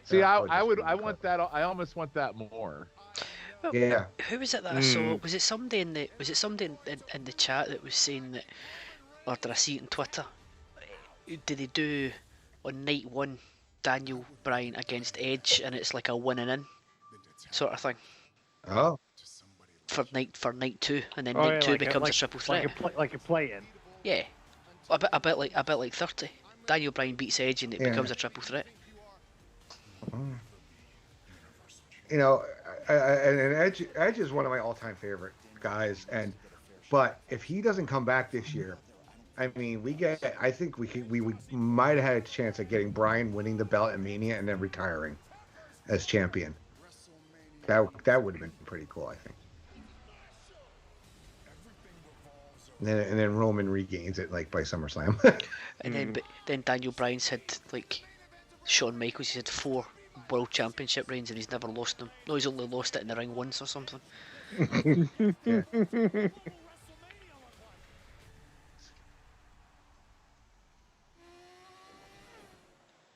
See, that I would just be want incredible. that. I almost want that more. Yeah. Who was it that I saw? Was it somebody in the chat that was saying that, or did I see it on Twitter? Did they do on night one Daniel Bryan against Edge, and it's like a winning in sort of thing Oh. for night two, and then night two becomes a triple threat. Like a play-in. Yeah, a bit like 30. Daniel Bryan beats Edge, and it becomes a triple threat. You know, and Edge is one of my all-time favorite guys, but if he doesn't come back this year, I mean, I think we might have had a chance at getting Bryan winning the belt at Mania and then retiring as champion. That would have been pretty cool, I think. And then Roman regains it like by SummerSlam. And then Daniel Bryan's had like Shawn Michaels. He's had 4 World Championship reigns and he's never lost them. No, he's only lost it in the ring once or something. Yeah.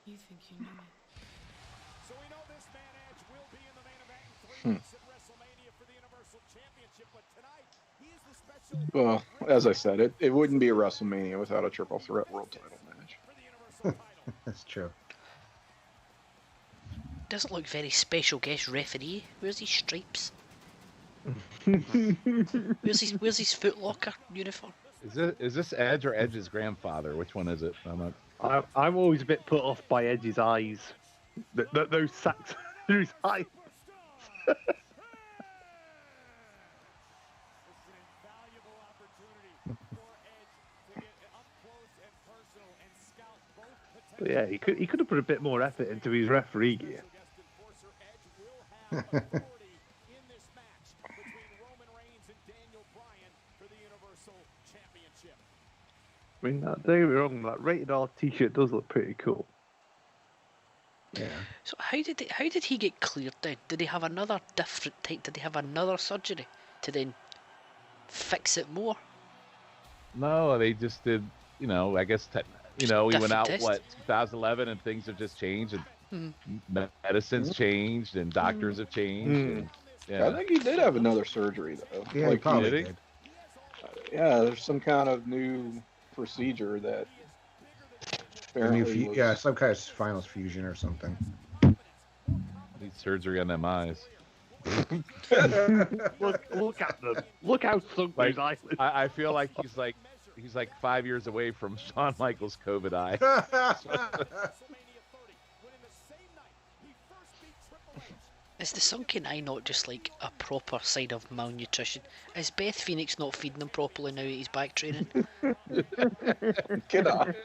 You think you know me? So we know this man Edge will be in the main event in 3 weeks at WrestleMania for the Universal Championship, but tonight he is the special. Well, as I said, it wouldn't be a WrestleMania without a triple threat world title match. That's true. Doesn't look very special guest referee. Where's his stripes? Where's his Foot Locker uniform? Is this Edge or Edge's grandfather? Which one is it? I'm not. I'm always a bit put off by Edge's eyes. Those sacks through his eyes. But yeah, he could have put a bit more effort into his referee gear. I mean, don't get me wrong, that rated R T-shirt does look pretty cool. Yeah. So how did he get cleared then? Did he have another different type? Did he have another surgery to then fix it more? No, they just did. You know, I guess he went out test. 2011, and things have just changed, and medicine's changed, and doctors have changed. And, I think he did have another surgery though. Yeah, he probably did. Yeah, there's some kind of new procedure that apparently some kind of spinal fusion or something. Need surgery on them eyes. look at them. Look how sunk those eyes. I feel like he's like 5 years away from Shawn Michaels' COVID eye. Is the sunken eye not just like a proper sign of malnutrition? Is Beth Phoenix not feeding him properly now that he's back training? Get on.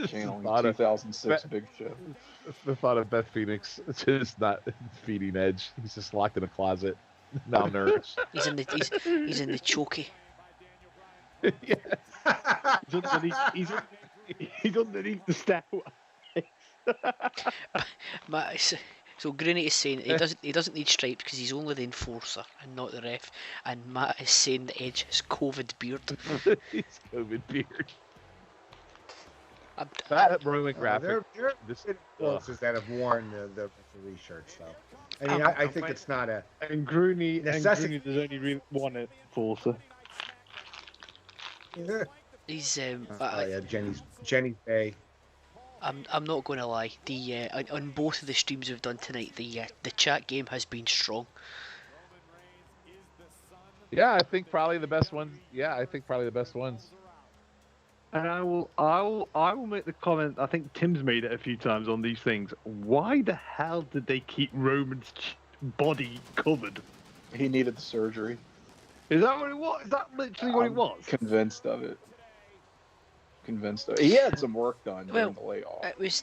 Channeling 2006 Big Show. The thought of Beth Phoenix just not feeding Edge. He's just locked in a closet, malnourished. He's in the chokey. Yes. He's underneath the stairway. So Grooney is saying he doesn't need stripes because he's only the enforcer and not the ref. And Matt is saying that Edge has COVID beard. He's COVID beard. I'm That Roman graphic. There are influencers that have worn the referee shirts, though. I mean, I think it's not a And Grooney necessity. there's only really one enforcer. He's Jenny's Bay. I'm not going to lie. The on both of the streams we've done tonight, the chat game has been strong. Yeah, I think probably the best ones. And I will make the comment. I think Tim's made it a few times on these things. Why the hell did they keep Roman's body covered? He needed the surgery. Is that what it was? Is that literally what it was? Convinced of it. He had some work done during the layoff. It was.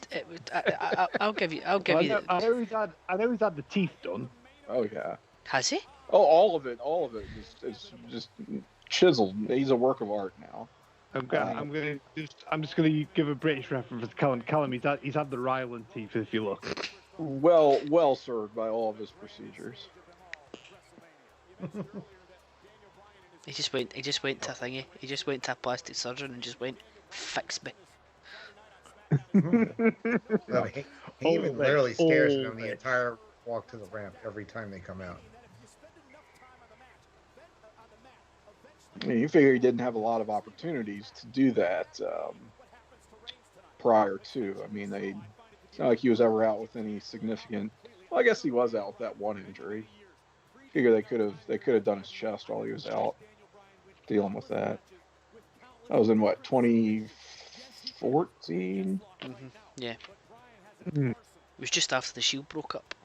I'll give you. I know he's had the teeth done. Oh yeah. Has he? Oh, all of it is just chiseled. He's a work of art now. I'm just gonna give a British reference to Calum. Calum, he's had the Ryland teeth. If you look. Well served by all of his procedures. He just went to a thingy. He just went to a plastic surgeon and just went, fix me. No, Heyman literally stares at them the Always. entire walk to the ramp every time they come out. I mean, you figure he didn't have a lot of opportunities to do that prior to. I mean, it's not like he was ever out with any significant. Well, I guess he was out with that one injury. Figure they could have done his chest while he was out dealing with that. That was in what, 2014? Yeah. It was just after the Shield broke up.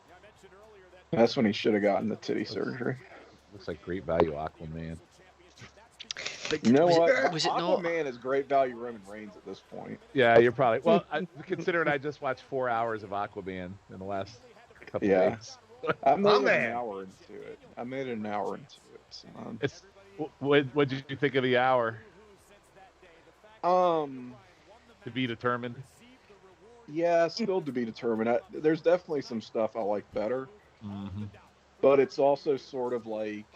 That's when he should have gotten the titty surgery. Looks like great value Aquaman. But You know was what? It, was it not? Aquaman is great value Roman Reigns at this point. Yeah, you're probably well. Considering I just watched 4 hours of Aquaman in the last couple days. I made My it an man. hour into it. So, It's what did you think of the hour? To be determined. Yeah, still to be determined. There's definitely some stuff I like better, Mm-hmm. but it's also sort of like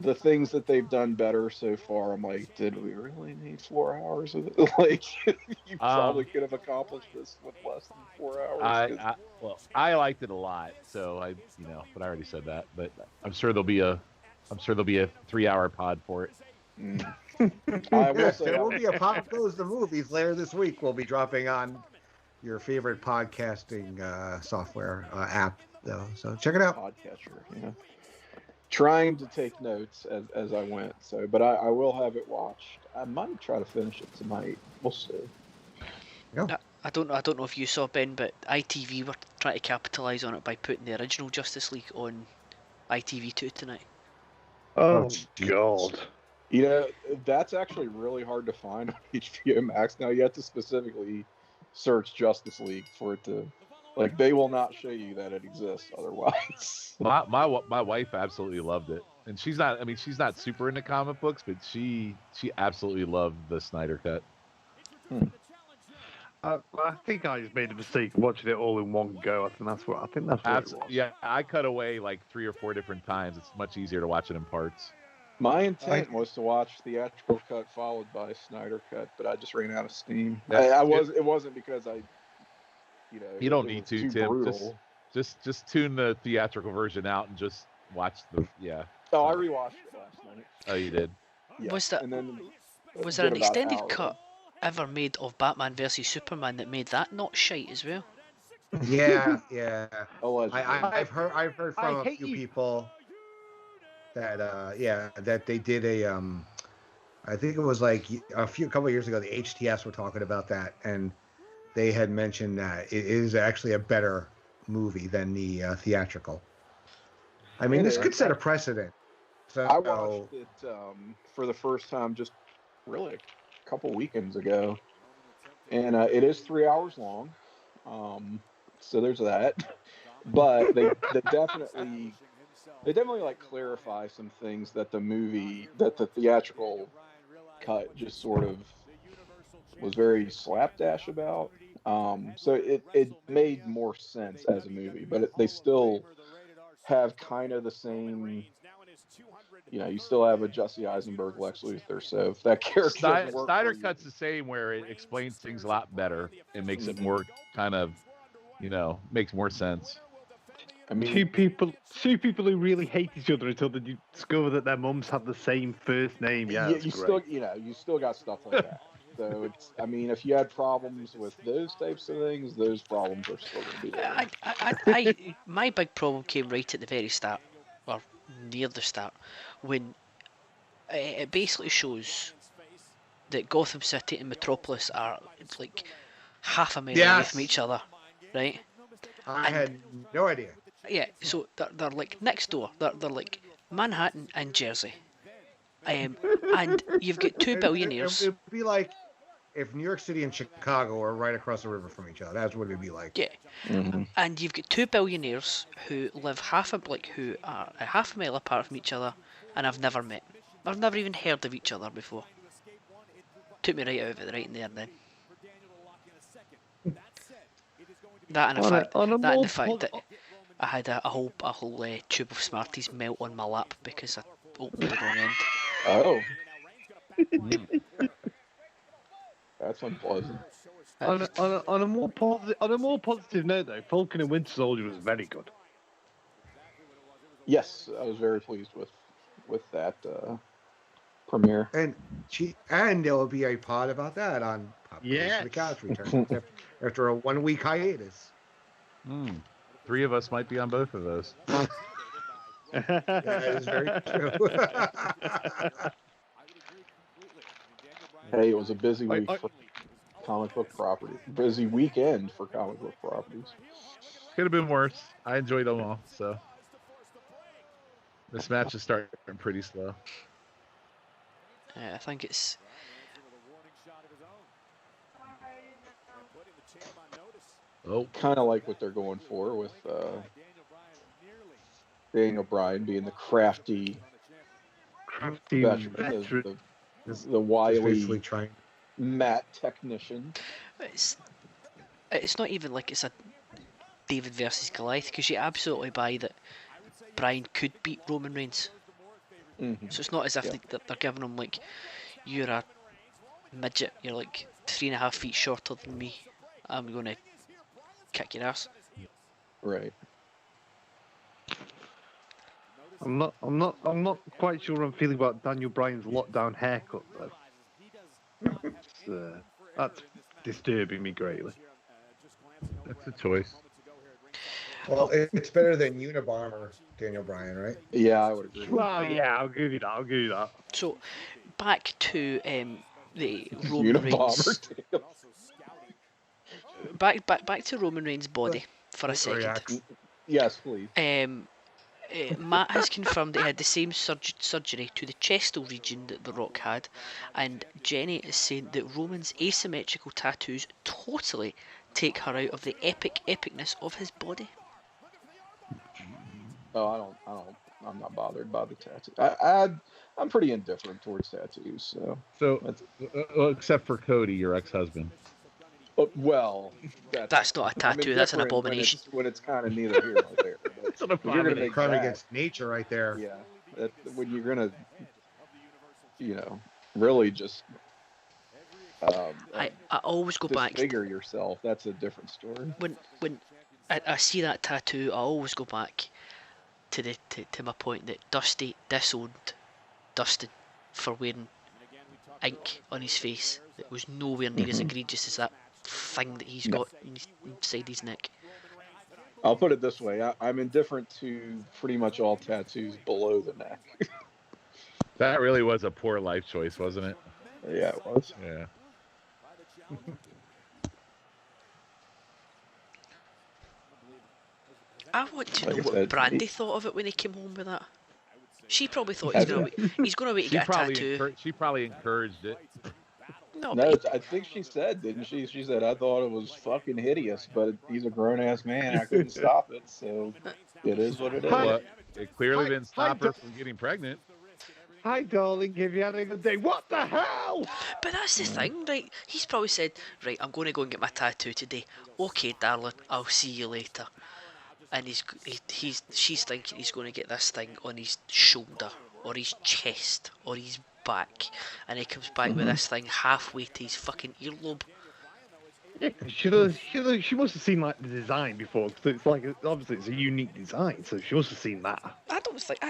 the things that they've done better so far. I'm like, did we really need 4 hours of it? Like, you probably could have accomplished this with less than 4 hours. I liked it a lot. So but I already said that. But I'm sure there'll be a 3-hour pod for it. I will Yes, say, there will be a Pop Goes the Movies later this week. We'll be dropping on your favorite podcasting software app, though. So check it out. podcatcher. Yeah, trying to take notes as I went. So, but I will have it watched. I might try to finish it tonight. We'll see. I don't know if you saw, Ben, but ITV were trying to capitalise on it by putting the original Justice League on ITV2 tonight. Oh, God. You know, that's actually really hard to find on HBO Max. Now you have to specifically search Justice League for it to, like, they will not show you that it exists otherwise. My wife absolutely loved it, and she's not super into comic books, but she absolutely loved the Snyder cut. I think I just made a mistake watching it all in one go. I think that's what it was. Yeah, I cut away like 3 or 4 different times. It's much easier to watch it in parts. My intent was to watch theatrical cut followed by Snyder cut, but I just ran out of steam. It wasn't because you don't need was too to, Tim. brutal. Just tune the theatrical version out and just watch the Oh, I rewatched it last night. Oh, you did. Yeah. Was there And then was there an did about an extended hour. cut ever made of Batman vs Superman that made that not shite as well? Yeah. Allegedly. I've heard from a few people that that they did a I think it was like a couple of years ago the HTS were talking about that, and they had mentioned that it is actually a better movie than the theatrical. I mean, this could set a precedent. So I watched it for the first time just really a couple weekends ago, and it is 3 hours long. So there's that. But they definitely like clarify some things that the theatrical cut just sort of was very slapdash about. So it made more sense as a movie, but they still have kind of the same. You still have a Jesse Eisenberg Lex Luthor, so if that character doesn't work Snyder for you- Cut's the same, where it explains things a lot better and makes it more kind of, makes more sense. I mean, Two people who really hate each other until they discover that their mums have the same first name. Yeah, you still got stuff like that. So it's, I mean, if you had problems with those types of things, those problems are still going to be there. My big problem came right at the very start, or near the start, when it basically shows that Gotham City and Metropolis are like half a mile away from each other, right? I had no idea. Yeah, so they're like next door. They're like Manhattan and Jersey, and you've got two billionaires. It'd be like if New York City and Chicago are right across the river from each other. That's what it'd be like. Yeah, and you've got two billionaires who live who are a half a mile apart from each other, and I've never met. I've never even heard of each other before. Took me right out of it right in there and then. That and the fact that I had a whole tube of Smarties melt on my lap because I opened the wrong end. Oh, That's unpleasant. On a more positive note, though, Falcon and Winter Soldier was very good. Yes, I was very pleased with that premiere. And there will be a pod about that on Pop Goes to the Couch return after a 1 week hiatus. 3 of us might be on both of those. That is very true. Hey, it was a busy week for comic book property. Busy weekend for comic book properties. Could have been worse. I enjoyed them all. So this match is starting pretty slow. I think it's. Oh, Kind of like what they're going for with Daniel Bryan being the crafty veteran, the wily mat technician. It's not even like it's a David versus Goliath, because you absolutely buy that Bryan could beat Roman Reigns. Mm-hmm. So it's not as if they're giving him like, you're a midget, you're like 3.5 feet shorter than me, I'm gonna kick your ass. Right. I'm not quite sure I'm feeling about Daniel Bryan's lockdown haircut though. That's disturbing me greatly. that's a choice. Well, it's better than Unabomber Daniel Bryan, right? Yeah, I would agree. Well, yeah, I'll give you that. So back to the Roman Reigns. Back to Roman Reigns' body for a second. Yes, please. Matt has confirmed that he had the same surgery to the chestal region that The Rock had, and Jenny is saying that Roman's asymmetrical tattoos totally take her out of the epicness of his body. Oh, I'm not bothered by the tattoo. I'm pretty indifferent towards tattoos. So except for Cody, your ex-husband. Well, that's not a tattoo. That's an abomination. When it's kind of neither here nor there. It's an abomination. Crime against nature, right there. Yeah, when you're gonna, really just. I always go back. Disfigure yourself. That's a different story. When I see that tattoo, I always go back to my point that Dusty disowned Dustin for wearing ink on his face. It was nowhere near as egregious as that thing that he's got inside his neck. I'll put it this way: I'm indifferent to pretty much all tattoos below the neck. That really was a poor life choice, wasn't it? Yeah, it was. Yeah. I want to know what Brandy thought of it when he came home with that. She probably thought he's gonna wait to get a tattoo. She probably encouraged it. No, I think she said, didn't she? She said, I thought it was fucking hideous, but he's a grown-ass man. I couldn't stop it, so it is what it is. Well, it clearly didn't stop her from getting pregnant. Hi, darling. Have you had a good day? What the hell? But that's the thing, right? He's probably said, right, I'm going to go and get my tattoo today. Okay, darling, I'll see you later. And she's thinking he's going to get this thing on his shoulder, or his chest, or his back, and he comes back with this thing halfway to his fucking earlobe. Yeah, she must have seen like the design before, because it's like obviously it's a unique design, so she must have seen that. I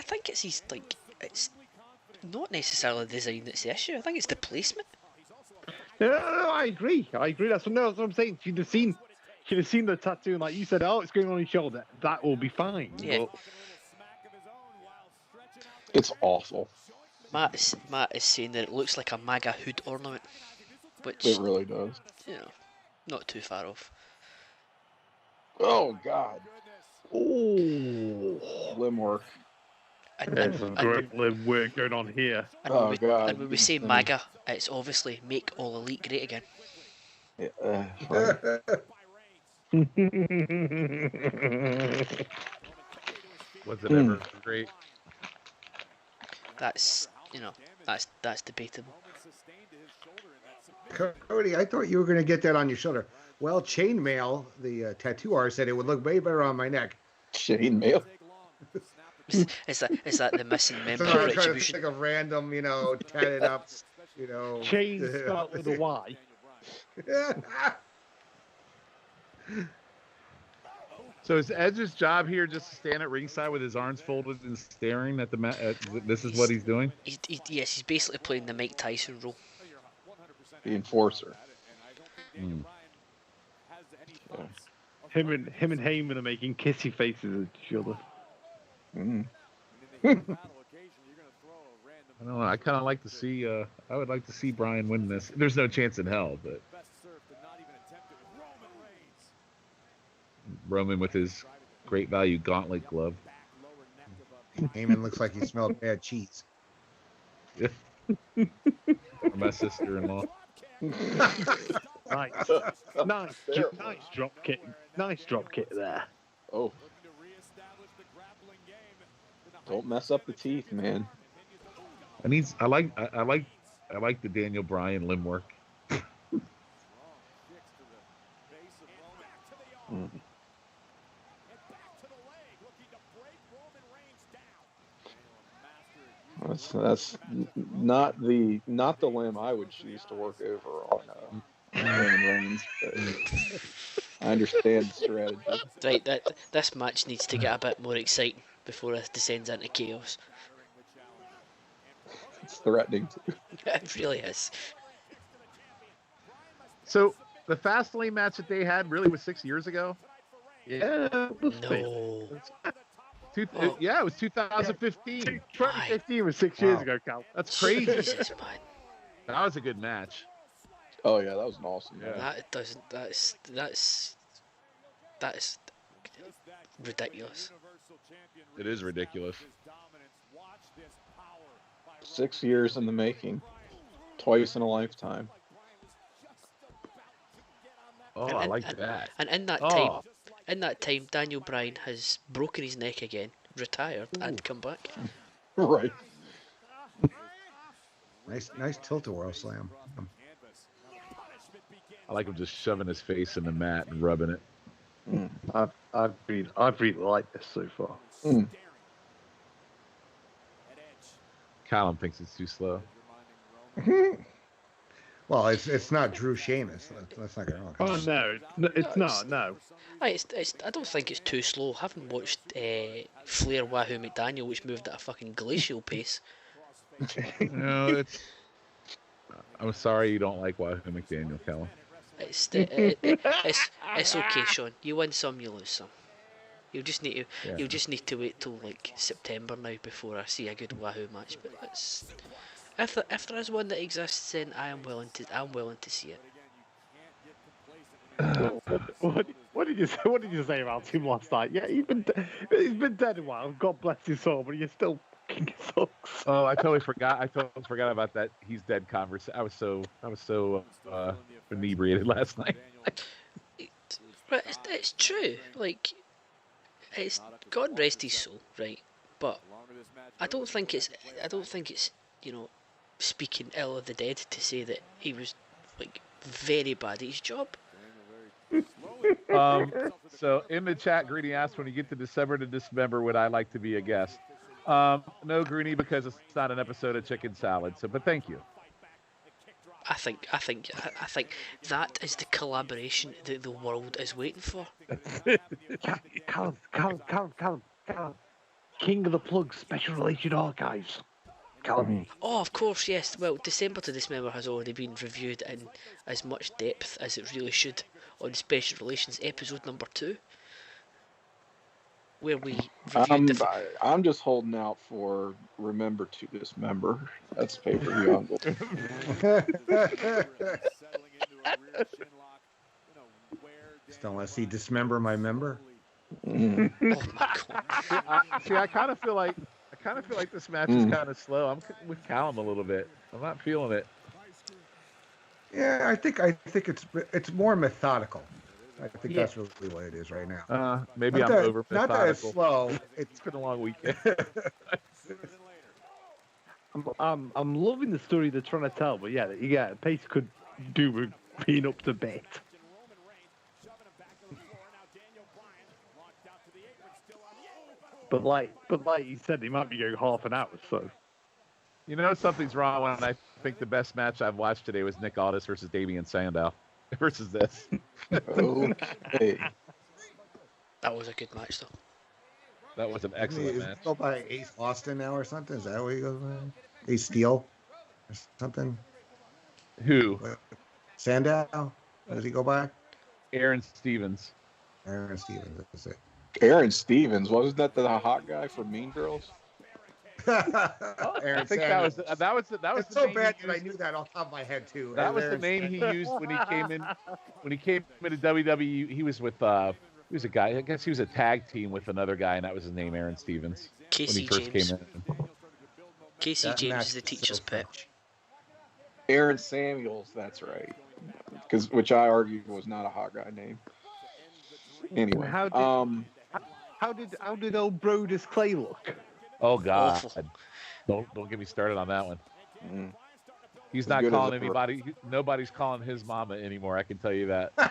think it's his like it's not necessarily the design that's the issue. I think it's the placement. No, I agree. That's what I'm saying. She'd have seen the tattoo, and like you said, oh, it's going on his shoulder. That will be fine. Yeah. But... It's awful. Matt is saying that it looks like a MAGA hood ornament, which It really does. Not too far off. Oh God. Oh, Limb work. There's some great limb work going on here. God. And when we say MAGA, it's obviously Make All Elite Great Again. Yeah, Was it ever great? That's debatable. Cody, I thought you were going to get that on your shoulder. Well, Chainmail, the tattoo artist, said it would look way better on my neck. Chainmail. Is that the missing member So I was trying to retribution? think of random, tatted up, Chain spelled with a Y. So is Edge's job here just to stand at ringside with his arms folded and staring at the this is what he's doing? Yes, he's basically playing the Mike Tyson role. The enforcer. Mm. Yeah. Him and Heyman are making kissy faces at each other. Mm. I don't know. I kind of like to see. I would like to see Brian win this. There's no chance in hell, but Roman with his great value gauntlet glove. Heyman looks like he smelled bad cheese. Or my sister-in-law. Nice drop kick. Nice drop kick there. Oh. Don't mess up the teeth, man. I like the Daniel Bryan limb work. Mm. That's not the limb I would choose to work over on Roman Reigns. But I understand the strategy. Right, this match needs to get a bit more exciting before it descends into chaos. It's threatening. It really is. So the Fastlane match that they had really was 6 years ago. Yeah. No. Yeah, it was 2015. 2015 was 6 years ago, Cal. That's crazy. Jesus, man. That was a good match. Oh yeah, that was an awesome match. That doesn't. That's ridiculous. It is ridiculous. 6 years in the making. Twice in a lifetime. Oh, I like that. And in that time, Daniel Bryan has broken his neck again, retired, and come back. Right. Nice tilt-a-whirl slam. I like him just shoving his face in the mat and rubbing it. Mm. I've really liked this so far. Mm. Calum thinks it's too slow. Well, it's not Drew Sheamus. Let's not get wrong. Oh no, it's not. No. I don't think it's too slow. I haven't watched Flair Wahoo McDaniel, which moved at a fucking glacial pace. No, it's. I'm sorry you don't like Wahoo McDaniel, Calum. It's okay, Shawn. You win some, you lose some. You'll just need to wait till like September now before I see a good Wahoo match. But if there is one that exists, then I'm willing to see it. What did you say? What did you say about him last night? Yeah, he's been dead a while. God bless his soul, but he still fucking sucks. Oh, I totally forgot. About that. He's dead conversation. I was so inebriated last night. It's true. Like, it's God rest his soul, right? But I don't think it's speaking ill of the dead to say that he was like very bad at his job. So in the chat, Greeny asked, when you get to December to Dismember, would I like to be a guest? No, Greeny, because it's not an episode of Chicken Salad. So, but thank you. I think that is the collaboration that the world is waiting for. Calum. King of the Plug Special Relation Archives. Calum. Oh, of course, yes. Well, December to Dismember has already been reviewed in as much depth as it really should on Special Relations episode number 2, where we reviewed I'm just holding out for Remember to Dismember. That's pay-per-view. Just don't want to see Dismember my member. Mm. Oh my god! See, I kind of feel like this match is kind of slow. I'm with Calum a little bit. I'm not feeling it. Yeah, I think it's more methodical. I think that's really what it is right now. Maybe I'm over methodical. Not that it's slow. It's been a long weekend. I'm loving the story they're trying to tell, but yeah, Pace could do with being up to bed. But like he said, he might be going half an hour, so. You know something's wrong when I think the best match I've watched today was Nick Aldis versus Damian Sandow versus this. Okay. That was a good match, though. That was an excellent Is match. he go by Ace Austin now or something? Is that what he goes by? Ace Steel or something? Who? What? Sandow? What does he go by? Aaron Stevens. Aaron Stevens. That's it. Aaron Stevens, wasn't that the hot guy from Mean Girls? Aaron I think Sanders. that was It's the so name bad he that I used. knew that off the top of my head too. That was the Aaron name he used when he came in. When he came into WWE, he was with he was a guy. I guess he was a tag team with another guy, and that was his name, Aaron Stevens. Casey When he first James. came in. Casey That James match is the was teacher's so pet. French. Aaron Samuels, that's right. Which I argued was not a hot guy name. Anyway, How did old Brodus Clay look? Oh God! Awful. Don't get me started on that one. mm, He's As not good as calling ever. anybody. Nobody's calling his mama anymore. I can tell you that. I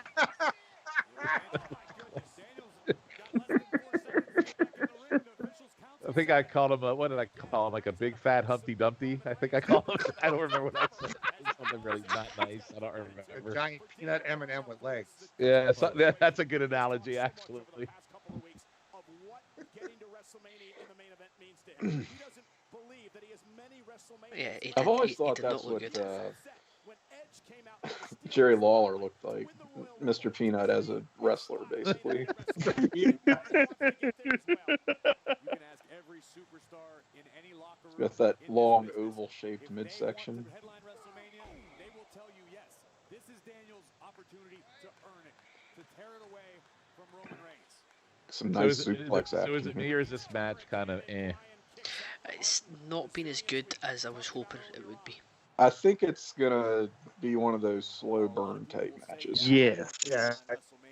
think I called him. What did I call him? Like a big fat Humpty Dumpty. I think I called him. I don't remember what I said. Something really not nice. I don't A remember. giant peanut M&M with legs. Yeah, that's a good analogy, actually. Yeah, he I've did, always he thought did not that's look what good. Jerry Lawler looked like. Mr. Peanut as a wrestler, basically. Got that long oval-shaped midsection. Some nice suplex action. So is it me or is this match kind of eh? It's not been as good as I was hoping it would be. I think it's gonna be one of those slow burn type matches. Yes. Yeah,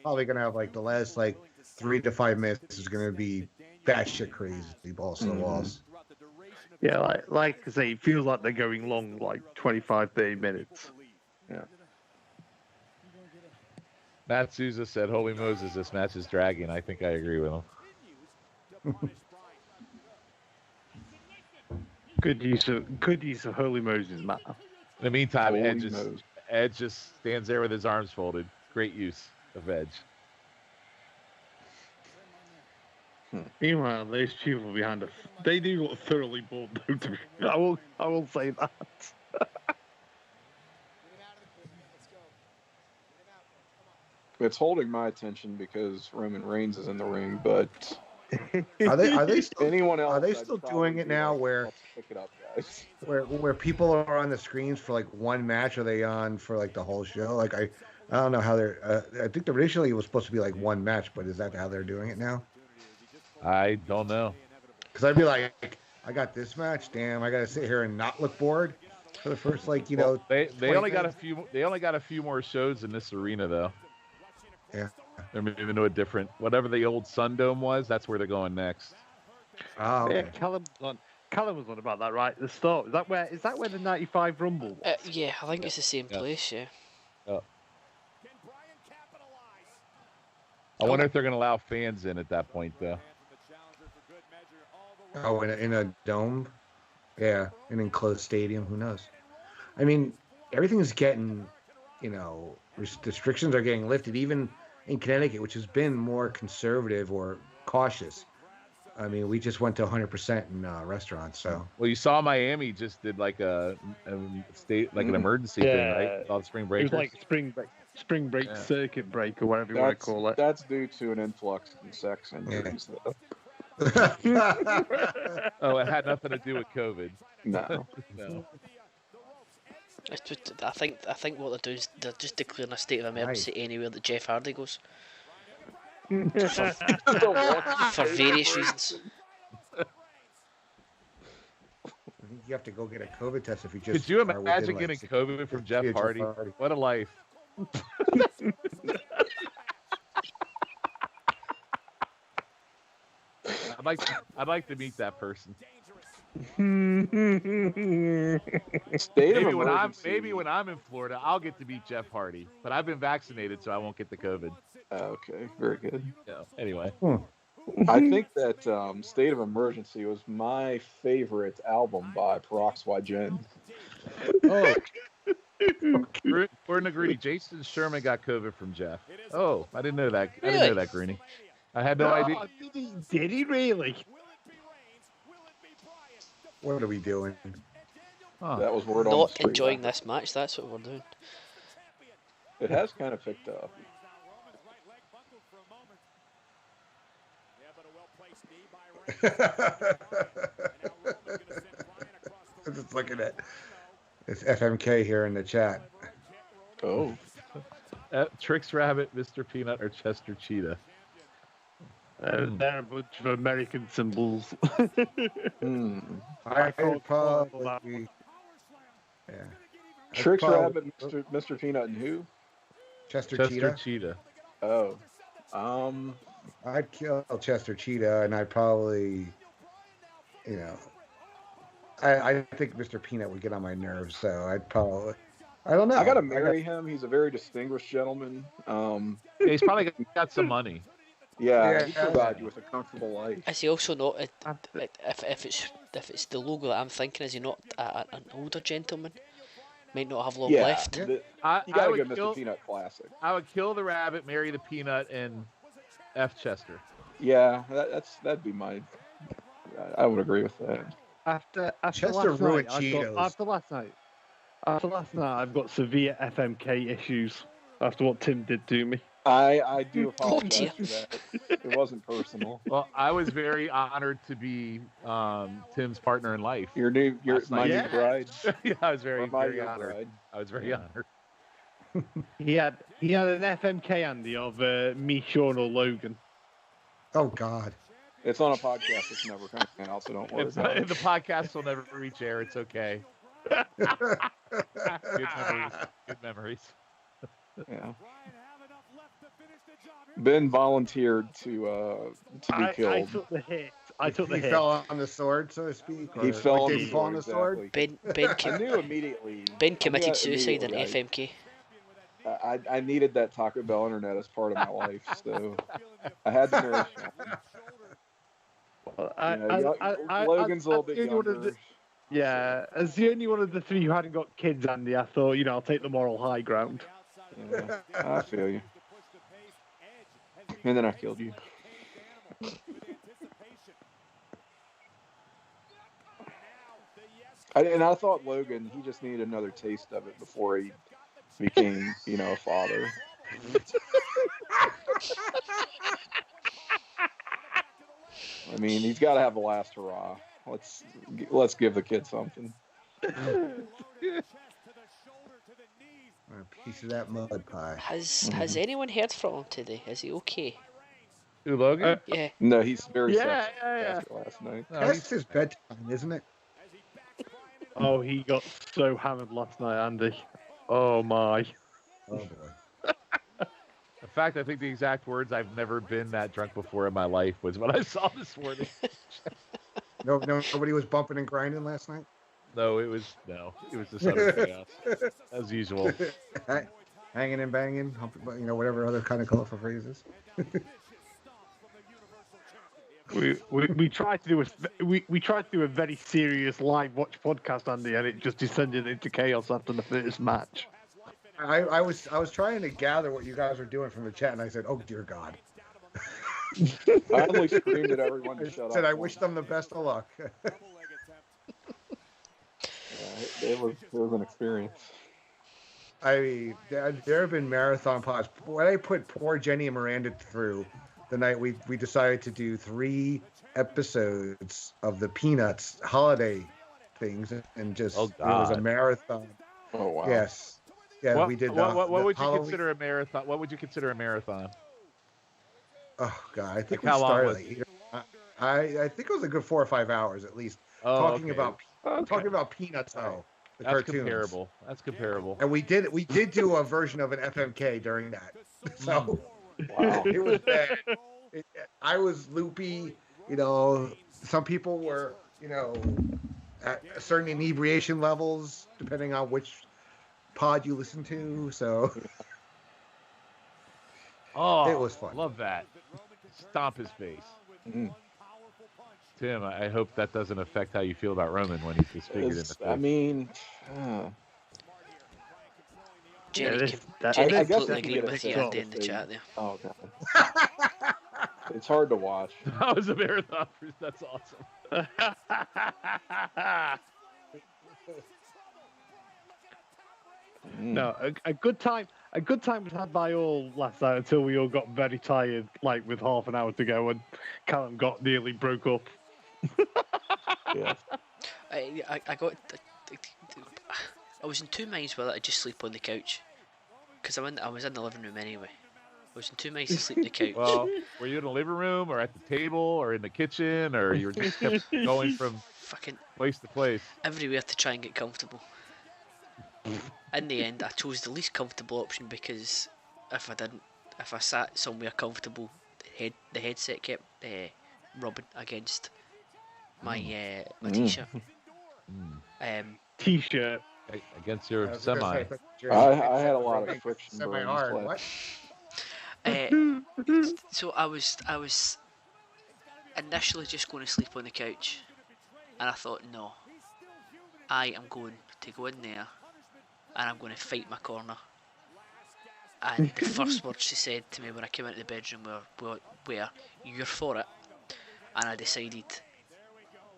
probably gonna have like the last 3 to 5 minutes is gonna be batshit crazy, balls to the walls. Yeah, like I say, it feels like they're going long, like 25, 30 minutes. Yeah. Matt Souza said, "Holy Moses, this match is dragging." I think I agree with him. Good use of Holy Moses, Matt. In the meantime, Holy Edge just stands there with his arms folded. Great use of Edge. Meanwhile, those people behind us, they do look thoroughly bored, though. I will say that. It's holding my attention because Roman Reigns is in the ring, but Are they still, anyone else? are they I'd still probably doing it be now like, where "Let's pick it up, guys." where people are on the screens for one match? Are they on for the whole show? I don't know how they're. I think originally it was supposed to be one match, but is that how they're doing it now? I don't know. Because I'd be like, I got this match. Damn, I got to sit here and not look bored for the first They 20 only got a minutes. few. They only got a few more shows in this arena though. Yeah. They're moving to a different, whatever the old Sundome was. That's where they're going next. Oh, okay. Yeah, Calum was on about that right at the start. Is that where the '95 Rumble was? Yeah, I think it's the same Yeah. place, yeah. I wonder if they're going to allow fans in at that point, though. Oh, in a dome? Yeah, an enclosed stadium. Who knows? I mean, everything's getting, restrictions are getting lifted, even in Connecticut, which has been more conservative or cautious. I mean, we just went to 100% in restaurants, so. Well, you saw Miami just did a state, an emergency thing, right? With all the spring It breakers. was like spring break, circuit break, or whatever you want to call it. That's due to an influx in sex injuries, though. Oh, it had nothing to do with COVID. No. No. I think what they're doing is they're just declaring a state of emergency anywhere that Jeff Hardy goes. For various reasons. You have to go get a COVID test if you just. Could you are within, imagine getting COVID from Jeff Hardy? What a life. I'd like to meet that person. Maybe when I'm in Florida, I'll get to meet Jeff Hardy. But I've been vaccinated, so I won't get the COVID. Okay, very good. Yeah. Anyway. I think that State of Emergency was my favorite album by Peroxygen. Oh, according to Greeny, Jason Sherman got COVID from Jeff. Oh, I didn't know that. I didn't know that, Greeny. I had no idea. Did he really? What are we doing? Huh. That was word on the Not street. enjoying this match, that's what we're doing. It has kind of picked up. I'm just looking at it's FMK here in the chat. Oh. Trix Rabbit, Mr. Peanut, or Chester Cheetah? They're a bunch of American symbols. I can't probably, yeah. Trix probably- Rabbit, Mr. Peanut, and who? Chester Chester Cheetah. Cheetah. Oh. I'd kill Chester Cheetah, and I'd probably, I think Mr. Peanut would get on my nerves, so I'd probably, I don't know. I gotta marry him. He's a very distinguished gentleman. Yeah, he's probably got some money. Yeah, he provides you with a comfortable life. Is he also not? If it's the logo that I'm thinking, is he not an older gentleman? Might not have long left. You I gotta would go kill- Mr. Peanut classic. I would kill the rabbit, marry the peanut, and F Chester. Yeah, that'd be my. I would agree with that. After Chester last ruined night, Cheetos. After last night, I've got severe FMK issues after what Tim did to me. I do Oh, apologize dear. for that. It wasn't personal. Well, I was very honored to be Tim's partner in life. Your Last my night. new bride. Yeah, I was very, Or my very new honored. bride. I was very honored. He had an FMK Andy of me, Shawn, or Logan. Oh God. It's on a podcast. It's never coming out, so don't worry about The it. podcast will never reach air. It's okay. Good memories. Good memories. Yeah. Ben volunteered to be I killed. took the hit. I took the He hit. fell on the sword, so to speak. He or- fell like, on did the he fall on the sword? exactly. Ben I knew immediately. Ben I committed knew suicide in immediately. FMK. I needed that Taco Bell internet as part of my life, so I had to marry Shawn. Logan's a little bit younger. Yeah, as the only one of the three who hadn't got kids, Andy, I thought, I'll take the moral high ground. Yeah, I feel you. And then I killed you. I thought Logan, he just needed another taste of it before he became, a father. I mean, he's got to have the last hurrah. Let's give the kid something. A piece of that mud pie. Has anyone heard from him today? Is he okay? Who, Logan? Yeah. No, he's very Yeah, sexy yeah, yeah. after last night. No, That's his bedtime, isn't it? Oh, he got so hammered last night, Andy. Oh, my. Oh boy. in fact, I think the exact words "I've never been that drunk before in my life" was what I saw this morning. Nobody was bumping and grinding last night. No, it was just utter chaos as usual. Hanging and banging, humping, whatever other kind of colorful phrases. We tried to do a very serious live watch podcast, Andy, and it just descended into chaos after the first match. I was trying to gather what you guys were doing from the chat, and I said, "Oh dear God." I only screamed at everyone to shut up. I said, "I wish them the best of luck." Yeah, it was an experience. I mean, there have been marathon pods. What I put poor Jenny and Miranda through the night we decided to do 3 episodes of the Peanuts holiday things, and just Oh, it was a God. marathon. Oh wow. Yes. Yeah, we did. What would you Halloween- consider a marathon? What would you consider a marathon? Oh God, I think Like, how long we was started. I think it was a good 4 or 5 hours at least. Oh, talking okay. about Peanuts though. The That's cartoons. comparable. That's comparable. And we did do a version of an FMK during that. So Wow. it was bad. I was loopy. Some people were, at certain inebriation levels, depending on which pod you listen to. So Oh, it was fun. Love that. Stomp his face. Mm. Tim, I hope that doesn't affect how you feel about Roman when he's disfigured in the face. I mean, Jenny, this- that- Jenny I guess completely I can agreed get a with you, sense Andy, if in the they- chat there. oh god, it's hard to watch. That was a marathon. That's awesome. No, a good time was had by all last night until we all got very tired, like with half an hour to go, and Calum got nearly broke up. Yeah. I got. I was in two minds whether I'd just sleep on the couch, because I was in the living room anyway. I was in two minds to sleep on the couch. Well, were you in the living room or at the table or in the kitchen or you were just kept going from Fucking place to place? everywhere to try and get comfortable. In the end, I chose the least comfortable option because if I sat somewhere comfortable, the headset kept rubbing against my my t-shirt. T-shirt. Against your I was gonna semi. say, I had a lot of friction burns. Semi-hard. But What? So I was initially just going to sleep on the couch, and I thought, no, I am going to go in there and I'm going to fight my corner. And the first words she said to me when I came into the bedroom were "You're for it," and I decided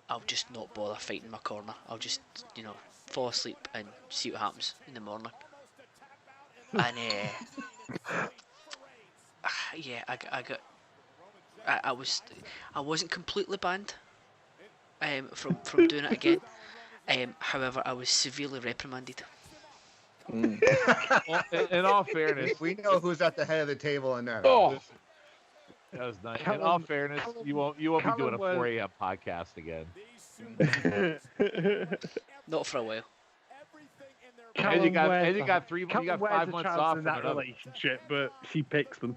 I'll just not bother fighting my corner. I'll just, fall asleep and see what happens in the morning. And yeah, I wasn't completely banned from doing it again. However, I was severely reprimanded. Well, in all fairness, We know who's at the head of the table in that. oh, that was nice. In Calum- all fairness, you won't be doing Calum a was- 4 a.m. podcast again. Not for a while. And you got Calum 5 wears a months chance off in from that another. relationship, but she picks them.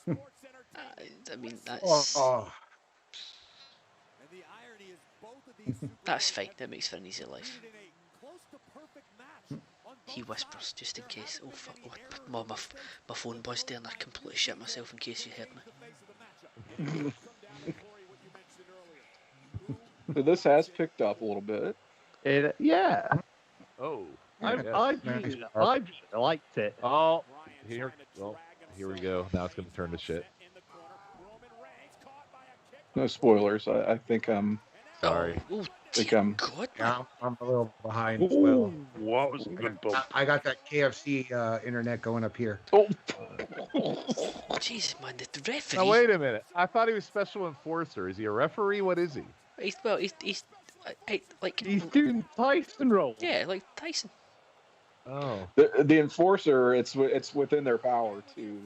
I mean, Oh, oh. that's fine. That makes for an easy life. He whispers just in case. Oh fuck! Oh, my phone buzzed there, and I completely shit myself in case you heard me. so this has picked up a little bit. Yeah, Oh, I yes. really liked it. Oh, here we go. Now it's going to turn to shit. No spoilers. I think I'm. Sorry. Oh, Think dear I'm- God. Yeah, I'm a little behind as well. Ooh, what was a good bump? I got that KFC internet going up here. Oh, Jesus, man, the referee. Now wait a minute. I thought he was special enforcer. Is he a referee? What is he? He's like He's doing Tyson roll. yeah, like Tyson. Oh, the enforcer. It's within their power to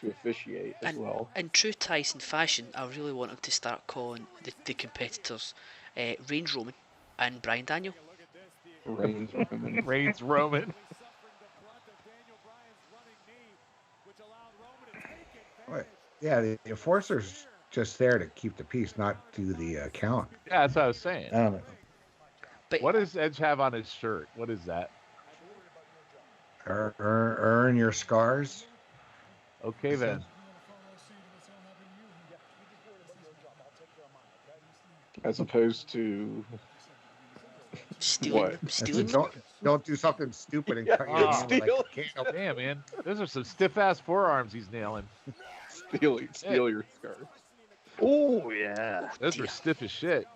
officiate as well. In true Tyson fashion, I really want him to start calling the competitors Range Roman and Brian Daniel. Reigns, Roman. Reigns Roman. What? Yeah, the enforcer's just there to keep the peace, not do the count. Yeah, that's what I was saying. I don't know. But What does Edge have on his shirt? What is that? Earn your scars. Okay then. As opposed to stealing, What? stealing. Don't do something stupid and cut your Oh, hand like steal. a can of- Damn, man. Those are some stiff ass forearms he's nailing. steal your scarf. Oh yeah. Those are stiff as shit.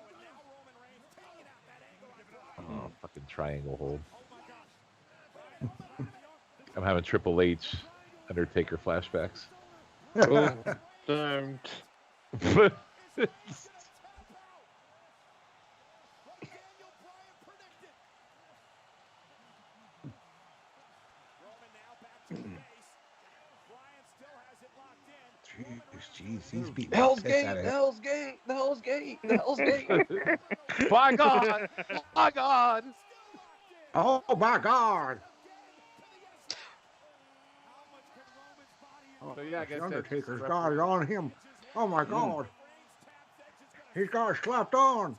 Oh, fucking triangle hold. I'm having Triple H Undertaker flashbacks. Oh, don't. Jeez, he's beating the Hell's piss Gate! out of The it. Hell's Gate! The Hell's Gate! The Hell's Gate! By God! By God! Oh my God! So yeah, I guess The that's Undertaker's referee. got it on him. Oh my God! He's got it slapped on.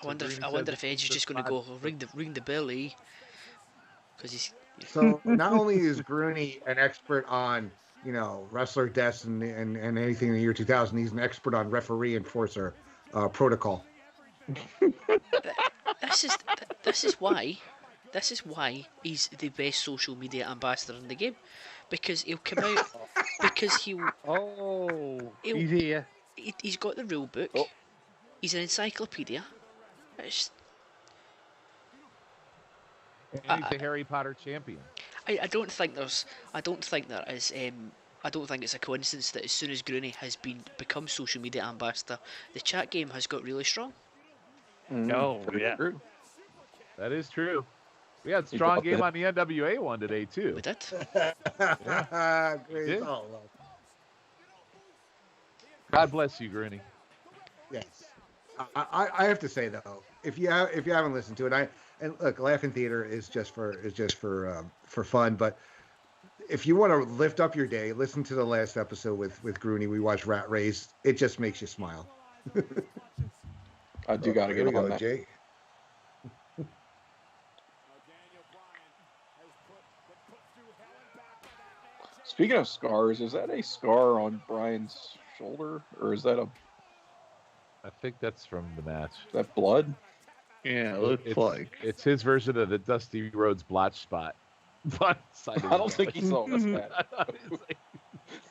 I wonder if Edge is just going to go ring the bell, because he's So not only is Grooney an expert on wrestler deaths and anything in the year 2000. He's an expert on referee enforcer protocol. This is why he's the best social media ambassador in the game, because he'll come out because He's here. he's got the rule book. Oh. He's an encyclopedia. It's, And he's the Harry Potter champion. I don't think there is. I don't think it's a coincidence that as soon as Grooney has become social media ambassador, the chat game has got really strong. Oh, yeah. True. That is true. We had a strong got game that. on the NWA one today too. We did. Great. Did? Oh, well, God bless you, Grooney. yes. I have to say though, if you haven't listened to it, and look, Laughing Theater is just for fun, but if you want to lift up your day, listen to the last episode with Grooney. We watched Rat Race. It just makes you smile. I do got to Here get we on go, that. Jay. Speaking of scars, is that a scar on Brian's shoulder, or is that I think that's from the match. blood? Yeah, it looks like. It's his version of the Dusty Rhodes blotch spot. I don't think he saw us that.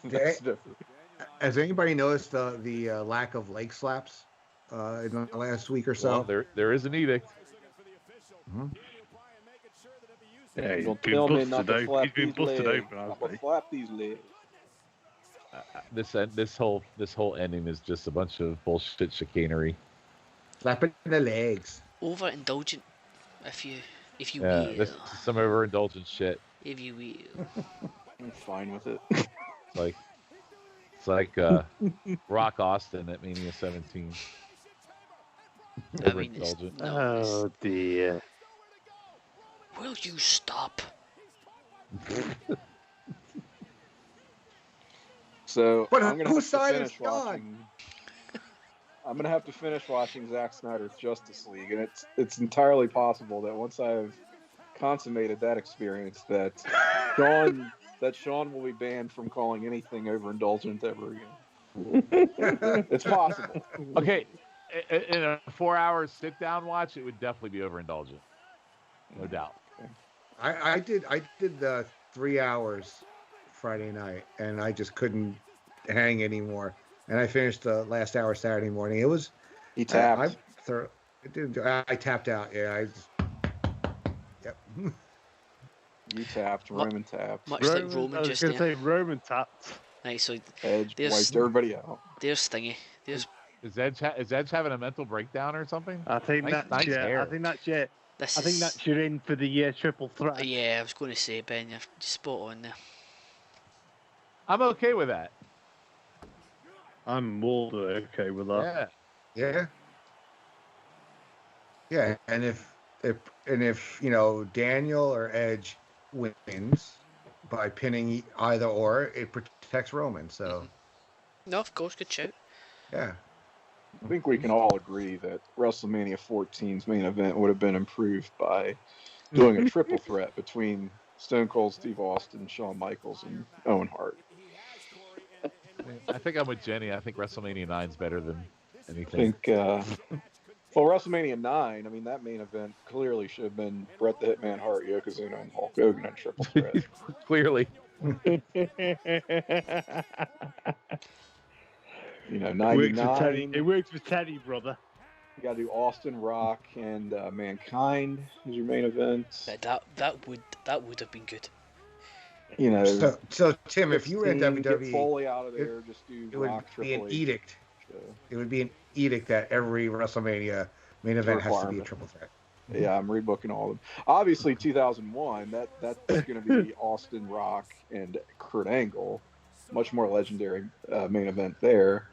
That's different. Has anybody noticed the lack of leg slaps in the last week or so? Well, there is an edict. Mhm. Yeah, he's Don't been tell me busted not to out. flap He's been these busted legs. open, I'm hasn't gonna he? flap these legs. This whole ending is just a bunch of bullshit chicanery. Slapping the legs. Overindulgent, if you Yeah, will. this is some overindulgent shit. If you will. I'm fine with it. It's like Rock Austin at Mania 17. I mean, it's, Overindulgent. no, it's, Oh, dear. will you stop? So But I'm gonna whose have to side finish is God? watching. I'm gonna have to finish watching Zack Snyder's Justice League, and it's entirely possible that once I've consummated that experience, that Shawn will be banned from calling anything overindulgent ever again. It's possible. Okay, in a 4-hour sit-down watch, it would definitely be overindulgent. No doubt. I did the 3 hours Friday night, and I just couldn't hang anymore. And I finished the last hour Saturday morning. It was He tapped. I tapped out. Yeah, yep. You tapped. Roman tapped. Much like Roman I was just going to there. say Roman tapped. Right, so Edge There's- wiped everybody out. there's Stingy. There's Is Edge having a mental breakdown or something? I think Nice- that's nice it. hair. I think that's it. this. I think is- that's your in for the triple threat. Yeah, I was going to say, Ben, you're spot on there. I'm okay with that. I'm more than okay with that. Yeah. Yeah. And if Daniel or Edge wins by pinning either or, it protects Roman. So No, of course, good shout. yeah. I think we can all agree that WrestleMania 14's main event would have been improved by doing a triple threat between Stone Cold Steve Austin, Shawn Michaels, and Owen Hart. I think I'm with Jenny. I think WrestleMania 9 is better than I anything. think, well, WrestleMania 9, I mean, that main event clearly should have been Bret the Hitman Hart, Yokozuna, and Hulk Hogan in triple threat. Clearly. You know, It works for Teddy. 99, It works for Teddy, brother. you got to do Austin, Rock, and Mankind as your main event. That would have been good. You know, So Tim, if you were in get WWE, Foley out of there, just do it would Rock, be an Triple H. edict. So, It would be an edict that every WrestleMania main event has to be a Requirement. triple threat. yeah, I'm rebooking all of them. Obviously, 2001, that's going to be Austin, Rock, and Kurt Angle. Much more legendary main event there.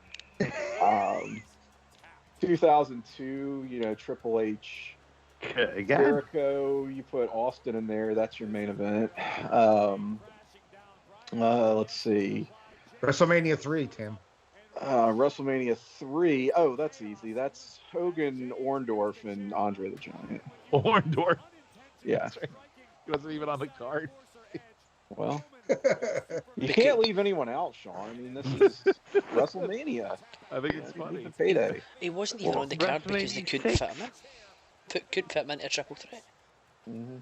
2002, you know, Triple H, Again. Jericho. You put Austin in there. That's your main event. Let's see. WrestleMania 3, Tim. WrestleMania 3. Oh, that's easy. That's Hogan, Orndorff, and Andre the Giant. Orndorff. Yeah. That's right. He wasn't even on the card. Well, you can't leave anyone out, Shawn. I mean, this is WrestleMania. I think it's You need funny. the payday. He wasn't even on the card because they couldn't fit him in. Couldn't fit him into a triple threat. Mm-hmm.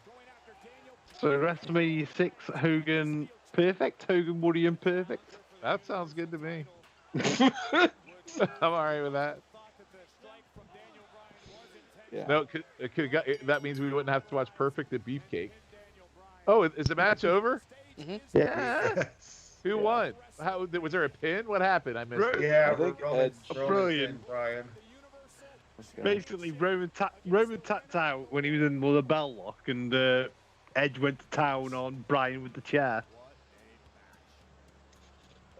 So WrestleMania 6, Hogan perfect, Hogan Woody imperfect. That sounds good to me. I'm all right with that. Yeah. No, that means we wouldn't have to watch Perfect at Beefcake. Oh, is the match over? Mm-hmm. Yeah. Yes. Who won? How was there a pin? What happened? I missed it. Yeah, I think Roman, Edge- Brilliant. Brian. Okay. Basically, Roman tapped out when he was in the bell lock, and Edge went to town on Brian with the chair.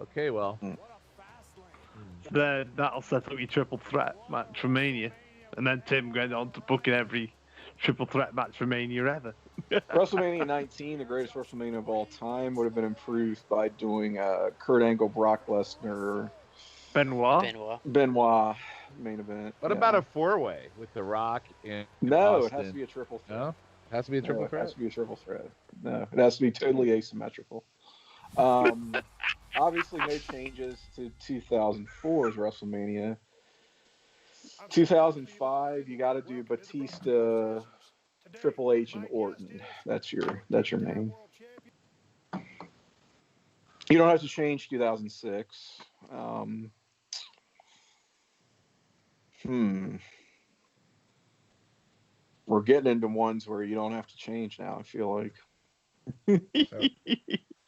Okay, well, Then that'll set up your triple threat match for Mania. And then Tim went on to booking every triple threat match for Mania ever. WrestleMania 19, the greatest WrestleMania of all time, would have been improved by doing Kurt Angle, Brock Lesnar, Benoit. Benoit main event. what yeah. about a four-way with The Rock and No, Austin? it has to be a triple threat. No, it has to be a triple No, it threat. has to be a triple threat. No, it has to be totally asymmetrical. Obviously, no changes to 2004's WrestleMania. 2005, you got to do Batista, Triple H, and Orton. That's your name. You don't have to change 2006. We're getting into ones where you don't have to change now, I feel like.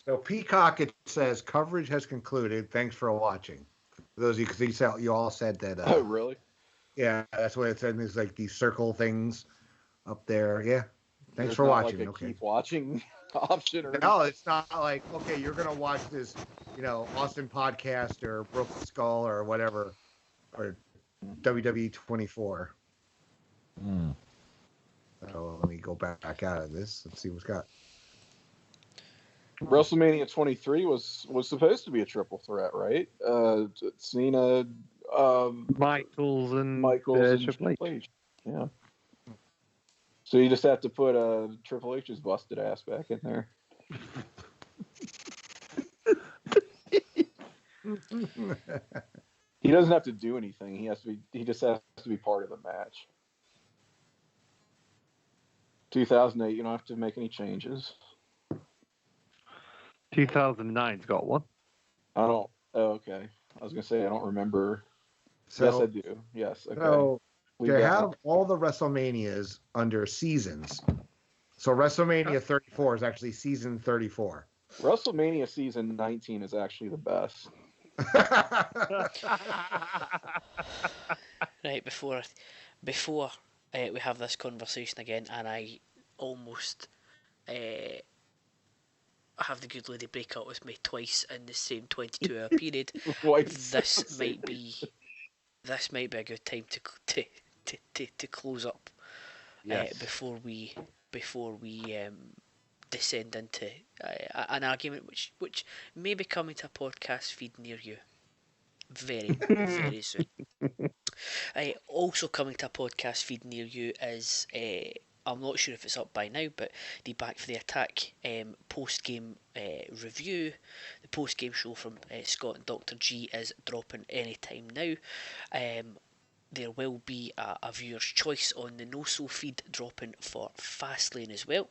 So Peacock, it says coverage has concluded. Thanks for watching. For those of you, because you all said that. Oh, really? Yeah, that's what it said. There's like these circle things up there. Yeah. Thanks There's for not watching. Like a Okay. keep watching option or No, it's not like, okay, you're gonna watch this, Austin podcast or Broken Skull or whatever, or WWE 24. So let me go back out of this and see what's got. WrestleMania 23 was supposed to be a triple threat, right? Cena, Michaels and Triple H. Yeah. So you just have to put Triple H's busted ass back in there. He doesn't have to do anything. He just has to be part of the match. 2008, you don't have to make any changes. 2009's got one. I don't. Oh, okay. I was gonna say I don't remember. So, yes, I do. Yes. Okay. So We they got have all the WrestleManias under seasons. So WrestleMania 34 is actually season 34. WrestleMania season 19 is actually the best. Right, before we have this conversation again, and I almost have the good lady break up with me twice in the same 22-hour period. This might be a good time to close up. Yes. Before we descend into an argument which may be coming to a podcast feed near you very very soon. Also coming to a podcast feed near you is I'm not sure if it's up by now, but the Back for the Attack post-game review, the post-game show from Scott and Dr. G is dropping anytime now. There will be a viewer's choice on the no-so feed dropping for Fastlane as well.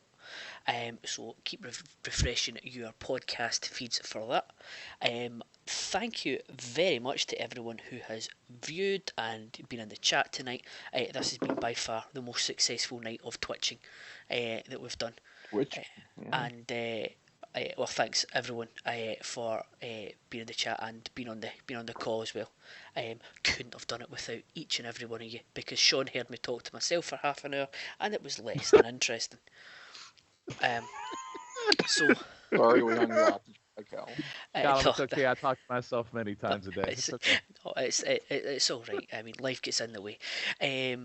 So keep refreshing your podcast feeds for that. Thank you very much to everyone who has viewed and been in the chat tonight. This has been by far the most successful night of twitching that we've done. And well, thanks everyone for being in the chat and being on the call as well. Couldn't have done it without each and every one of you, because Shawn heard me talk to myself for half an hour and it was less than interesting. So sorry we hung you out. Calum, it's okay. I talk to myself many times a day. It's okay. It's all right. I mean, life gets in the way. As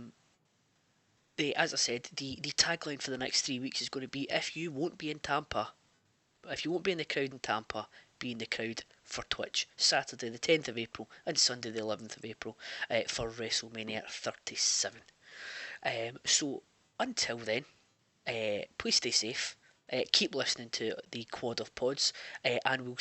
I said, the tagline for the next 3 weeks is going to be: if you won't be in Tampa, if you won't be in the crowd in Tampa, be in the crowd for Twitch. Saturday the 10th of April and Sunday the 11th of April for WrestleMania 37. So until then, please stay safe. keep listening to the Quad of Pods, and we'll